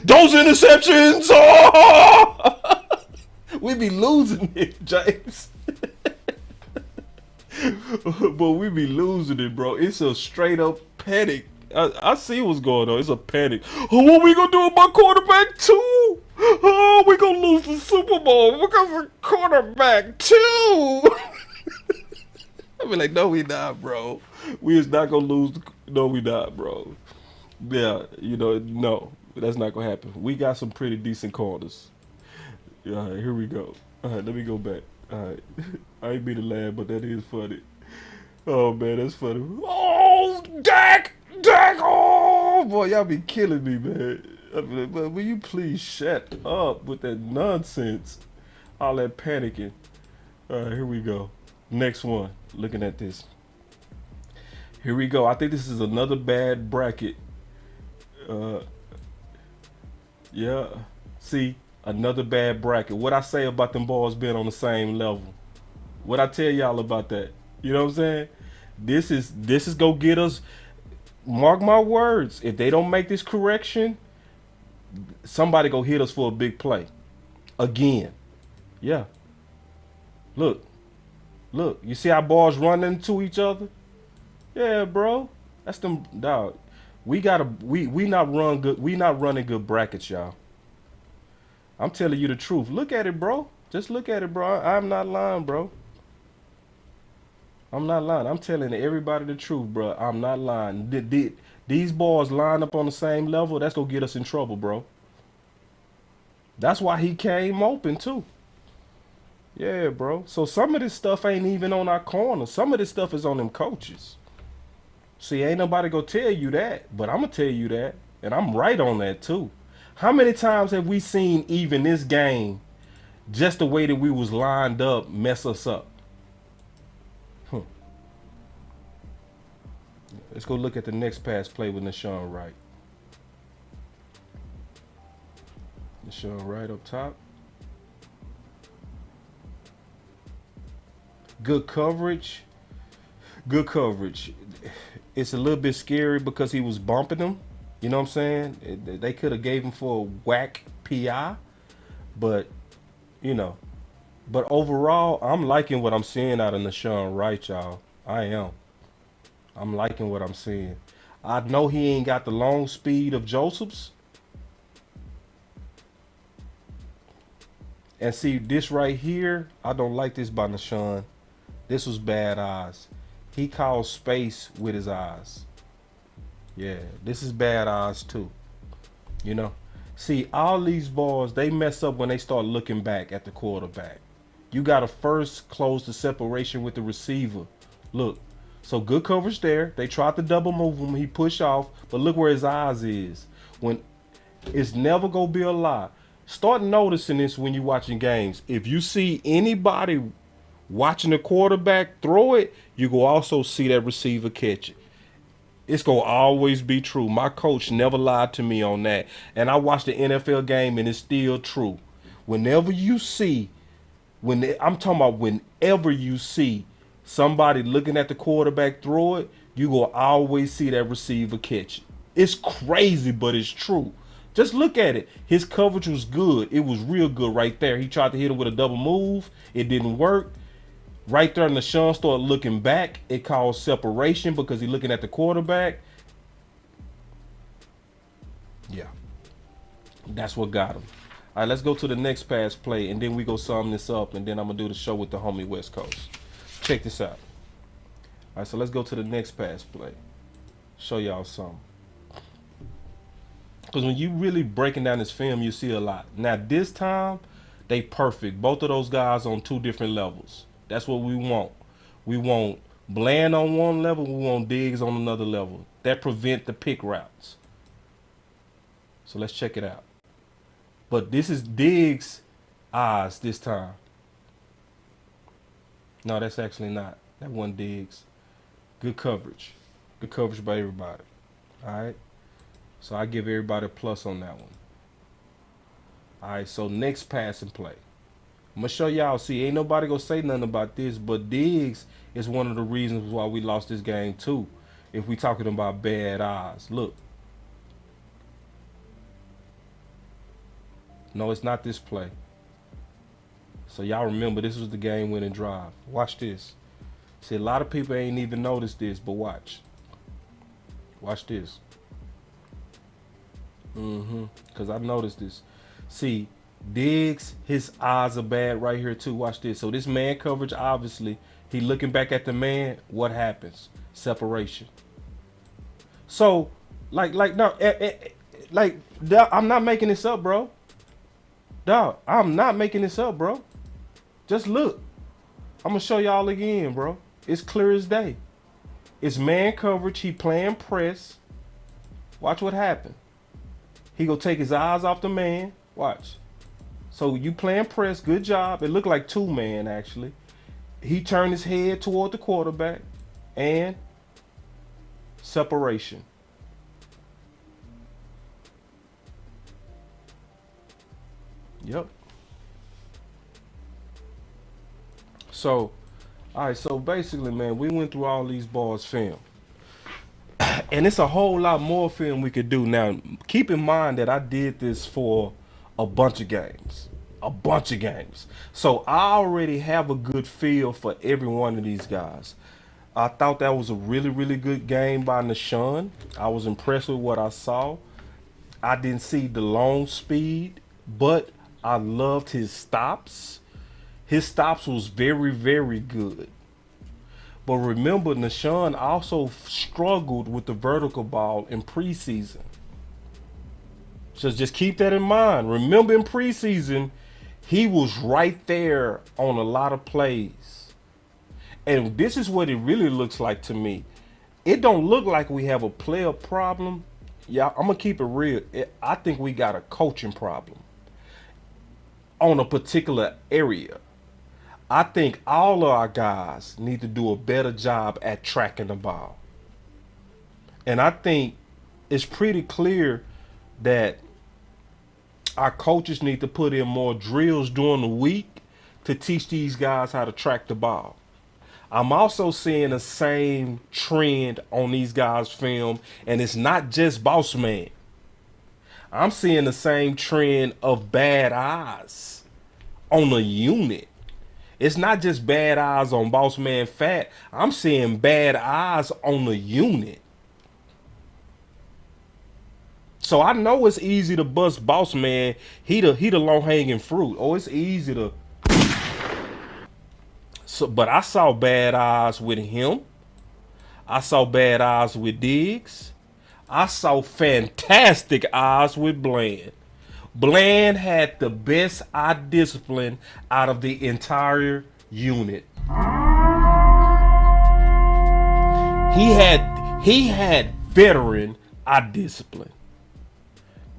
Those interceptions. Oh! We be losing it, James. But we be losing it, bro. It's a straight up panic. I see what's going on. It's a panic. Oh, what we gonna do about quarterback 2? Oh, we gonna lose the Super Bowl because of quarterback 2. I be like, no, we not, bro. We is not gonna lose. No, we not, bro. Yeah, no, that's not gonna happen. We got some pretty decent corners. All right, here we go. All right, let me go back. All right, I ain't mean to laugh, but that is funny. Oh man, that's funny. Oh, Dak, oh boy, y'all be killing me, man. I mean, but will you please shut up with that nonsense? All that panicking. All right, here we go. Next one. Looking at this. Here we go. I think this is another bad bracket. Yeah. See, another bad bracket. What I say about them balls being on the same level? What I tell y'all about that? You know what I'm saying? This is go get us. Mark my words. If they don't make this correction, somebody go hit us for a big play. Again. Yeah. Look, you see how balls run into each other? Yeah, bro. That's them, dog. We not running good brackets, y'all. I'm telling you the truth. Look at it, bro. Just look at it, bro. I'm not lying, bro. I'm not lying. I'm telling everybody the truth, bro. I'm not lying. These balls line up on the same level. That's gonna get us in trouble, bro. That's why he came open too. Yeah, bro. So some of this stuff ain't even on our corner. Some of this stuff is on them coaches. See, ain't nobody gonna tell you that, but I'm gonna tell you that, and I'm right on that too. How many times have we seen even this game, just the way that we was lined up, mess us up? Let's go look at the next pass play with Nashawn Wright. Nashawn Wright up top. Good coverage. Good coverage. It's a little bit scary because he was bumping them. You know what I'm saying? They could have gave him for a whack PI. But, But overall, I'm liking what I'm seeing out of Nashawn Wright, y'all. I am. I'm liking what I'm seeing. I know he ain't got the long speed of Joseph's. And see, this right here, I don't like this by Nashawn. This was bad eyes. He calls space with his eyes. Yeah, this is bad eyes too. See, all these balls, they mess up when they start looking back at the quarterback. You got to first close the separation with the receiver. Look. So good coverage there. They tried to double move him. He pushed off. But look where his eyes is. When it's never going to be a lie. Start noticing this when you're watching games. If you see anybody watching the quarterback throw it, you go also see that receiver catch it. It's going to always be true. My coach never lied to me on that. And I watched the NFL game and it's still true. Whenever you see, I'm talking about whenever you see somebody looking at the quarterback throw it, you will always see that receiver catch it. It's crazy, but it's true. Just look at it. His coverage was good. It was real good right there. He tried to hit him with a double move. It didn't work. Right there, Nashawn started looking back. It caused separation because he's looking at the quarterback. That's what got him. All right, let's go to the next pass play, and then we go sum this up, and then I'm going to do the show with the homie West Coast. Check this out. All right, so let's go to the next pass play. Show y'all something. Because when you really breaking down this film, you see a lot. Now, this time, they perfect. Both of those guys on two different levels. That's what we want. We want Bland on one level. We want Diggs on another level. That prevent the pick routes. So let's check it out. But this is Diggs' eyes this time. No, that's actually not. That wasn't Diggs. Good coverage. Good coverage by everybody. All right. So I give everybody a plus on that one. All right, so next passing play. I'm going to show y'all. See, ain't nobody going to say nothing about this, but Diggs is one of the reasons why we lost this game too, if we talking about bad eyes. Look. No, it's not this play. So y'all remember, this was the game-winning drive. Watch this. See, a lot of people ain't even noticed this, but watch. Watch this. Because I noticed this. See, Diggs, his eyes are bad right here too. Watch this. So this man coverage, obviously, he looking back at the man. What happens? Separation. So, I'm not making this up, bro. Dog, I'm not making this up, bro. Just look. I'm going to show y'all again, bro. It's clear as day. It's man coverage. He playing press. Watch what happened. He gonna take his eyes off the man. Watch. So you playing press. Good job. It looked like two man, actually. He turned his head toward the quarterback. And separation. Yep. So, all right. So basically, man, we went through all these balls film. And it's a whole lot more film we could do. Now, keep in mind that I did this for a bunch of games. A bunch of games. So I already have a good feel for every one of these guys. I thought that was a really, really good game by Nashawn. I was impressed with what I saw. I didn't see the long speed, but I loved his stops. His stops was very, very good. But remember, Nashawn also struggled with the vertical ball in preseason. So just keep that in mind. Remember, in preseason, he was right there on a lot of plays. And this is what it really looks like to me. It don't look like we have a player problem. Yeah, I'm going to keep it real. I think we got a coaching problem on a particular area. I think all of our guys need to do a better job at tracking the ball. And I think it's pretty clear that our coaches need to put in more drills during the week to teach these guys how to track the ball. I'm also seeing the same trend on these guys' film, and it's not just Boss Man. I'm seeing the same trend of bad eyes on a unit. It's not just bad eyes on Boss Man Fat. I'm seeing bad eyes on the unit. So I know it's easy to bust Boss Man. He the low-hanging fruit. Oh, it's easy to. So, but I saw bad eyes with him. I saw bad eyes with Diggs. I saw fantastic eyes with Bland. Bland had the best eye discipline out of the entire unit. He had veteran eye discipline.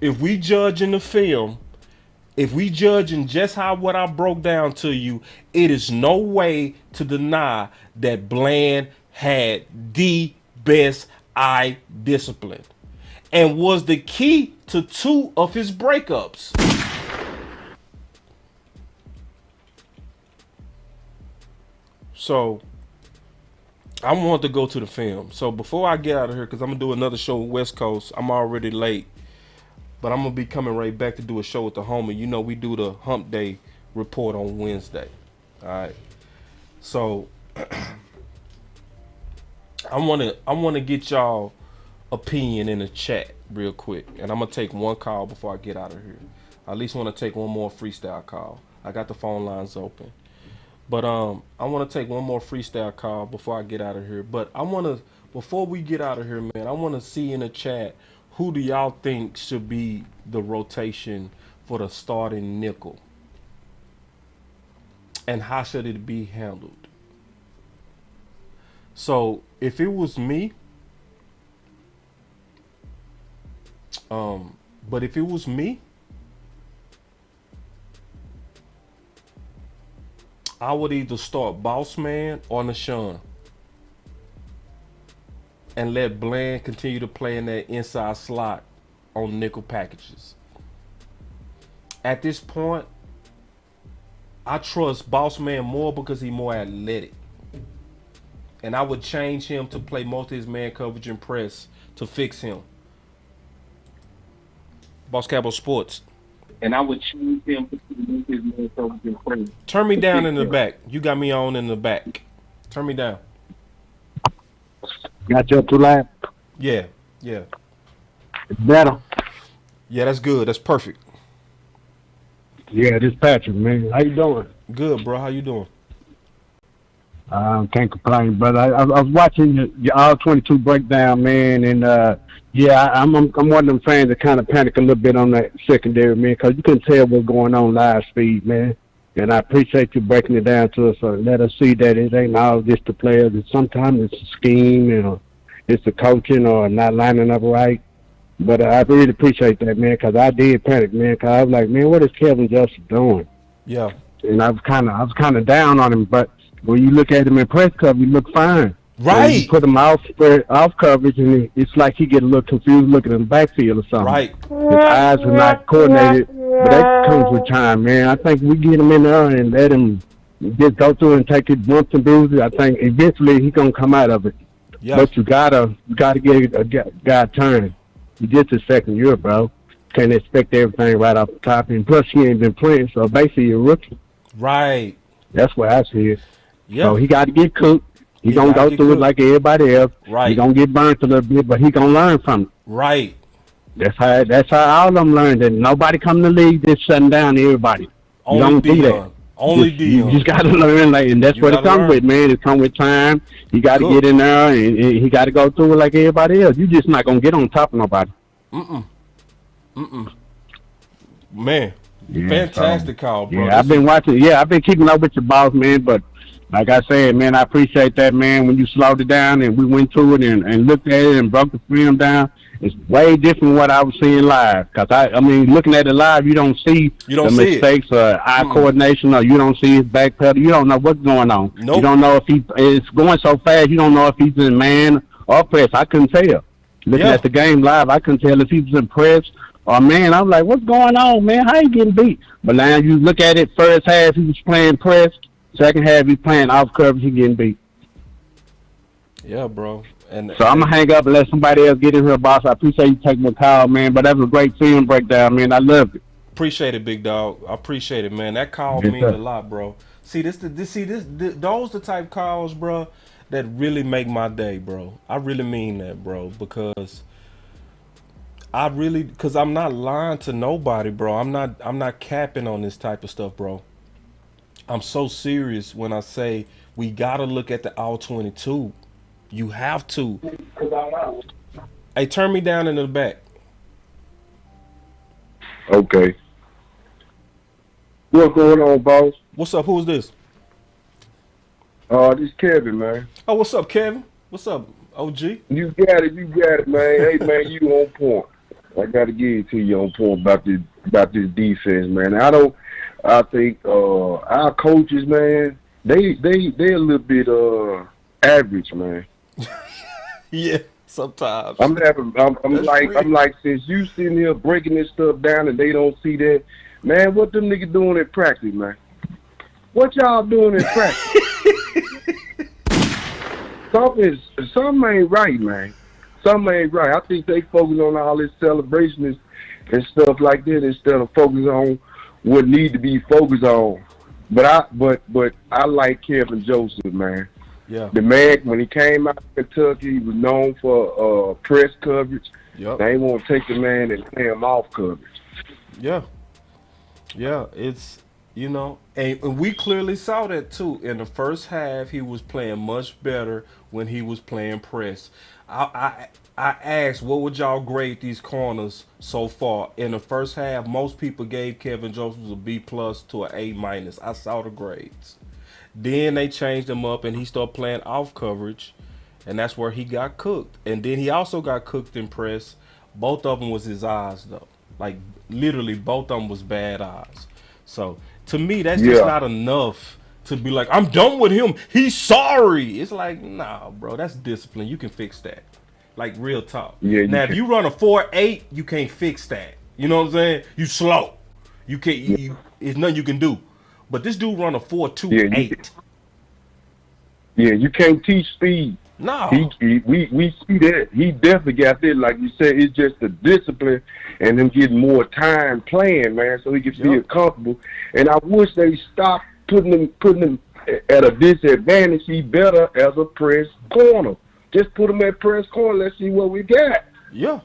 If we judge in the film, if we judging just how what I broke down to you, it is no way to deny that Bland had the best eye discipline and was the key to 2 of his breakups. So I want to go to the film. So before I get out of here, because I'm going to do another show with West Coast, I'm already late. But I'm going to be coming right back to do a show with the homie. You know, we do the Hump Day report on Wednesday. All right. So I want to get y'all opinion in the chat real quick, and I'm gonna take one call before I get out of here. I at least want to take one more freestyle call. I got the phone lines open, but I want to take one more freestyle call before I get out of here. But I want to, before we get out of here, man, I want to see in the chat, who do y'all think should be the rotation for the starting nickel, and how should it be handled? So if it was me, but if it was me, I would either start Boss Man or Nashawn and let Bland continue to play in that inside slot on nickel packages. At this point, I trust Boss Man more because he's more athletic. And I would change him to play most of his man coverage and press to fix him. Boss Cowboy Sports. And I would choose him to make his man coverage and press. Turn me down in the back. You got me on in the back. Turn me down. Got you up too loud? Yeah, yeah. It's better. Yeah, that's good. That's perfect. Yeah, this Patrick, man. How you doing? Good, bro. How you doing? Can't complain, brother. I was watching your All-22 breakdown, man, and yeah, I'm one of them fans that kind of panic a little bit on that secondary, man, because you can tell what's going on live speed, man. And I appreciate you breaking it down to us, so let us see that it ain't all just the players. Sometimes it's a scheme, and it's the coaching or not lining up right. But I really appreciate that, man, because I did panic, man, because I was like, man, what is Kevin Justice doing? Yeah. And I was kind of down on him, but when you look at him in press coverage, he look fine. Right. When you put him off coverage, and it's like he get a little confused looking in the backfield or something. Right. His eyes are not coordinated, but that comes with time, man. I think we get him in there and let him just go through and take his bumps and bruises. I think eventually he's gonna come out of it. Yeah. But you gotta get a guy turning. He's just his second year, bro. Can't expect everything right off the top, and plus he ain't been playing, so basically you're a rookie. Right. That's where I see it. Yeah. So he got to get cooked. He gonna go through it like everybody else. Right. He gonna get burnt a little bit, but he gonna learn from it. Right. That's how all of them learned. That nobody come to the league just shutting down everybody. Only you don't do Dion. that. Only Dion. You just gotta learn, like, and that's what it comes with, man. It comes with time. You got to get in there, and he got to go through it like everybody else. You just not gonna get on top of nobody. Man, Yeah, fantastic call, bro. Yeah, I've been watching. Yeah, I've been keeping up with your boss, man. But like I said, man, I appreciate that, man. When you slowed it down and we went through it and looked at it and broke the film down, it's way different from what I was seeing live. Cause I mean, looking at it live, you don't see the mistakes or eye coordination, or you don't see his back pedal. You don't know what's going on. Nope. You don't know if it's going so fast. You don't know if he's in man or press. I couldn't tell. Looking at the game live, I couldn't tell if he was in press or man. I'm like, what's going on, man? How you getting beat? But now you look at it, first half he was playing press. Second half, he's playing off coverage, he getting beat. Yeah, bro. So I'm going to hang up and let somebody else get in here, boss. I appreciate you taking my call, man. But that was a great film breakdown, man. I loved it. Appreciate it, big dog. I appreciate it, man. That call means a lot, bro. See, those the type calls, bro, that really make my day, bro. I really mean that, bro, because I'm not lying to nobody, bro. I'm not capping on this type of stuff, bro. I'm so serious when I say we gotta look at the All-22. You have to. Hey, turn me down in the back. Okay. What's going on, boss? What's up? Who's this? This Kevin, man. Oh, what's up, Kevin? What's up, OG? You got it, man. Hey, man, you on point. I got to give it to you on point about this defense, man. I think our coaches, man, they a little bit average, man. Yeah, sometimes. I'm like, since you sitting here breaking this stuff down and they don't see that, man, what them niggas doing in practice, man? What y'all doing in practice? Something ain't right, man. Something ain't right. I think they focus on all this celebration and stuff like that instead of focus on what need to be focused on. But I like Kevin Joseph, man. Yeah. The man, when he came out of Kentucky, he was known for press coverage. Yep. They won't take the man and play him off coverage. Yeah. Yeah. It's, and we clearly saw that too. In the first half, he was playing much better when he was playing press. I asked, what would y'all grade these corners so far? In the first half, most people gave Kevin Josephs a B plus to an A minus. I saw the grades. Then they changed him up and he started playing off coverage, and that's where he got cooked. And then he also got cooked in press. Both of them was his eyes though. Like literally both of them was bad eyes. So to me, that's just not enough to be like, I'm done with him. He's sorry. It's like, nah, bro, that's discipline. You can fix that. Like real talk. Yeah. Now, if you run a 4.8, you can't fix that. You know what I'm saying? You slow. You can't. It's nothing you can do. But this dude run a 4.28. Yeah, you can't teach speed. No. We see that. He definitely got there. Like you said, it's just the discipline and him getting more time playing, man, so he can feel comfortable. And I wish they stopped putting him at a disadvantage. He better as a press corner. Just put him at press corner. Let's see what we got. Yeah.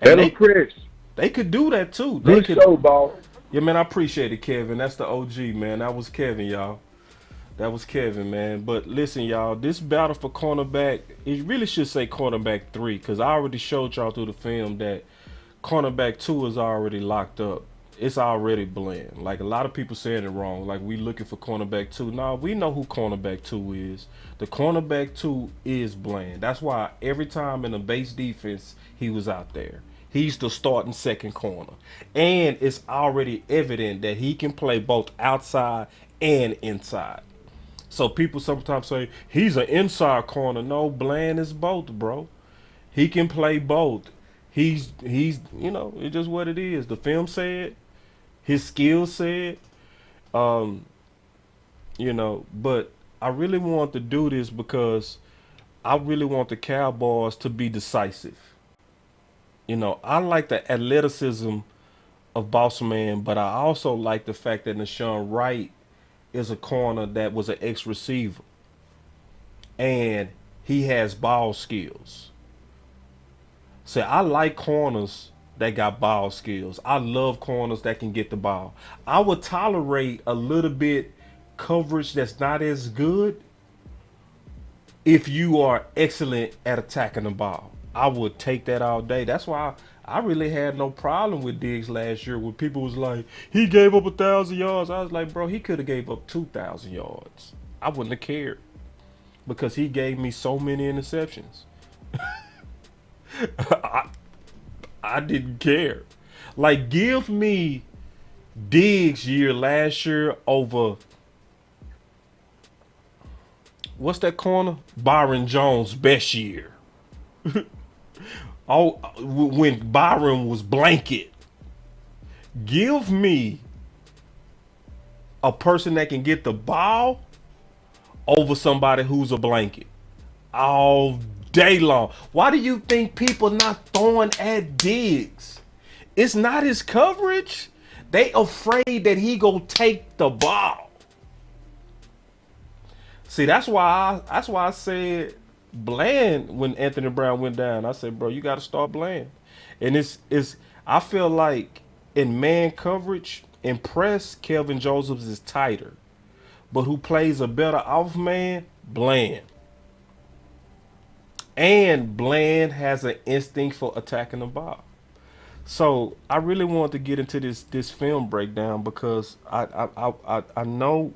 And they press. They could do that too. Good show, ball. Yeah, man, I appreciate it, Kevin. That's the OG, man. That was Kevin, y'all. That was Kevin, man. But listen, y'all, this battle for cornerback, it really should say cornerback 3, because I already showed y'all through the film that cornerback 2 is already locked up. It's already blend. Like, a lot of people saying it wrong. Like, we looking for cornerback 2. No, we know who cornerback 2 is. The cornerback 2 is Bland. That's why every time in the base defense, he was out there. He's the starting second corner. And it's already evident that he can play both outside and inside. So people sometimes say, he's an inside corner. No, Bland is both, bro. He can play both. He's it's just what it is. The film said, his skills said, but I really want to do this because I really want the Cowboys to be decisive. I like the athleticism of Boss Man, but I also like the fact that Nashawn Wright is a corner that was an ex-receiver. And he has ball skills. So I like corners that got ball skills. I love corners that can get the ball. I would tolerate a little bit coverage that's not as good if you are excellent at attacking the ball. I would take that all day. That's why I really had no problem with Diggs last year when people was like, he gave up 1,000 yards. I was like, bro, he could have gave up 2,000 yards. I wouldn't have cared because he gave me so many interceptions. I didn't care. Like, give me Diggs' year last year over, what's that corner? Byron Jones' best year. When Byron was blanket. Give me a person that can get the ball over somebody who's a blanket all day long. Why do you think people not throwing at Diggs? It's not his coverage. They afraid that he gonna take the ball. See, that's why I said Bland when Anthony Brown went down. I said, bro, you got to start Bland. And it's I feel like in man coverage, in press, Kelvin Josephs is tighter. But who plays a better off man? Bland. And Bland has an instinct for attacking the ball. So I really want to get into this film breakdown because I know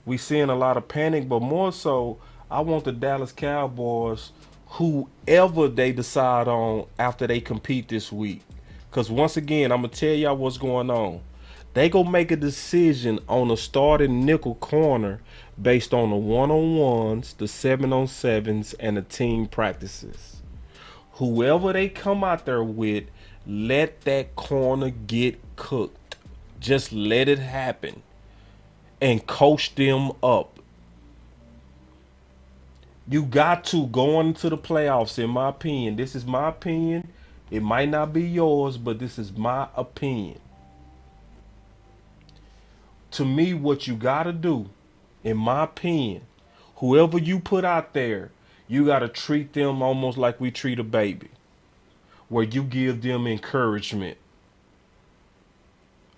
we seeing a lot of panic, but more so I want the Dallas Cowboys, whoever they decide on after they compete this week. Because once again, I'm going to tell y'all what's going on. They going to make a decision on a starting nickel corner based on the one-on-ones, the 7-on-7s, and the team practices. Whoever they come out there with, let that corner get cooked. Just let it happen. And coach them up. You got to go into the playoffs, in my opinion. This is my opinion. It might not be yours, but this is my opinion. To me, what you got to do, in my opinion, whoever you put out there, you got to treat them almost like we treat a baby. where you give them encouragement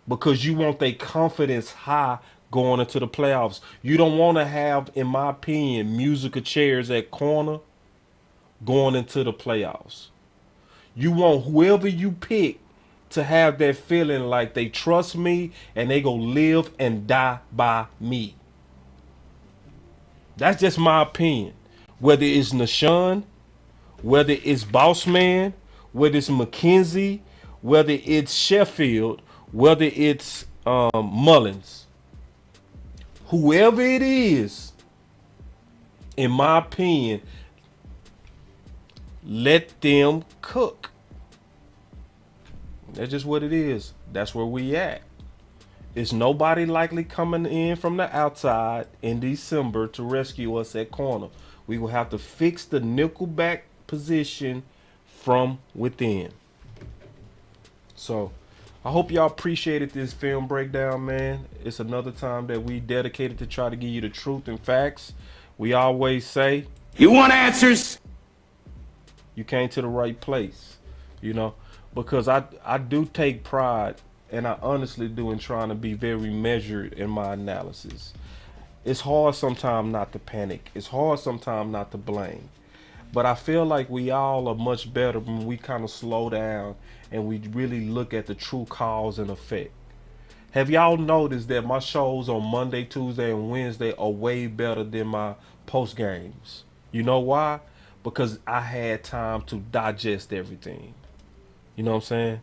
because you want their confidence high going into the playoffs. You don't want to have, in my opinion, musical chairs at corner going into the playoffs. You want whoever you pick to have that feeling like they trust me and they go live and die by me. That's just my opinion. Whether it's Nashawn, whether it's Boss Man, whether it's McKenzie, whether it's Sheffield, whether it's Mullins, whoever it is, in my opinion, let them cook. That's just what it is. That's where we at. It's nobody likely coming in from the outside in December to rescue us at corner. We will have to fix the nickelback position from within. So I hope y'all appreciated this film breakdown, man. It's another time that we dedicated to try to give you the truth and facts. We always say, You want answers? you came to the right place, you know, because I do take pride, and I honestly do, in trying to be very measured in my analysis. It's hard sometimes not to panic. It's hard sometimes not to blame. But I feel like we all are much better when we kind of slow down and we really look at the true cause and effect. Have y'all noticed that my shows on Monday, Tuesday, and Wednesday are way better than my post games? You know why? Because I had time to digest everything. You know what I'm saying?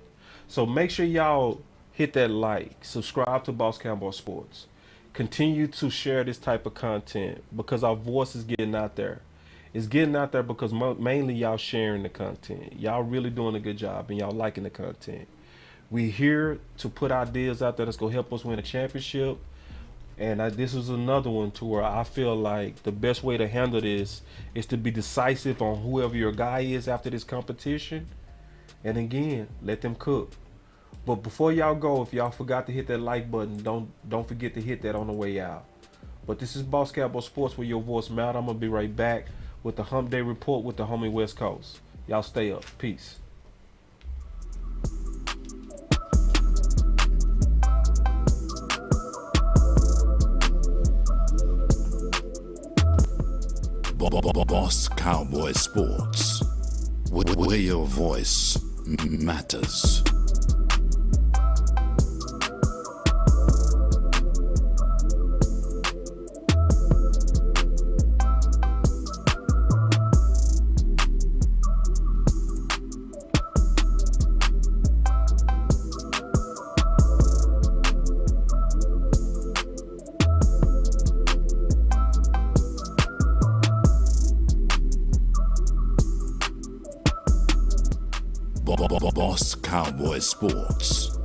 So make sure y'all hit that like, subscribe to Boss Cowboy Sports. Continue to share this type of content because our voice is getting out there. It's getting out there because mainly y'all sharing the content. Y'all really doing a good job and y'all liking the content. We here to put ideas out there that's going to help us win a championship. And this is another one to where I feel like the best way to handle this is to be decisive on whoever your guy is after this competition. And again, let them cook. But before y'all go, if y'all forgot to hit that like button, don't forget to hit that on the way out. But this is Boss Cowboy Sports with your voice, Matt. I'm going to be right back with the Hump Day Report with the homie West Coast. Y'all stay up. Peace. Boss Cowboy Sports, where your voice matters. Boss Cowboy Sports.